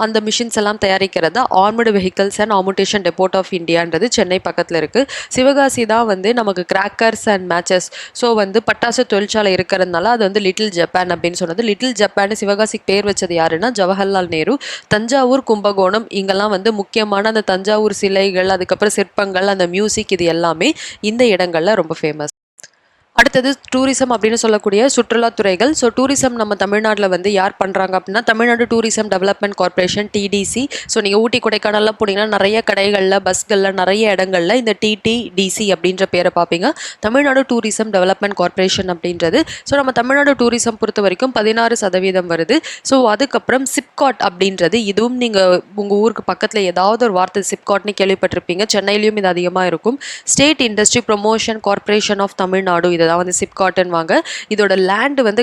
அந்த மிஷின்ஸ் எல்லாம் தயாரிக்கிறதா armed vehicles and ammunition depot of இந்தியான்றது சென்னை பக்கத்தில் இருக்குது. சிவகாசி தான் வந்து நமக்கு கிராக்கர்ஸ் அண்ட் மேட்சஸ், ஸோ வந்து பட்டாசு தொழிற்சாலை இருக்கிறதுனால அது வந்து லிட்டில் ஜப்பான் அப்படின்னு சொன்னது. லிட்டில் ஜப்பான் சிவகாசிக்கு பேர் வச்சது யாருன்னா ஜவஹர்லால் நேரு. தஞ்சாவூர், கும்பகோணம் இங்கெல்லாம் வந்து முக்கியமான அந்த தஞ்சாவூர் சிலைகள், அதுக்கப்புறம் சிற்பங்கள், அந்த மியூசிக் இது எல்லாமே இந்த இடங்கள்ல ரொம்ப ஃபேமஸ். அடுத்தது டூரிசம் அப்படின்னு சொல்லக்கூடிய சுற்றுலாத்துறைகள். ஸோ டூரிசம் நம்ம தமிழ்நாட்டில் வந்து யார் பண்ணுறாங்க அப்படின்னா Tamil Nadu tourism development corporation, DTC. So நீங்கள் ஊட்டி கொடைக்கானல்லாம் போனீங்கன்னா நிறைய கடைகளில், பஸ்களில், நிறைய இடங்களில் இந்த டிடிடிசி அப்படின்ற பேரை பார்ப்பீங்க. தமிழ்நாடு டூரிசம் டெவலப்மெண்ட் கார்பரேஷன் அப்படின்றது. ஸோ நம்ம தமிழ்நாடு டூரிசம் பொறுத்த வரைக்கும் 16% வருது. ஸோ அதுக்கப்புறம் சிப்காட் அப்படின்றது, இதுவும் நீங்கள் உங்கள் ஊருக்கு பக்கத்தில் ஏதாவது ஒரு வார்த்தை சிப்காட்னு கேள்விப்பட்டிருப்பீங்க. சென்னையிலையும் இது அதிகமாக இருக்கும். State industry promotion corporation of Tamil Nadu, இதை தான் வந்து சிப்காட்டன் வாங்க. இதோட லேண்டு வந்து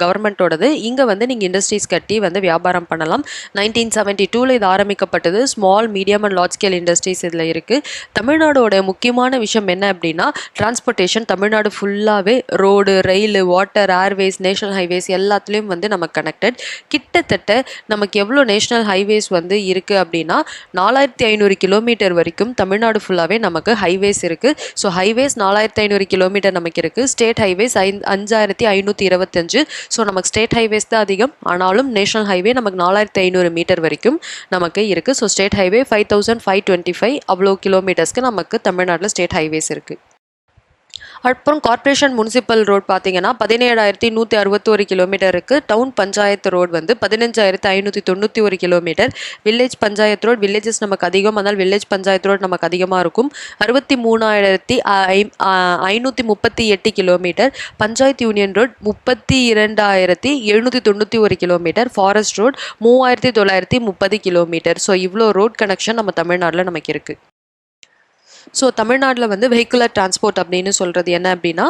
கவர்மெண்ட்டோடது. இங்கே வந்து நீங்கள் இண்டஸ்ட்ரீஸ் கட்டி வந்து வியாபாரம் பண்ணலாம். 1972 இது ஆரம்பிக்கப்பட்டது. Small, medium and large scale industries இதில் இருக்குது. தமிழ்நாடோட முக்கியமான விஷயம் என்ன அப்படின்னா டிரான்ஸ்போர்ட்டேஷன். தமிழ்நாடு ஃபுல்லாகவே ரோடு, ரயில், வாட்டர், ஏர்வேஸ், நேஷனல் ஹைவேஸ் எல்லாத்துலேயும் வந்து நம்ம கனெக்டட். கிட்டத்தட்ட நமக்கு எவ்வளோ நேஷனல் ஹைவேஸ் வந்து இருக்குது அப்படின்னா 4500 கிலோமீட்டர் வரைக்கும் தமிழ்நாடு ஃபுல்லாகவே நமக்கு ஹைவேஸ் இருக்குது. ஸோ ஹைவேஸ் 4500 கிலோமீட்டர் நமக்கு இருக்குது. State highways 5525. ஸோ நமக்கு ஸ்டேட் ஹைவேஸ் தான் அதிகம், ஆனாலும் நேஷனல் ஹைவே நமக்கு 4500 மீட்டர் வரைக்கும் நமக்கு இருக்குது. ஸோ ஸ்டேட் ஹைவே 5525 அவ்வளோ கிலோமீட்டர்ஸ்க்கு நமக்கு தமிழ்நாட்டில் ஸ்டேட் ஹைவேஸ் இருக்குது. அப்புறம் கார்பரேஷன் முனிசிபல் ரோட் பார்த்தீங்கன்னா 17161 கிலோமீட்டர் இருக்குது. டவுன் பஞ்சாயத்து ரோடு வந்து 15591 kilometre. Village panchayat road, villages நமக்கு அதிகம், அதனால் வில்லேஜ் பஞ்சாயத்து ரோடு நமக்கு அதிகமாக இருக்கும். 63538 kilometre. Panchayat union road 32791 kilometre. Forest road 3930 kilometre. So இவ்வளோ ரோட் கனெக்ஷன் நம்ம தமிழ்நாட்டில் நமக்கு இருக்குது. ஸோ தமிழ்நாட்டில் வந்து வெஹிக்குலர் டிரான்ஸ்போர்ட் அப்படின்னு சொல்கிறது என்ன அப்படின்னா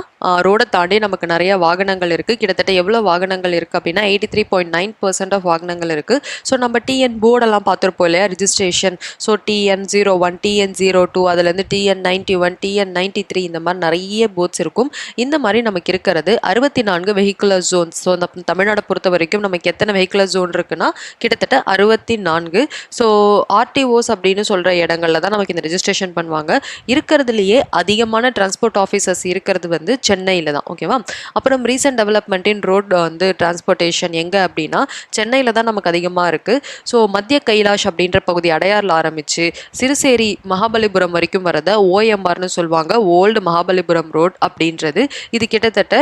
ரோடை தாண்டி நமக்கு நிறைய வாகனங்கள் இருக்குது. கிட்டத்தட்ட எவ்வளோ வாகனங்கள் இருக்குது அப்படின்னா 83.9% ஆஃப் வாகனங்கள் இருக்குது. ஸோ நம்ம டிஎன் போர்டெல்லாம் பார்த்துருப்போம் இல்லையா, ரிஜிஸ்ட்ரேஷன். ஸோ TN01, TN02, அதுலேருந்து TN91, TN93 இந்த மாதிரி நிறைய போர்ட்ஸ் இருக்கும். இந்த மாதிரி நமக்கு இருக்கிறது 64 வெஹிக்குலர் ஜோன்ஸ். ஸோ அந்த தமிழ்நாடை பொறுத்த வரைக்கும் நமக்கு எத்தனை வெஹிக்குலர் ஜோன் இருக்குன்னா கிட்டத்தட்ட 64. ஸோ ஆர்டிஓஸ் அப்படின்னு சொல்கிற இடங்கள்ல தான் நமக்கு இந்த ரெஜிஸ்ட்ரேஷன் பண்ணுவாங்க. இருக்கிறதுலையே அதிகமான டிரான்ஸ்போர்ட் ஆஃபீஸர்ஸ் இருக்கிறது வந்து சென்னையில் தான், ஓகேவா? அப்புறம் ரீசன்ட் டெவலப்மெண்ட் இன் ரோட் வந்து டிரான்ஸ்போர்ட்டேஷன் எங்கே அப்படின்னா சென்னையில் தான் நமக்கு அதிகமாக இருக்குது. ஸோ மத்திய கைலாஷ் அப்படின்ற பகுதி அடையாறில் ஆரம்பித்து சிறுசேரி மகாபலிபுரம் வரைக்கும் வரத ஓஎம்ஆர்னு சொல்லுவாங்க, ஓல்டு மகாபலிபுரம் ரோட் அப்படின்றது. இது கிட்டத்தட்ட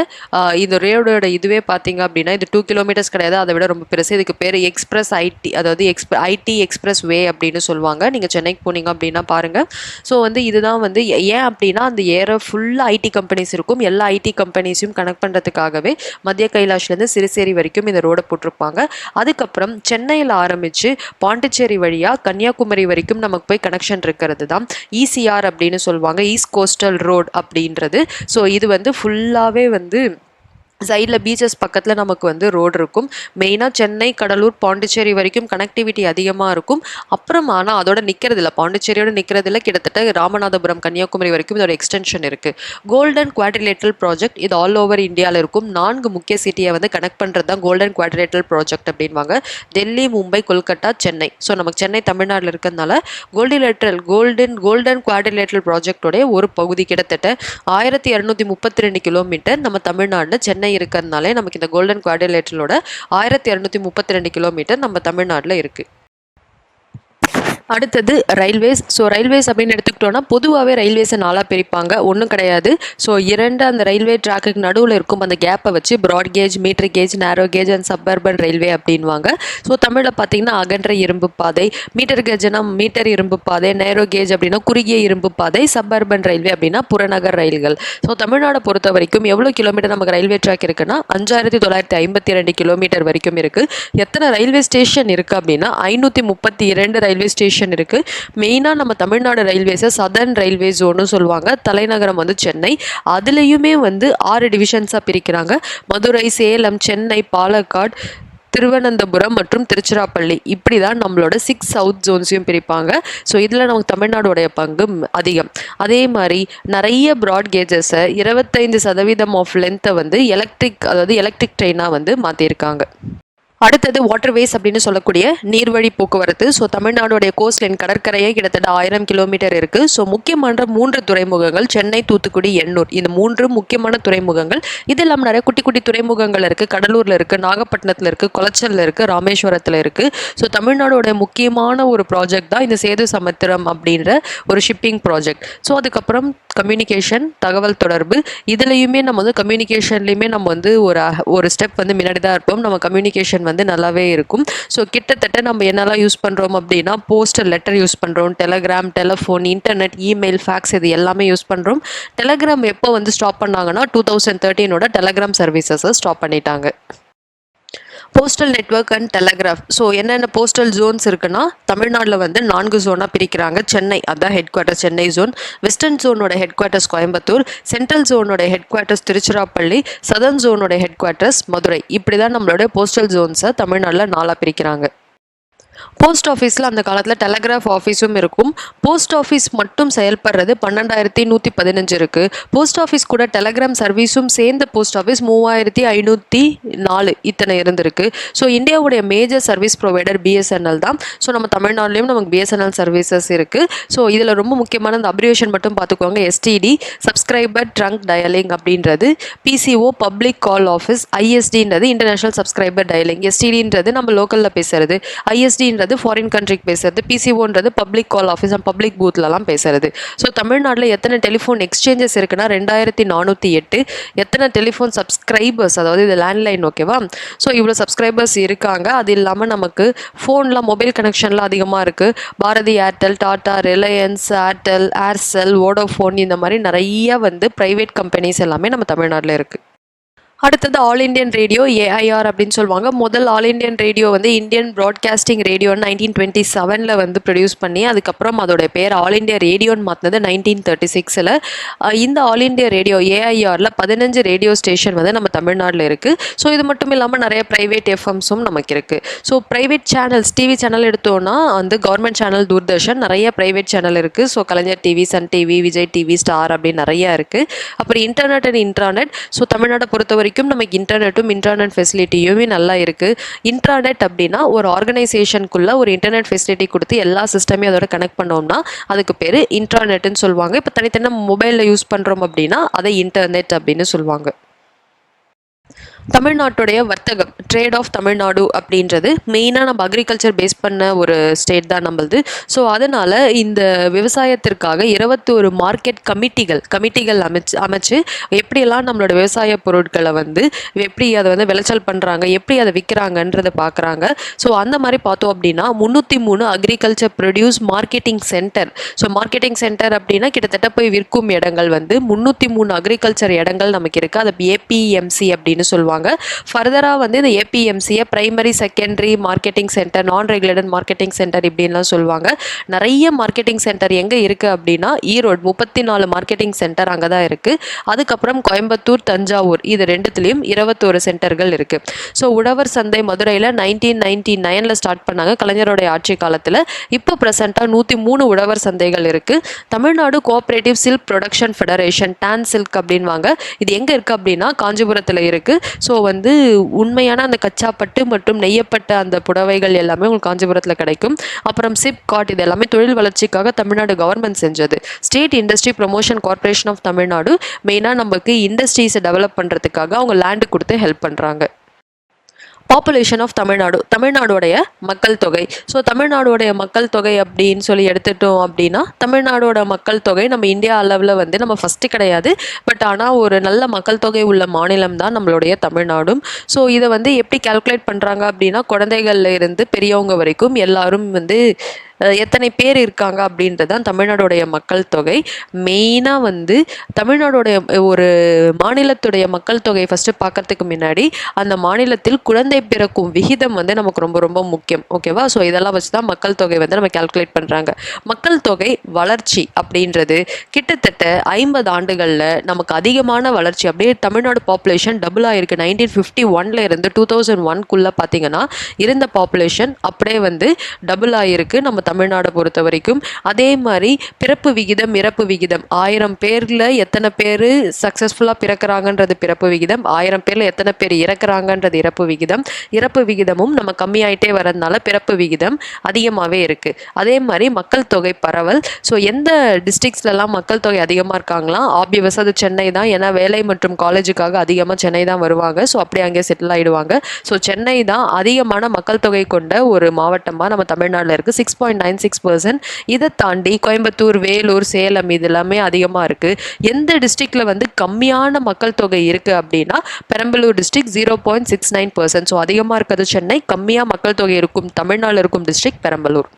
இந்த ரோடோட இதுவே பார்த்தீங்க அப்படின்னா இது 2 கிலோமீட்டர்ஸ் கிடையாது, அதை விட ரொம்ப பெருசு. இதுக்கு பேர் எக்ஸ்பிரஸ் ஐடி, அதாவது ஐடி எக்ஸ்பிரஸ் வே அப்படின்னு சொல்லுவாங்க. நீங்கள் சென்னைக்கு போனீங்க அப்படின்னா பாருங்கள். ஸோ வந்து இதுதான் வந்து ஏன் அப்படின்னா அந்த ஏரியா ஃபுல்லாக ஐடி கம்பெனிஸ் இருக்கும். எல்லா ஐடி கம்பெனிஸையும் கனெக்ட் பண்ணுறதுக்காகவே மத்திய கைலாஷ்லேருந்து சிறுசேரி வரைக்கும் இந்த ரோடை போட்டிருப்பாங்க. அதுக்கப்புறம் சென்னையில் ஆரம்பித்து பாண்டிச்சேரி வழியாக கன்னியாகுமரி வரைக்கும் நமக்கு போய் கனெக்ஷன் இருக்கிறது தான் இசிஆர் அப்படின்னு சொல்லுவாங்க, ஈஸ்ட் கோஸ்டல் ரோட் அப்படின்றது. ஸோ இது வந்து ஃபுல்லாகவே வந்து சைடில் பீச்சஸ் பக்கத்தில் நமக்கு வந்து ரோடு இருக்கும். மெயினாக சென்னை, கடலூர், பாண்டிச்சேரி வரைக்கும் கனெக்டிவிட்டி அதிகமாக இருக்கும். அப்புறம் ஆனால் அதோட நிற்கிறதில்ல, பாண்டிச்சேரியோட நிற்கிறதில்ல, கிட்டத்தட்ட ராமநாதபுரம், கன்னியாகுமரி வரைக்கும் இதோட எக்ஸ்டென்ஷன் இருக்குது. கோல்டன் குவாட்ரிலேட்ரல் ப்ராஜெக்ட் இது ஆல் ஓவர் இந்தியாவில் இருக்கும். 4 முக்கிய சிட்டியை வந்து கனெக்ட் பண்ணுறது தான் கோல்டன் குவாட்ரிலேட்ரல் ப்ராஜெக்ட் அப்படின்வாங்க. டெல்லி, மும்பை, கொல்கட்டா, சென்னை. ஸோ நமக்கு சென்னை தமிழ்நாட்டில் இருக்கிறதுனால கோல்டன் குவாட்ரிலேட்ரல் ப்ராஜெக்டோடைய ஒரு பகுதி கிட்டத்தட்ட 1232 கிலோமீட்டர் நம்ம தமிழ்நாட்டில் சென்னை இருக்கிறதுனாலே நமக்கு இந்த கோல்டன் குவாட்ரிலேட்டரலோட 1232 கிலோமீட்டர் நம்ம தமிழ்நாட்டில் இருக்குது. அடுத்தது ரயில்வேஸ். ஸோ ரயில்வேஸ் அப்படின்னு எடுத்துக்கிட்டோன்னா பொதுவாகவே ரயில்வேஸை 4ஆக பிரிப்பாங்க. ஒன்றும் கிடையாது. ஸோ 2 அந்த ரயில்வே ட்ராக்குக்கு நடுவில் இருக்கும் அந்த கேப்பை வச்சு ப்ராட் கேஜ், மீட்டர் கேஜ், நேரோ கேஜ் அண்ட் சப்பர்பன் ரயில்வே அப்படின்வாங்க. ஸோ தமிழில் பார்த்தீங்கன்னா அகன்ற இரும்பு பாதை, மீட்டர் கேஜ்னா மீட்டர் இரும்பு பாதை, நேரோ கேஜ் அப்படின்னா குறுகிய இரும்பு பாதை, சப்பர்பன் ரயில்வே அப்படின்னா புறநகர் ரயில்கள். ஸோ தமிழ்நாடை பொறுத்த வரைக்கும் எவ்வளோ கிலோமீட்டர் நமக்கு ரயில்வே ட்ராக் இருக்குன்னா 5952 கிலோமீட்டர் வரைக்கும் இருக்குது. எத்தனை ரயில்வே ஸ்டேஷன் இருக்குது அப்படின்னா 532 ரயில்வே ஸ்டேஷன் இருக்கு. மெயினாக நம்ம தமிழ்நாடு ரயில்வேஸை சதர்ன் ரயில்வே ஜோன்னு சொல்லுவாங்க. தலைநகரம் வந்து சென்னை. அதுலேயுமே வந்து 6 டிவிஷன்ஸாக பிரிக்கிறாங்க. மதுரை, சேலம், சென்னை, பாலக்காடு, திருவனந்தபுரம் மற்றும் திருச்சிராப்பள்ளி, இப்படி தான் நம்மளோட 6 சவுத் ஜோன்ஸையும் பிரிப்பாங்க. ஸோ இதில் நமக்கு தமிழ்நாடுடைய பங்கு அதிகம். அதே மாதிரி நிறைய ப்ராட் கேஜஸை 25% ஆஃப் லென்த்தை வந்து எலக்ட்ரிக் ட்ரெயினாக வந்து மாற்றிருக்காங்க. அடுத்தது வாட்டர்வேஸ் அப்படின்னு சொல்லக்கூடிய நீர்வழி போக்குவரத்து. ஸோ தமிழ்நாடுடைய கோஸ்ட் லைன் கடற்கரையே கிட்டத்தட்ட 1000 கிலோமீட்டர் இருக்குது. ஸோ முக்கியமான 3 துறைமுகங்கள் சென்னை, தூத்துக்குடி, எண்ணூர், இந்த 3 முக்கியமான துறைமுகங்கள். இது இல்லாமல் நிறைய குட்டி குட்டி துறைமுகங்கள் இருக்குது. கடலூரில் இருக்குது, நாகப்பட்டினத்தில் இருக்குது, குளச்சலில் இருக்குது, ராமேஸ்வரத்தில் இருக்குது. ஸோ தமிழ்நாடோட முக்கியமான ஒரு ப்ராஜெக்ட் தான் இந்த சேது சமுத்திரம் அப்படின்ற ஒரு ஷிப்பிங் ப்ராஜெக்ட். ஸோ அதுக்கப்புறம் கம்யூனிகேஷன், தகவல் தொடர்பு, இதுலேயுமே நம்ம வந்து கம்யூனிகேஷன்லேயுமே நம்ம வந்து ஒரு ஸ்டெப் வந்து முன்னாடி தான் இருப்போம். நம்ம கம்யூனிகேஷன் வந்து நல்லாவே இருக்கும். ஸோ கிட்டத்தட்ட நம்ம என்னெல்லாம் யூஸ் பண்ணுறோம் அப்படின்னா போஸ்டல் லெட்டர் யூஸ் பண்ணுறோம், telegram, telephone, internet, email, fax, இது எல்லாமே யூஸ் பண்ணுறோம். டெலகிராம் எப்போ வந்து ஸ்டாப் பண்ணாங்கன்னா 2013 டெலகிராம் சர்வீசஸை ஸ்டாப் பண்ணிட்டாங்க. Postal network and telegraph. So என்னென்ன போஸ்டல் ஜோன்ஸ் இருக்குன்னா தமிழ்நாட்டில் வந்து 4 ஜோனாக பிரிக்கிறாங்க. சென்னை, அதான் headquarters Chennai zone. Western ஜோனோட ஹெட் குவார்ட்டர்ஸ் கோயம்புத்தூர், சென்ட்ரல் ஜோனோட ஹெட் குவார்ட்டர்ஸ் திருச்சிராப்பள்ளி, சதர்ன் ஜோனோட ஹெட் குவார்ட்டர்ஸ் மதுரை. இப்படி தான் நம்மளோட போஸ்டல் ஜோன்ஸை தமிழ்நாட்டில் 4ஆக பிரிக்கிறாங்க. போஸ்ட் ஆஃபீஸில் அந்த காலத்தில் டெலகிராஃப் ஆஃபீஸும் இருக்கும். போஸ்ட் ஆஃபீஸ் மட்டும் செயல்படுறது 12515 இருக்குது. போஸ்ட் ஆஃபீஸ் கூட டெலகிராம் சர்வீஸும் சேர்ந்த போஸ்ட் ஆஃபீஸ் 3504 இத்தனை இருந்திருக்கு. ஸோ இந்தியாவுடைய மேஜர் சர்வீஸ் ப்ரொவைடர் பிஎஸ்என்எல் தான். ஸோ நம்ம தமிழ்நாட்டிலையும் நமக்கு பிஎஸ்என்எல் சர்வீசஸ் இருக்குது. ஸோ இதில் ரொம்ப முக்கியமான அந்த அப்ரிவேஷன் மட்டும் பார்த்துக்கோங்க. எஸ்டிடி சப்ஸ்கிரைபர் ட்ரங்க் டயலிங் அப்படின்றது, பிசிஓ பப்ளிக் கால் ஆஃபீஸ், ஐஎஸ்டின்றது இன்டர்நேஷனல் சப்ஸ்கிரைபர் டயலிங், எஸ்டிடின்றது நம்ம லோக்கலில் பேசுறது, ஐஎஸ்டின்றது ஃபாரின் கண்ட்ரிக்கு பேசுறது, பிசிஓன்றது public call office and public பூத்லலாம் பேசுறது. ஸோ தமிழ்நாட்டில் எத்தனை டெலிஃபோன் எக்ஸ்சேஞ்சஸ் இருக்குன்னா 2408. எத்தனை டெலிஃபோன் சப்ஸ்கிரைபர்ஸ், அதாவது இது லேண்ட்லைன், ஓகேவா? ஸோ இவ்வளோ சப்ஸ்கிரைபர்ஸ் இருக்காங்க. அது இல்லாமல் நமக்கு ஃபோன்லாம் மொபைல் கனெக்ஷன்லாம் அதிகமாக இருக்குது. பாரதி ஏர்டெல், டாடா, ரிலையன்ஸ், ஏர்டெல், ஏர்செல், வோடோஃபோன், இந்த மாதிரி நிறைய வந்து ப்ரைவேட் கம்பெனிஸ் எல்லாமே நம்ம தமிழ்நாட்டில் இருக்குது. அடுத்தது ஆல் இண்டியன் ரேடியோ, ஏஐஆர் அப்படின்னு சொல்லுவாங்க. முதல் ஆல் இண்டியன் ரேடியோ வந்து இந்தியன் ப்ராட்காஸ்டிங் ரேடியோன்னு 1927 வந்து ப்ரொடியூஸ் பண்ணி அதுக்கப்புறம் அதோடைய பேர் ஆல் இண்டியா ரேடியோன்னு மாற்றினது 1936. இந்த ஆல் இண்டியா ரேடியோ ஏஐஆரில் 15 ரேடியோ ஸ்டேஷன் வந்து நம்ம தமிழ்நாட்டில் இருக்குது. ஸோ இது மட்டும் இல்லாமல் நிறைய ப்ரைவேட் எஃப்எம்ஸும் நமக்கு இருக்குது. So private channels, TV channel எடுத்தோன்னா வந்து கவர்மெண்ட் சேனல் தூர்தர்ஷன், நிறைய ப்ரைவேட் சேனல் இருக்குது. So Kalaignar TV, Sun TV, Vijay TV, Star அப்படின்னு நிறையா இருக்குது. அப்புறம் இன்டர்நெட் அண்ட் இன்ட்ராநெட். ஸோ தமிழ்நாட்டை பொறுத்த வரைக்கும் நமக்கு இன்டர்நெட் ஃபெசிலிட்டியுமே நல்லா இருக்குது. இன்ட்ராநெட் அப்படின்னா ஒரு ஆர்கனைசேஷனுக்குள்ள ஒரு இன்டர்நெட் ஃபெசிலிட்டி கொடுத்து எல்லா சிஸ்டமையும் அதோட கனெக்ட் பண்ணோம்னா அதுக்கு பேர் இன்ட்ராநெட்னு சொல்லுவாங்க. இப்போ தனித்தனி மொபைலில் யூஸ் பண்ணுறோம் அப்படின்னா அதை இன்டர்நெட் அப்படின்னு சொல்லுவாங்க. தமிழ்நாட்டுடைய வர்த்தகம், ட்ரேட் ஆஃப் தமிழ்நாடு அப்படின்றது மெயினாக நம்ம அக்ரிகல்ச்சர் பேஸ் பண்ண ஒரு ஸ்டேட் தான் நம்மளது. ஸோ அதனால் இந்த விவசாயத்திற்காக 21 மார்க்கெட் கமிட்டிகள் அமைச்சு எப்படியெல்லாம் நம்மளோட விவசாய பொருட்களை வந்து எப்படி அதை வந்து விளைச்சல் பண்ணுறாங்க, எப்படி அதை விற்கிறாங்கன்றதை பார்க்குறாங்க. ஸோ அந்த மாதிரி பார்த்தோம் அப்படின்னா 303 agriculture produce marketing centre. So marketing centre அப்படின்னா கிட்டத்தட்ட போய் விற்கும் இடங்கள் வந்து 303 அக்ரிகல்ச்சர் இடங்கள் நமக்கு இருக்குது. அதை ஏபிஎம்சி அப்படின்னு சொல்லுவாங்க. சொல்லுவாங்க. ஃபர்தராக வந்து இந்த ஏபிஎம்சியை பிரைமரி செகண்டரி மார்க்கெட்டிங் சென்டர், நான் ரெகுலேட்டட் மார்க்கெட்டிங் சென்டர் இப்படின்லாம் சொல்லுவாங்க. நிறைய மார்க்கெட்டிங் சென்டர் எங்கே இருக்குது அப்படின்னா ஈரோடு 34 மார்க்கெட்டிங் சென்டர் அங்கே தான் இருக்குது. அதுக்கப்புறம் கோயம்புத்தூர், தஞ்சாவூர் இது ரெண்டுத்துலேயும் 21 சென்டர்கள் இருக்குது. ஸோ உழவர் சந்தை மதுரையில் 1999 ஸ்டார்ட் பண்ணாங்க கலைஞருடைய ஆட்சி காலத்தில். இப்போ ப்ரெசென்ட்டாக 103 உழவர் சந்தைகள் இருக்குது. Tamil Nadu cooperative silk production federation, TAN silk அப்படின்வாங்க. இது எங்கே இருக்குது அப்படின்னா காஞ்சிபுரத்தில் இருக்குது. ஸோ வந்து உண்மையான அந்த கச்சாப்பட்டு மற்றும் நெய்யப்பட்ட அந்த புடவைகள் எல்லாமே உங்களுக்கு காஞ்சிபுரத்தில் கிடைக்கும். அப்புறம் சிப்காட் இது எல்லாமே தொழில் வளர்ச்சிக்காக தமிழ்நாடு கவர்மெண்ட் செஞ்சது. State industry promotion corporation of Tamil Nadu மெயினாக நமக்கு இண்டஸ்ட்ரீஸை டெவலப் பண்ணுறதுக்காக அவங்க லேண்டு கொடுத்து ஹெல்ப் பண்ணுறாங்க. பாப்புலேஷன் ஆஃப் தமிழ்நாடு, தமிழ்நாடோடைய மக்கள் தொகை. ஸோ தமிழ்நாடோடைய மக்கள் தொகை அப்படின்னு சொல்லி எடுத்துட்டோம் அப்படின்னா தமிழ்நாடோட மக்கள் தொகை நம்ம இந்தியா அளவில் வந்து நம்ம ஃபஸ்ட்டு கிடையாது. பட் ஆனால் ஒரு நல்ல மக்கள் தொகை உள்ள மாநிலம் தான் நம்மளுடைய தமிழ்நாடும். ஸோ இதை வந்து எப்படி கால்குலேட் பண்ணுறாங்க அப்படின்னா குழந்தைகள்ல இருந்து பெரியவங்க வரைக்கும் எல்லாரும் வந்து எத்தனை பேர் இருக்காங்க அப்படின்றது தான் தமிழ்நாடுடைய மக்கள் தொகை. மெயினாக வந்து தமிழ்நாடுடைய ஒரு மாநிலத்துடைய மக்கள் தொகை ஃபஸ்ட்டு பார்க்கறதுக்கு முன்னாடி அந்த மாநிலத்தில் குழந்தை பிறக்கும் விகிதம் வந்து நமக்கு ரொம்ப ரொம்ப முக்கியம். ஓகேவா? ஸோ இதெல்லாம் வச்சு தான் மக்கள் தொகை வந்து நம்ம கால்குலேட் பண்ணுறாங்க. மக்கள் தொகை வளர்ச்சி அப்படின்றது கிட்டத்தட்ட 50 ஆண்டுகளில் நமக்கு அதிகமான வளர்ச்சி. அப்படியே தமிழ்நாடு பாப்புலேஷன் டபுள் ஆகிருக்கு. 1951 இருந்து 2001 பார்த்தீங்கன்னா இருந்த பாப்புலேஷன் அப்படியே வந்து டபுள் ஆகிருக்கு நம்ம தமிழ்நாடை பொறுத்த வரைக்கும். அதே மாதிரி பிறப்பு விகிதம், இறப்பு விகிதம், 1000 பேரில் எத்தனை பேர் சக்ஸஸ்ஃபுல்லாக பிறக்கிறாங்கன்றது பிறப்பு விகிதம், 1000 பேரில் எத்தனை பேர் இறக்குறாங்கன்றது இறப்பு விகிதம். இறப்பு விகிதமும் நம்ம கம்மியாயிட்டே வரதுனால பிறப்பு விகிதம் அதிகமாகவே இருக்குது. அதே மாதிரி மக்கள் தொகை பரவல். ஸோ எந்த டிஸ்ட்ரிக்ஸ்லாம் மக்கள் தொகை அதிகமாக இருக்காங்களாம்? ஆப்வியஸாக அது சென்னை தான். ஏன்னா வேலை மற்றும் காலேஜுக்காக அதிகமாக சென்னை தான் வருவாங்க. ஸோ அப்படியே அங்கே செட்டில் ஆகிடுவாங்க. ஸோ சென்னை தான் அதிகமான மக்கள் தொகை கொண்ட ஒரு மாவட்டமாக நம்ம தமிழ்நாட்டில் இருக்குது, 6.96%. இதை தாண்டி கோயம்புத்தூர், வேலூர், சேலம் இது எல்லாமே அதிகமாக இருக்குது. எந்த டிஸ்ட்ரிக்டில் வந்து கம்மியான மக்கள் தொகை இருக்குது அப்படின்னா பெரம்பலூர் டிஸ்ட்ரிக்ட் 0.69%. ஸோ அதிகமாக இருக்கிறது சென்னை, கம்மியாக மக்கள் தொகை இருக்கும் தமிழ்நாட்டில் இருக்கும் டிஸ்ட்ரிக்ட் பெரம்பலூர்.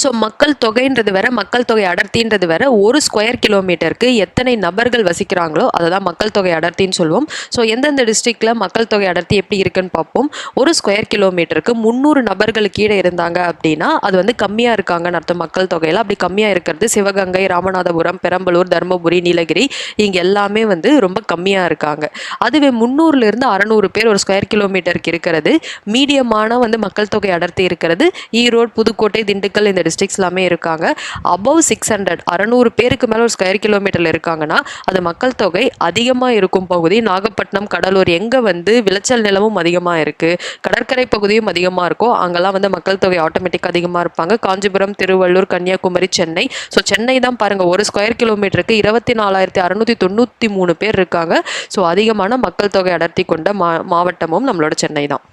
ஸோ மக்கள் தொகைன்றது வேற, மக்கள் தொகை அடர்த்தின்றது வேற. ஒரு ஸ்கொயர் கிலோமீட்டருக்கு எத்தனை நபர்கள் வசிக்கிறாங்களோ அதை தான் மக்கள் தொகை அடர்த்தின்னு சொல்லுவோம். ஸோ எந்தெந்த டிஸ்ட்ரிக்டில் மக்கள் தொகை அடர்த்தி எப்படி இருக்குன்னு பார்ப்போம். ஒரு ஸ்கொயர் கிலோமீட்டருக்கு 300 நபர்களுக்கு கீழே இருந்தாங்க அப்படின்னா அது வந்து கம்மியாக இருக்காங்கன்னு அர்த்தம் மக்கள் தொகையில். அப்படி கம்மியாக இருக்கிறது சிவகங்கை, ராமநாதபுரம், பெரம்பலூர், தருமபுரி, நீலகிரி இங்கே எல்லாமே வந்து ரொம்ப கம்மியாக இருக்காங்க. அதுவே 300லேருந்து 600 பேர் ஒரு ஸ்கொயர் கிலோமீட்டருக்கு இருக்கிறது மீடியமான வந்து மக்கள் தொகை அடர்த்தி இருக்கிறது. ஈரோடு, புதுக்கோட்டை, திண்டுக்கல் இந்த டிஸ்ட்ரிக்ட்ஸ் எல்லாமே இருக்காங்க. அபவ் 600 பேருக்கு மேலே ஒரு ஸ்கொயர் கிலோமீட்டரில் இருக்காங்கன்னா அது மக்கள் தொகை அதிகமாக இருக்கும் பகுதி. நாகப்பட்டினம், கடலூர் எங்கே வந்து விளைச்சல் நிலமும் அதிகமாக இருக்குது, கடற்கரை பகுதியும் அதிகமாக இருக்கும், அங்கெல்லாம் வந்து மக்கள் தொகை ஆட்டோமேட்டிக்காக அதிகமாக இருப்பாங்க. காஞ்சிபுரம், திருவள்ளூர், கன்னியாகுமரி, சென்னை. ஸோ சென்னை தான் பாருங்கள், ஒரு ஸ்கொயர் கிலோமீட்டருக்கு 24,693 பேர் இருக்காங்க. ஸோ அதிகமான மக்கள் தொகை அடர்த்தி கொண்ட மாவட்டமும் நம்மளோட சென்னை தான்.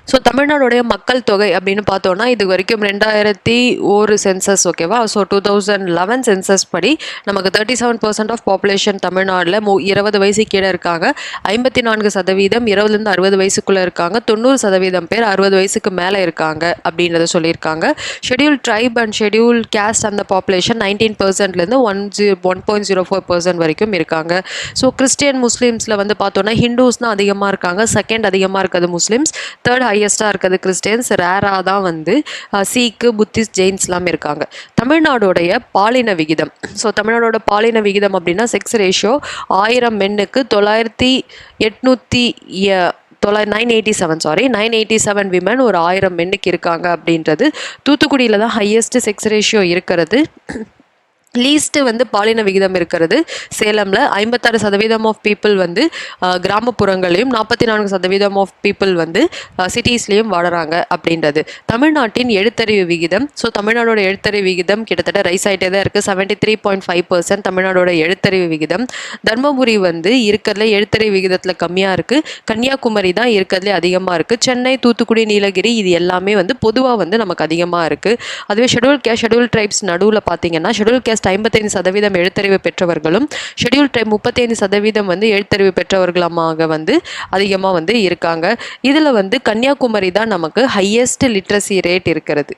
ஸோ தமிழ்நாடுடைய மக்கள் தொகை அப்படின்னு பார்த்தோன்னா இது வரைக்கும் 2001 சென்சஸ். ஓகேவா? ஸோ 2011 சென்சஸ் படி நமக்கு 37% ஆஃப் பாப்புலேஷன் தமிழ்நாட்டில் 20 வயசு கீழே இருக்காங்க. 54% 20லேருந்து 60 வயசுக்குள்ளே இருக்காங்க. 90% பேர் 60 வயசுக்கு மேலே இருக்காங்க அப்படின்றத சொல்லியிருக்காங்க. Schedule tribe and schedule caste அந்த பாப்புலேஷன் 19%லேருந்து 1.04% வரைக்கும் இருக்காங்க. ஸோ கிறிஸ்டியன், முஸ்லீம்ஸில் வந்து பார்த்தோன்னா ஹிந்துஸ் தான் அதிகமாக இருக்காங்க. செகண்ட் அதிகமாக இருக்கிறது முஸ்லீம்ஸ், தேர்ட் ஹையஸ்டாக இருக்கிறது கிறிஸ்டியன்ஸ், ரேராக தான் வந்து சீக்கு, புத்திஸ்ட், ஜெயின்ஸ் எல்லாமே இருக்காங்க. தமிழ்நாடோடைய பாலின விகிதம். ஸோ தமிழ்நாடோட பாலின விகிதம் அப்படின்னா செக்ஸ் ரேஷியோ 1000 மென்னுக்கு 987 விமன் ஒரு 1000 மென்னுக்கு இருக்காங்க அப்படின்றது. தூத்துக்குடியில் தான் ஹையஸ்ட் செக்ஸ் ரேஷியோ இருக்கிறது. லீஸ்ட்டு வந்து பாலின விகிதம் இருக்கிறது சேலமில். 56% ஆஃப் பீப்புள் வந்து கிராமப்புறங்களையும் 44% ஆஃப் பீப்புள் வந்து சிட்டிஸ்லேயும் வாழறாங்க அப்படின்றது. தமிழ்நாட்டின் எழுத்தறிவு விகிதம். ஸோ தமிழ்நாடோட எழுத்தறிவு விகிதம் கிட்டத்தட்ட ரைஸ் ஆகிட்டே தான் இருக்குது. 73.5% தமிழ்நாடோட எழுத்தறிவு விகிதம். தர்மபுரி வந்து இருக்கிறதுல எழுத்தறிவு விகிதத்தில் கம்மியாக இருக்குது. கன்னியாகுமரி தான் இருக்கிறதுலே அதிகமாக இருக்குது. சென்னை, தூத்துக்குடி, நீலகிரி இது எல்லாமே வந்து பொதுவாக வந்து நமக்கு அதிகமாக இருக்குது. அதுவே ஷெட்யூல் ட்ரைப்ஸ் நடுவில் பார்த்தீங்கன்னா ஷெட்யூல் கேஸ்ட் 55% எழுத்தறிவு பெற்றவர்களும் ஷெட்யூல் ட்ரைப் 35% வந்து எழுத்தறிவு பெற்றவர்களுமாக வந்து அதிகமாக வந்து இருக்காங்க. இதில் வந்து கன்னியாகுமரி தான் நமக்கு ஹையஸ்ட் லிட்ரஸி ரேட் இருக்கிறது.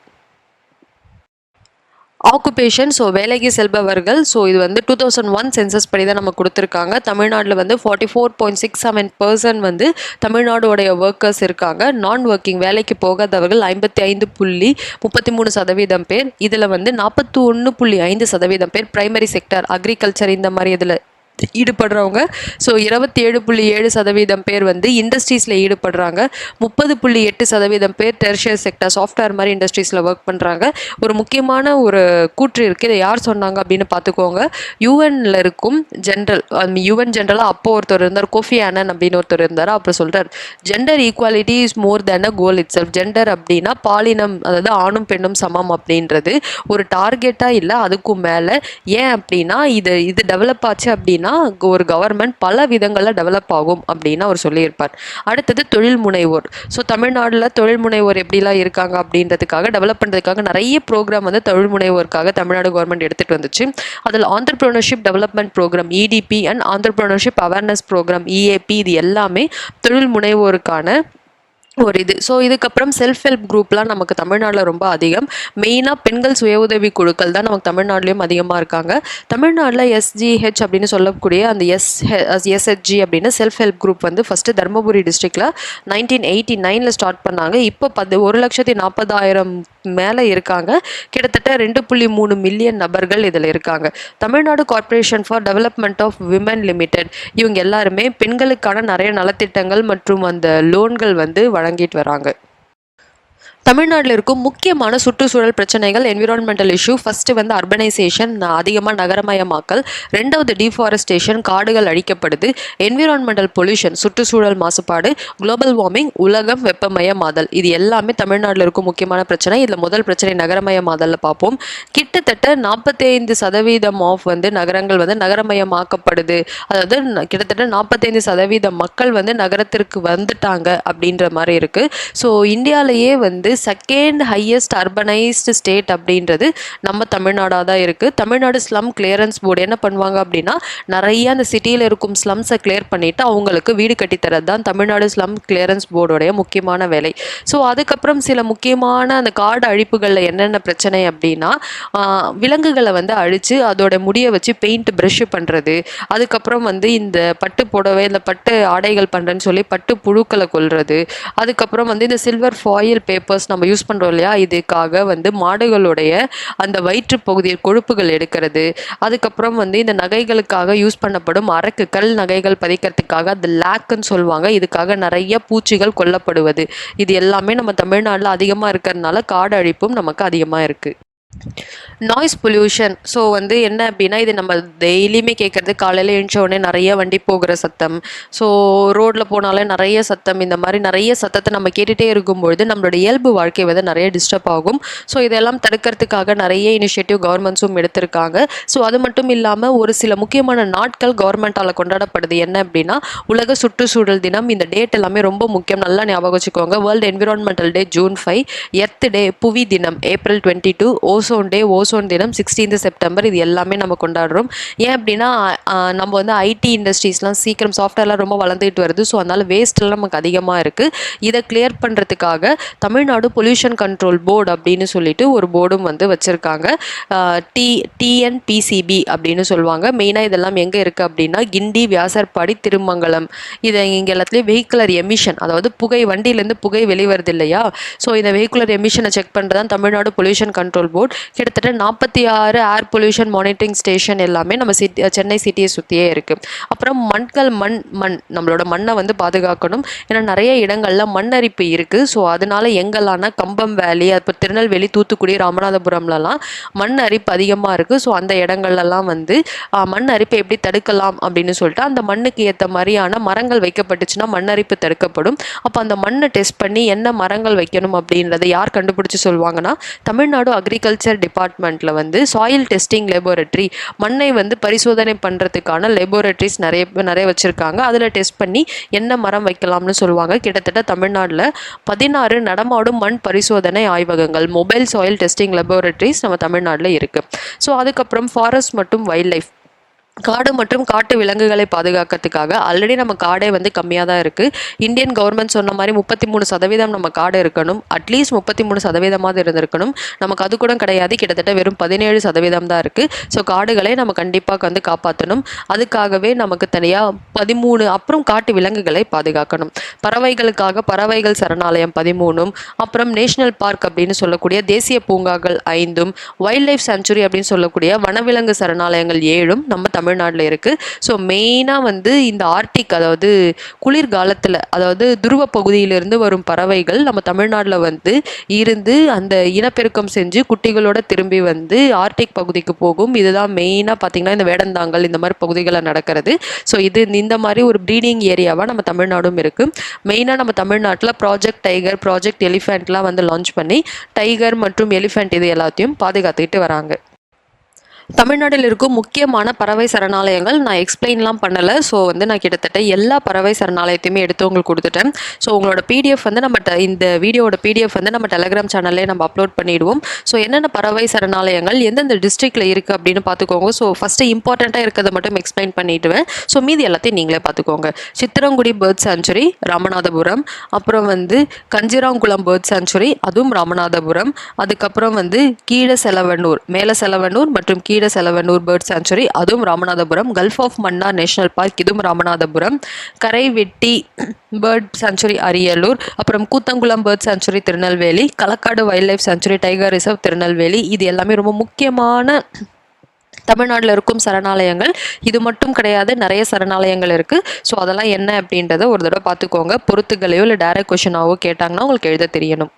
ஆக்குபேஷன், ஸோ வேலைக்கு செல்பவர்கள். ஸோ இது வந்து 2001 சென்சஸ் படி தான் நம்ம கொடுத்துருக்காங்க. தமிழ்நாட்டில் வந்து 44.67% வந்து தமிழ்நாடுடைய ஒர்க்கர்ஸ் இருக்காங்க. நான் ஒர்க்கிங் வேலைக்கு போகாதவர்கள் 55.33% பேர். இதில் வந்து 41.5% பேர் பிரைமரி செக்டர், அக்ரிகல்ச்சர் இந்த மாதிரி இதில் ஈடுபடுறவங்க. ஸோ 27.7% பேர் வந்து இண்டஸ்ட்ரீஸில் ஈடுபடுறாங்க. 30.8% பேர் டெர்ஷியர் செக்டர், சாஃப்ட்வேர் மாதிரி இண்டஸ்ட்ரீஸில் ஒர்க் பண்ணுறாங்க. ஒரு முக்கியமான ஒரு கூற்று இருக்குது, இதை யார் சொன்னாங்க அப்படின்னு பார்த்துக்கோங்க. யூஎன்ல இருக்கும் ஜென்ரல், யூஎன் ஜென்ரலாக அப்போ ஒருத்தர் இருந்தார், கோஃபி ஆனன் அப்படின்னு ஒருத்தர் இருந்தார். அப்புறம் சொல்கிறார், gender equality is more than a goal it self. Gender அப்படின்னா பாலினம், அதாவது ஆணும் பெண்ணும் சமம் அப்படின்றது ஒரு டார்கெட்டாக இல்லை, அதுக்கும் மேலே. ஏன் அப்படின்னா இது டெவலப் ஆச்சு அப்படின்னா ஒரு கவர்மெண்ட் பல விதங்களில் டெவலப் ஆகும் அப்படின்னு அவர் சொல்லியிருப்பார். அடுத்தது தொழில் முனைவோர். ஸோ தமிழ்நாட்டில் தொழில் முனைவோர் எப்படிலாம் இருக்காங்க அப்படின்றதுக்காக டெவலப் பண்ணுறதுக்காக நிறைய ப்ரோக்ராம் வந்து தொழில் முனைவோருக்காக தமிழ்நாடு கவர்மெண்ட் எடுத்துகிட்டு வந்துச்சு. அதில் entrepreneurship development programme EDP and entrepreneurship awareness programme EAP, இது எல்லாமே தொழில் முனைவோருக்கான ஒரு இது. ஸோ இதுக்கப்புறம் செல்ஃப் ஹெல்ப் குரூப்லாம் நமக்கு தமிழ்நாட்டில் ரொம்ப அதிகம். மெயினாக பெண்கள் சுய உதவி குழுக்கள் தான் நமக்கு தமிழ்நாட்டிலையும் அதிகமாக இருக்காங்க. தமிழ்நாட்டில் SGH அப்படின்னு சொல்லக்கூடிய அந்த SHG அப்படின்னு செல்ஃப் ஹெல்ப் குரூப் வந்து ஃபஸ்ட்டு தருமபுரி டிஸ்ட்ரிக்டில் 1989 ஸ்டார்ட் பண்ணாங்க. இப்போ 1,40,40,000 மேலே இருக்காங்க. கிட்டத்தட்ட 2.3 மில்லியன் நபர்கள் இதில் இருக்காங்க. Tamil Nadu corporation for development of women limited, இவங்க எல்லாருமே பெண்களுக்கான நிறைய நலத்திட்டங்கள் மற்றும் அந்த லோன்கள் வந்து வழங்கிட்டு வராங்க. தமிழ்நாட்டில் இருக்கும் முக்கியமான சுற்றுச்சூழல் பிரச்சனைகள், என்விரான்மெண்டல் இஷ்யூ. ஃபஸ்ட்டு வந்து அர்பனைசேஷன், அதிகமாக நகரமயமாக்கல். ரெண்டாவது டீஃபாரஸ்டேஷன், காடுகள் அழிக்கப்படுது. என்விரான்மெண்டல் பொல்யூஷன், சுற்றுச்சூழல் மாசுபாடு. குளோபல் வார்மிங், உலகம் வெப்பமயமாதல். இது எல்லாமே தமிழ்நாட்டில் இருக்கும் முக்கியமான பிரச்சனை. இதில் முதல் பிரச்சனை நகரமயமாதலில் பார்ப்போம். கிட்டத்தட்ட 45% ஆஃப் வந்து நகரங்கள் வந்து நகரமயமாக்கப்படுது. அதாவது கிட்டத்தட்ட 45% மக்கள் வந்து நகரத்திற்கு வந்துட்டாங்க அப்படின்ற மாதிரி இருக்குது. ஸோ இந்தியாவிலேயே வந்து செகண்ட் ஹையஸ்ட் அர்பனைஸ்டு ஸ்டேட் அப்படின்றது நம்ம தமிழ்நாடாக தான் இருக்குது. தமிழ்நாடு ஸ்லம் கிளியரன்ஸ் போர்டு என்ன பண்ணுவாங்க அப்படின்னா, நிறைய அந்த சிட்டியில் இருக்கும் ஸ்லம்ஸை கிளியர் பண்ணிவிட்டு அவங்களுக்கு வீடு கட்டித்தரது தான் தமிழ்நாடு ஸ்லம் கிளியரன்ஸ் போர்டோடைய முக்கியமான வேலை. ஸோ அதுக்கப்புறம் சில முக்கியமான அந்த காடு அழிப்புகளில் என்னென்ன பிரச்சனை அப்படின்னா, விலங்குகளை வந்து அழித்து அதோட முடியை வச்சு பெயிண்ட் ப்ரஷ் பண்ணுறது. அதுக்கப்புறம் வந்து இந்த பட்டு புடவை, இந்த பட்டு ஆடைகள் பண்ணுறேன்னு சொல்லி பட்டு புழுக்களை கொல்றது. அதுக்கப்புறம் வந்து இந்த சில்வர் ஃபாயில் பேப்பர்ஸ் நம்ம யூஸ் பண்ணுறோம் இல்லையா, இதுக்காக வந்து மாடுகளுடைய அந்த வயிற்று பகுதியில் கொழுப்புகள் எடுக்கிறது. அதுக்கப்புறம் வந்து இந்த நகைகளுக்காக யூஸ் பண்ணப்படும் அரக்கு, கல் நகைகள் பதிக்கிறதுக்காக அது லேக்குன்னு சொல்லுவாங்க, இதுக்காக நிறைய பூச்சிகள் கொல்லப்படுவது. இது எல்லாமே நம்ம தமிழ்நாட்டில் அதிகமாக இருக்கிறதுனால காடு அழிப்பும் நமக்கு அதிகமாக இருக்குது. Noise pollution. ஸோ வந்து என்ன அப்படின்னா, இது நம்ம டெய்லியுமே கேட்குறது, காலையில் எழுந்த உடனே நிறைய வண்டி போகிற சத்தம், ஸோ ரோட்டில் போனாலே நிறைய சத்தம், இந்த மாதிரி நிறைய சத்தத்தை நம்ம கேட்டுகிட்டே இருக்கும்பொழுது நம்மளோட இயல்பு வாழ்க்கை வந்து நிறைய டிஸ்டர்ப் ஆகும். ஸோ இதெல்லாம் தடுக்கிறதுக்காக நிறைய இனிஷியேட்டிவ் கவர்மெண்ட்ஸும் எடுத்திருக்காங்க. ஸோ அது மட்டும் இல்லாமல் ஒரு சில முக்கியமான நாட்கள் கவர்மெண்ட்டால் கொண்டாடப்படுது. என்ன அப்படின்னா, உலக சுற்றுச்சூழல் தினம். இந்த டேட் எல்லாமே ரொம்ப முக்கியம், நல்லா ஞாபகம் வச்சுக்கோங்க. வேர்ல்டு என்விரான்மெண்டல் டே June 5, எர்த் டே புவி தினம் April 22, ஓசோன் டே, ஓசோன் தினம் 16th செப்டம்பர். இது எல்லாமே நம்ம கொண்டாடுறோம். ஏன் அப்படின்னா நம்ம வந்து ஐடி இண்டஸ்ட்ரீஸ்லாம் சீக்கிரம் சாஃப்ட்வேர்லாம் ரொம்ப வளர்ந்துட்டு வருது. ஸோ அதனால் வேஸ்ட்லாம் நமக்கு அதிகமாக இருக்குது. இதை கிளியர் பண்ணுறதுக்காக தமிழ்நாடு பொல்யூஷன் கண்ட்ரோல் போர்டு அப்படின்னு சொல்லிட்டு ஒரு போர்டும் வந்து வச்சுருக்காங்க. TNPCB அப்படின்னு சொல்லுவாங்க. மெயினாக இதெல்லாம் எங்கே இருக்குது அப்படின்னா, கிண்டி, வியாசர்பாடி, திருமங்கலம். இதை இங்கே எல்லாத்துலேயும் வெஹிக்குலர் எமிஷன், அதாவது புகை, வண்டியிலேருந்து புகை வெளிவருது இல்லையா, ஸோ இந்த வெஹிக்குலர் எமிஷனை செக் பண்ணுறது தான் தமிழ்நாடு பொல்யூஷன் கண்ட்ரோல் போர்டு. கிட்டத்தட்ட 46 ஏர் பொல்யூஷன் மானிட்டரிங் ஸ்டேஷன் எல்லாமே நம்ம சென்னை சிட்டியை சுற்றியே இருக்குது. அப்புறம் மண் நம்மளோட மண்ணை வந்து பாதுகாக்கணும். ஏன்னா நிறைய இடங்களில் மண் அரிப்பு இருக்குது. ஸோ அதனால எங்கெல்லாம்னா கம்பம் வேலி, அப்புறம் திருநெல்வேலி, தூத்துக்குடி, ராமநாதபுரம்லலாம் மண் அரிப்பு அதிகமாக இருக்குது. ஸோ அந்த இடங்கள்லாம் வந்து மண் அரிப்பை எப்படி தடுக்கலாம் அப்படின்னு சொல்லிட்டு அந்த மண்ணுக்கு ஏற்ற மாதிரியான மரங்கள் வைக்கப்பட்டுச்சுன்னா மண் அரிப்பு தடுக்கப்படும். அப்போ அந்த மண்ணை டெஸ்ட் பண்ணி என்ன மரங்கள் வைக்கணும் அப்படின்றத யார் கண்டுபிடிச்சி சொல்லுவாங்கன்னா, தமிழ்நாடு அக்ரிகல்ச்சர் டிபார்ட்மெண்ட்டில் வந்து சாயில் டெஸ்டிங் லெபோரட்டரி, மண்ணை வந்து பரிசோதனை பண்ணுறதுக்கான லெபோரட்டரிஸ் நிறைய வச்சுருக்காங்க. அதில் டெஸ்ட் பண்ணி என்ன மரம் வைக்கலாம்னு சொல்லுவாங்க. கிட்டத்தட்ட தமிழ்நாட்டில் 16 நடமாடும் மண் பரிசோதனை ஆய்வகங்கள், மொபைல் சாயில் டெஸ்டிங் லெபோரட்டரிஸ் நம்ம தமிழ்நாட்டில் இருக்குது. ஸோ அதுக்கப்புறம் ஃபாரஸ்ட் மற்றும் வைல்ட் லைஃப். காடு மற்றும் காட்டு விலங்குகளை பாதுகாக்கிறதுக்காக ஆல்ரெடி நம்ம காடே வந்து கம்மியாக தான் இருக்குது. இந்தியன் கவர்மெண்ட் சொன்ன மாதிரி 33% நம்ம காடு இருக்கணும், அட்லீஸ்ட் 33% இருந்திருக்கணும். நமக்கு அது கூட கிடையாது, கிட்டத்தட்ட வெறும் 17% தான் இருக்குது. ஸோ காடுகளை நம்ம கண்டிப்பாக வந்து காப்பாற்றணும். அதுக்காகவே நமக்கு தனியாக 13, அப்புறம் காட்டு விலங்குகளை பாதுகாக்கணும். பறவைகளுக்காக பறவைகள் சரணாலயம் 13, அப்புறம் நேஷனல் பார்க் அப்படின்னு சொல்லக்கூடிய தேசிய பூங்காக்கள் 5, வைல்ட் லைஃப் சாங்சுரி அப்படின்னு சொல்லக்கூடிய வனவிலங்கு சரணாலயங்கள் 7 நம்ம தமிழ்நாட்டில் இருக்குது. ஸோ மெயினாக வந்து இந்த ஆர்டிக், அதாவது குளிர்காலத்தில், அதாவது துருவ பகுதியிலிருந்து வரும் பறவைகள் நம்ம தமிழ்நாட்டில் வந்து இருந்து அந்த இனப்பெருக்கம் செஞ்சு குட்டிகளோட திரும்பி வந்து ஆர்டிக் பகுதிக்கு போகும். இதுதான் மெயினாக பார்த்திங்கன்னா இந்த வேடந்தாங்கல் இந்த மாதிரி பகுதிகளில் நடக்கிறது. ஸோ இது இந்த மாதிரி ஒரு ப்ரீடிங் ஏரியாவாக நம்ம தமிழ்நாடும் இருக்குது. மெயினாக நம்ம தமிழ்நாட்டில் ப்ராஜெக்ட் டைகர், ப்ராஜெக்ட் எலிஃபென்ட்லாம் வந்து லான்ச் பண்ணி டைகர் மற்றும் எலிஃபென்ட் இது எல்லாத்தையும் பாதுகாத்துக்கிட்டு வராங்க. தமிழ்நாட்டில் இருக்கும் முக்கியமான பறவை சரணாலயங்கள் நான் எக்ஸ்பிளைன்லாம் பண்ணலை. ஸோ வந்து நான் கிட்டத்தட்ட எல்லா பறவை சரணாலயத்தையுமே எடுத்து உங்களுக்கு கொடுத்துட்டேன். ஸோ உங்களோட பிடிஎஃப் வந்து நம்ம இந்த வீடியோட பிடிஎஃப் வந்து நம்ம டெலகிராம் சேனல்லே நம்ம அப்லோட் பண்ணிவிடுவோம். ஸோ என்னென்ன பறவை சரணாலயங்கள் எந்தெந்த டிஸ்ட்ரிக்டில் இருக்குது அப்படின்னு பார்த்துக்கோங்க. ஸோ ஃபஸ்ட்டு இம்பார்ட்டண்ட்டாக இருக்கிறத மட்டும் எக்ஸ்பிளைன் பண்ணிவிடுவேன். ஸோ மீதி எல்லாத்தையும் நீங்களே பார்த்துக்கோங்க. சித்திரங்குடி பேர்ட் சாங்சுரி ராமநாதபுரம், அப்புறம் வந்து கஞ்சிராங்குளம் பேர்ட் சாங்சுரி அதுவும் ராமநாதபுரம், அதுக்கப்புறம் வந்து கீழ செலவனூர், மேல செலவனூர் மற்றும் செலவனூர் பேர்ட் சாங்சுரி அதுவும் Ramanathapuram, gulf of Mannar national park இதுவும் ராமநாதபுரம், கரைவெட்டி பேர்ட் சாங்சுரி அரியலூர், அப்புறம் Koonthankulam bird sanctuary Tirunelveli, Kalakkad wildlife sanctuary tiger reserve Tirunelveli. இது எல்லாமே ரொம்ப முக்கியமான தமிழ்நாட்டில் இருக்கும் சரணாலயங்கள். இது மட்டும் கிடையாது, நிறைய சரணாலயங்கள் இருக்குது. ஸோ அதெல்லாம் என்ன அப்படின்றத ஒரு தடவை பார்த்துக்கோங்க. பொறுத்துகளையோ இல்லை டைரக்ட் கொஷினாவோ கேட்டாங்கன்னா உங்களுக்கு எழுத தெரியணும்.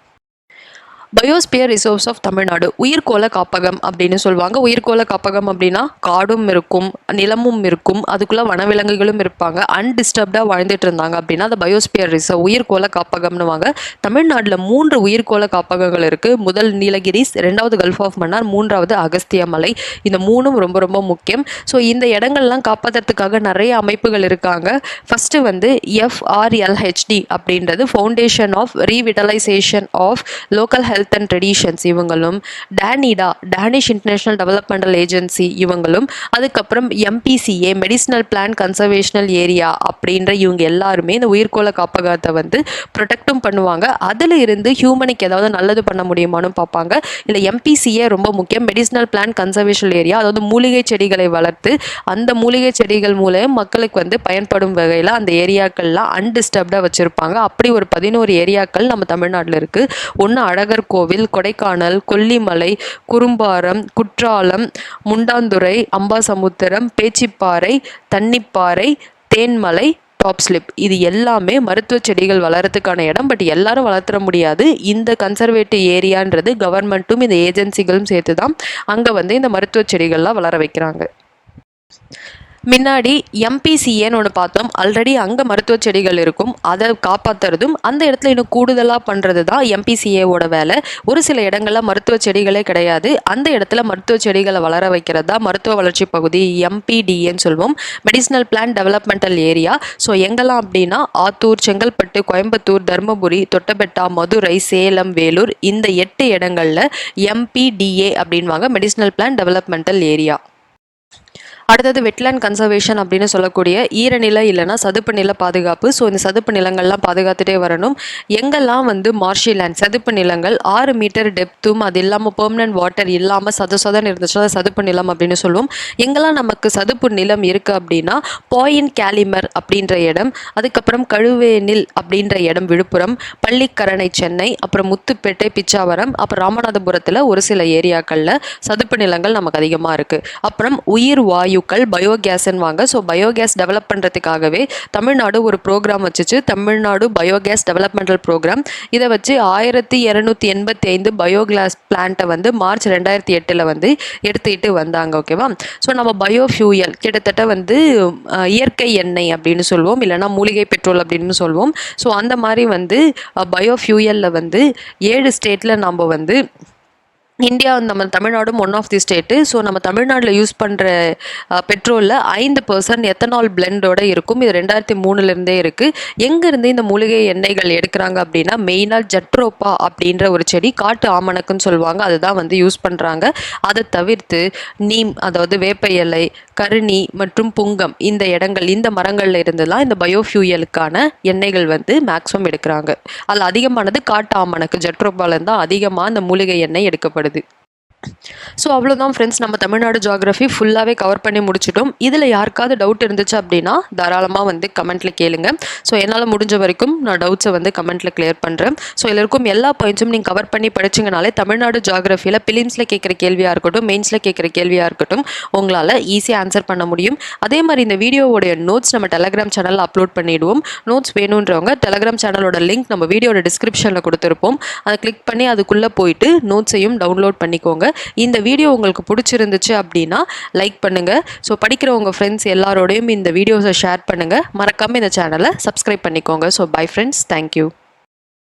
பயோஸ்பியர் ரிசர்வ்ஸ் ஆஃப் தமிழ்நாடு, உயிர்கோள காப்பகம் அப்படின்னு சொல்லுவாங்க. உயிர்கோள காப்பகம் அப்படின்னா காடும் இருக்கும், நிலமும் இருக்கும், அதுக்குள்ளே வனவிலங்குகளும் இருப்பாங்க, அன்டிஸ்டர்ப்டாக வாழ்ந்துட்டு இருந்தாங்க அப்படின்னா அந்த பயோஸ்பியர் ரிசர்வ் உயிர்கோள காப்பகம்னுவாங்க. தமிழ்நாட்டில் 3 உயிர்கோள காப்பகங்கள் இருக்குது. முதல் நீலகிரிஸ், 2வது கல்ஃப் ஆஃப் மன்னார், 3வது அகஸ்திய மலை. இந்த 3ம் ரொம்ப ரொம்ப முக்கியம். ஸோ இந்த இடங்கள்லாம் காப்பாற்றுறதுக்காக நிறைய அமைப்புகள் இருக்காங்க. ஃபஸ்ட்டு வந்து FRLHD அப்படின்றது foundation of revitalisation of local health and traditions இவங்களும், DANIDA Danish international developmental agency இவங்களும், அதுக்கப்புறம் MPCA medicinal plant conservational area அப்படின்ற இவங்க எல்லாருமே இந்த உயிர்கோள காப்பகத்தை வந்து ப்ரொடெக்டும் பண்ணுவாங்க. அதில் இருந்து ஹியூமனுக்கு ஏதாவது நல்லது பண்ண முடியுமான்னு பார்ப்பாங்க. இல்லை MPCA ரொம்ப முக்கியம், மெடிசினல் பிளான்ட் கன்சர்வேஷனல் ஏரியா, அதாவது மூலிகை செடிகளை வளர்த்து அந்த மூலிகை செடிகள் மூலம் மக்களுக்கு வந்து பயன்படும் வகையில் அந்த ஏரியாக்கள்லாம் அன்டிஸ்டர்ப்டாக வச்சுருப்பாங்க. அப்படி ஒரு 11 ஏரியாக்கள் நம்ம தமிழ்நாட்டில் இருக்குது. ஒன்று அழகர் கோவில், கொடைக்கானல், கொல்லிமலை, குறும்பாரம், குற்றாலம், முண்டாந்துறை, அம்பாசமுத்திரம், பேச்சிப்பாறை, தண்ணிப்பாறை, தேன்மலை, டாப் ஸ்லிப். இது எல்லாமே மருத்துவ செடிகள் வளர்கிறதுக்கான இடம். பட் எல்லாரும் வளர்த்துற முடியாது. இந்த கன்சர்வேட்டிவ் ஏரியான்றது கவர்மெண்ட்டும் இந்த ஏஜென்சிகளும் சேர்த்து தான் அங்கே வந்து இந்த மருத்துவ செடிகள்லாம் வளர வைக்கிறாங்க. முன்னாடி MPCAன்னு ஒன்று பார்த்தோம். ஆல்ரெடி அங்கே மருத்துவ செடிகள் இருக்கும், அதை காப்பாற்றுறதும் அந்த இடத்துல இன்னும் கூடுதலாக பண்ணுறது தான் MPCAவோட வேலை. ஒரு சில இடங்களில் மருத்துவ செடிகளே கிடையாது, அந்த இடத்துல மருத்துவ செடிகளை வளர வைக்கிறது தான் மருத்துவ வளர்ச்சி பகுதி, MPDAன்னு சொல்லுவோம், medicinal plant developmental area. So எங்கெல்லாம் அப்படின்னா ஆத்தூர், செங்கல்பட்டு, கோயம்புத்தூர், தருமபுரி, தொட்டபெட்டா, மதுரை, சேலம், வேலூர், இந்த 8 இடங்களில் MPDA அப்படின்வாங்க, மெடிசினல் பிளான்ட் டெவலப்மெண்டல் ஏரியா. அடுத்தது வெட்லேண்ட் கன்சர்வேஷன் அப்படின்னு சொல்லக்கூடிய ஈரநில இல்லைனா சதுப்பு நில பாதுகாப்பு. ஸோ இந்த சதுப்பு நிலங்கள்லாம் பாதுகாத்துட்டே வரணும். எங்கெல்லாம் வந்து மார்ஷி லேண்ட் சதுப்பு நிலங்கள் 6 மீட்டர் டெப்த்தும் அது இல்லாமல் பெர்மனன்ட் வாட்டர் இல்லாமல் சதன்னு இருந்துச்சுன்னா சதுப்பு நிலம் அப்படின்னு சொல்லுவோம். எங்கெல்லாம் நமக்கு சதுப்பு நிலம் இருக்குது அப்படின்னா பாயிண்ட் கேலிமர் அப்படின்ற இடம், அதுக்கப்புறம் கழுவேனில் அப்படின்ற இடம் விழுப்புரம், பள்ளிக்கரணை சென்னை, அப்புறம் முத்துப்பேட்டை பிச்சாவரம், அப்புறம் ராமநாதபுரத்தில் ஒரு சில ஏரியாக்களில் சதுப்பு நிலங்கள் நமக்கு அதிகமாக இருக்குது. அப்புறம் உயிர் வாயு பயோகேஸ்ன்னு வாங்க. ஸோ பயோகேஸ் டெவலப் பண்ணுறதுக்காகவே தமிழ்நாடு ஒரு ப்ரோக்ராம் வச்சுச்சு, தமிழ்நாடு பயோகேஸ் டெவலப்மெண்டல் ப்ரோக்ராம். இதை வச்சு 1285 பயோகேஸ் பிளான்ட்டை வந்து மார்ச் 2008 வந்து எடுத்துக்கிட்டு வந்தாங்க. ஓகேவா? ஸோ நம்ம பயோஃபியூயல் கிட்டத்தட்ட வந்து இயற்கை எண்ணெய் அப்படின்னு சொல்லுவோம், இல்லைனா மூலிகை பெட்ரோல் அப்படின்னு சொல்லுவோம். ஸோ அந்த மாதிரி வந்து பயோஃபியூயலில் வந்து 7 ஸ்டேட்டில் நம்ம வந்து இந்தியா நம்ம தமிழ்நாடும் one of the state. So நம்ம தமிழ்நாட்டில் யூஸ் பண்ணுற பெட்ரோலில் 5% எத்தனால் பிளெண்டோட இருக்கும். இது 2003 இருக்குது. எங்கேருந்து இந்த மூலிகை எண்ணெய்கள் எடுக்கிறாங்க அப்படின்னா மெயினாக ஜட்ரோப்பா அப்படின்ற ஒரு செடி, காட்டு ஆமணக்குன்னு சொல்லுவாங்க, அதுதான் வந்து யூஸ் பண்ணுறாங்க. அதை தவிர்த்து நீம், அதாவது வேப்ப இலை, கருணி மற்றும் புங்கம், இந்த இடங்கள், இந்த மரங்களில் இருந்துலாம் இந்த பயோஃபியூயலுக்கான எண்ணெய்கள் வந்து மேக்ஸிமம் எடுக்கிறாங்க. அதில் அதிகமானது காட்டு ஆமணக்கு ஜட்ரோப்பாலேருந்து தான் அதிகமாக இந்த மூலிகை எண்ணெய் எடுக்கப்படுது. ஸோ அவ்வளோதான் ஃப்ரெண்ட்ஸ், நம்ம தமிழ்நாடு ஜியாகிரஃபி ஃபுல்லாகவே கவர் பண்ணி முடிச்சிட்டோம். இதில் யாருக்காவது டவுட் இருந்துச்சு அப்படின்னா தாராளமாக வந்து கமெண்ட்டில் கேளுங்க. ஸோ என்னால் முடிஞ்ச வரைக்கும் நான் டவுட்ஸை வந்து கமெண்ட்டில் கிளியர் பண்ணுறேன். ஸோ இதில் இருக்கும் எல்லா பாயிண்ட்ஸும் நீங்கள் கவர் பண்ணி படிச்சிங்கனாலே தமிழ்நாடு ஜியாகிரஃபியில் பிலிம்ஸில் கேட்குற கேள்வியாக இருக்கட்டும், மெயின்ஸில் கேட்குற கேள்வியாக இருக்கட்டும், உங்களால் ஈஸியாக ஆன்சர் பண்ண முடியும். அதே மாதிரி இந்த வீடியோவோடைய நோட்ஸ் நம்ம டெலகிராம் சேனலில் அப்லோட் பண்ணிவிடுவோம். நோட்ஸ் வேணுன்றவங்க டெலகிராம் சேனலோட லிங்க் நம்ம வீடியோட டிஸ்கிரிப்ஷனில் கொடுத்துருப்போம். அதை கிளிக் பண்ணி அதுக்குள்ளே போயிட்டு நோட்ஸையும் டவுன்லோட் பண்ணிக்கோங்க. இந்த வீடியோ உங்களுக்கு பிடிச்சிருந்துச்சு அப்படின்னா லைக் பண்ணுங்கள். ஸோ படிக்கிற உங்கள் ஃப்ரெண்ட்ஸ் எல்லாரோடையும் இந்த வீடியோஸை ஷேர் பண்ணுங்கள். மறக்காமல் இந்த சேனலை சப்ஸ்கிரைப் பண்ணிக்கோங்க. So bye friends, thank you.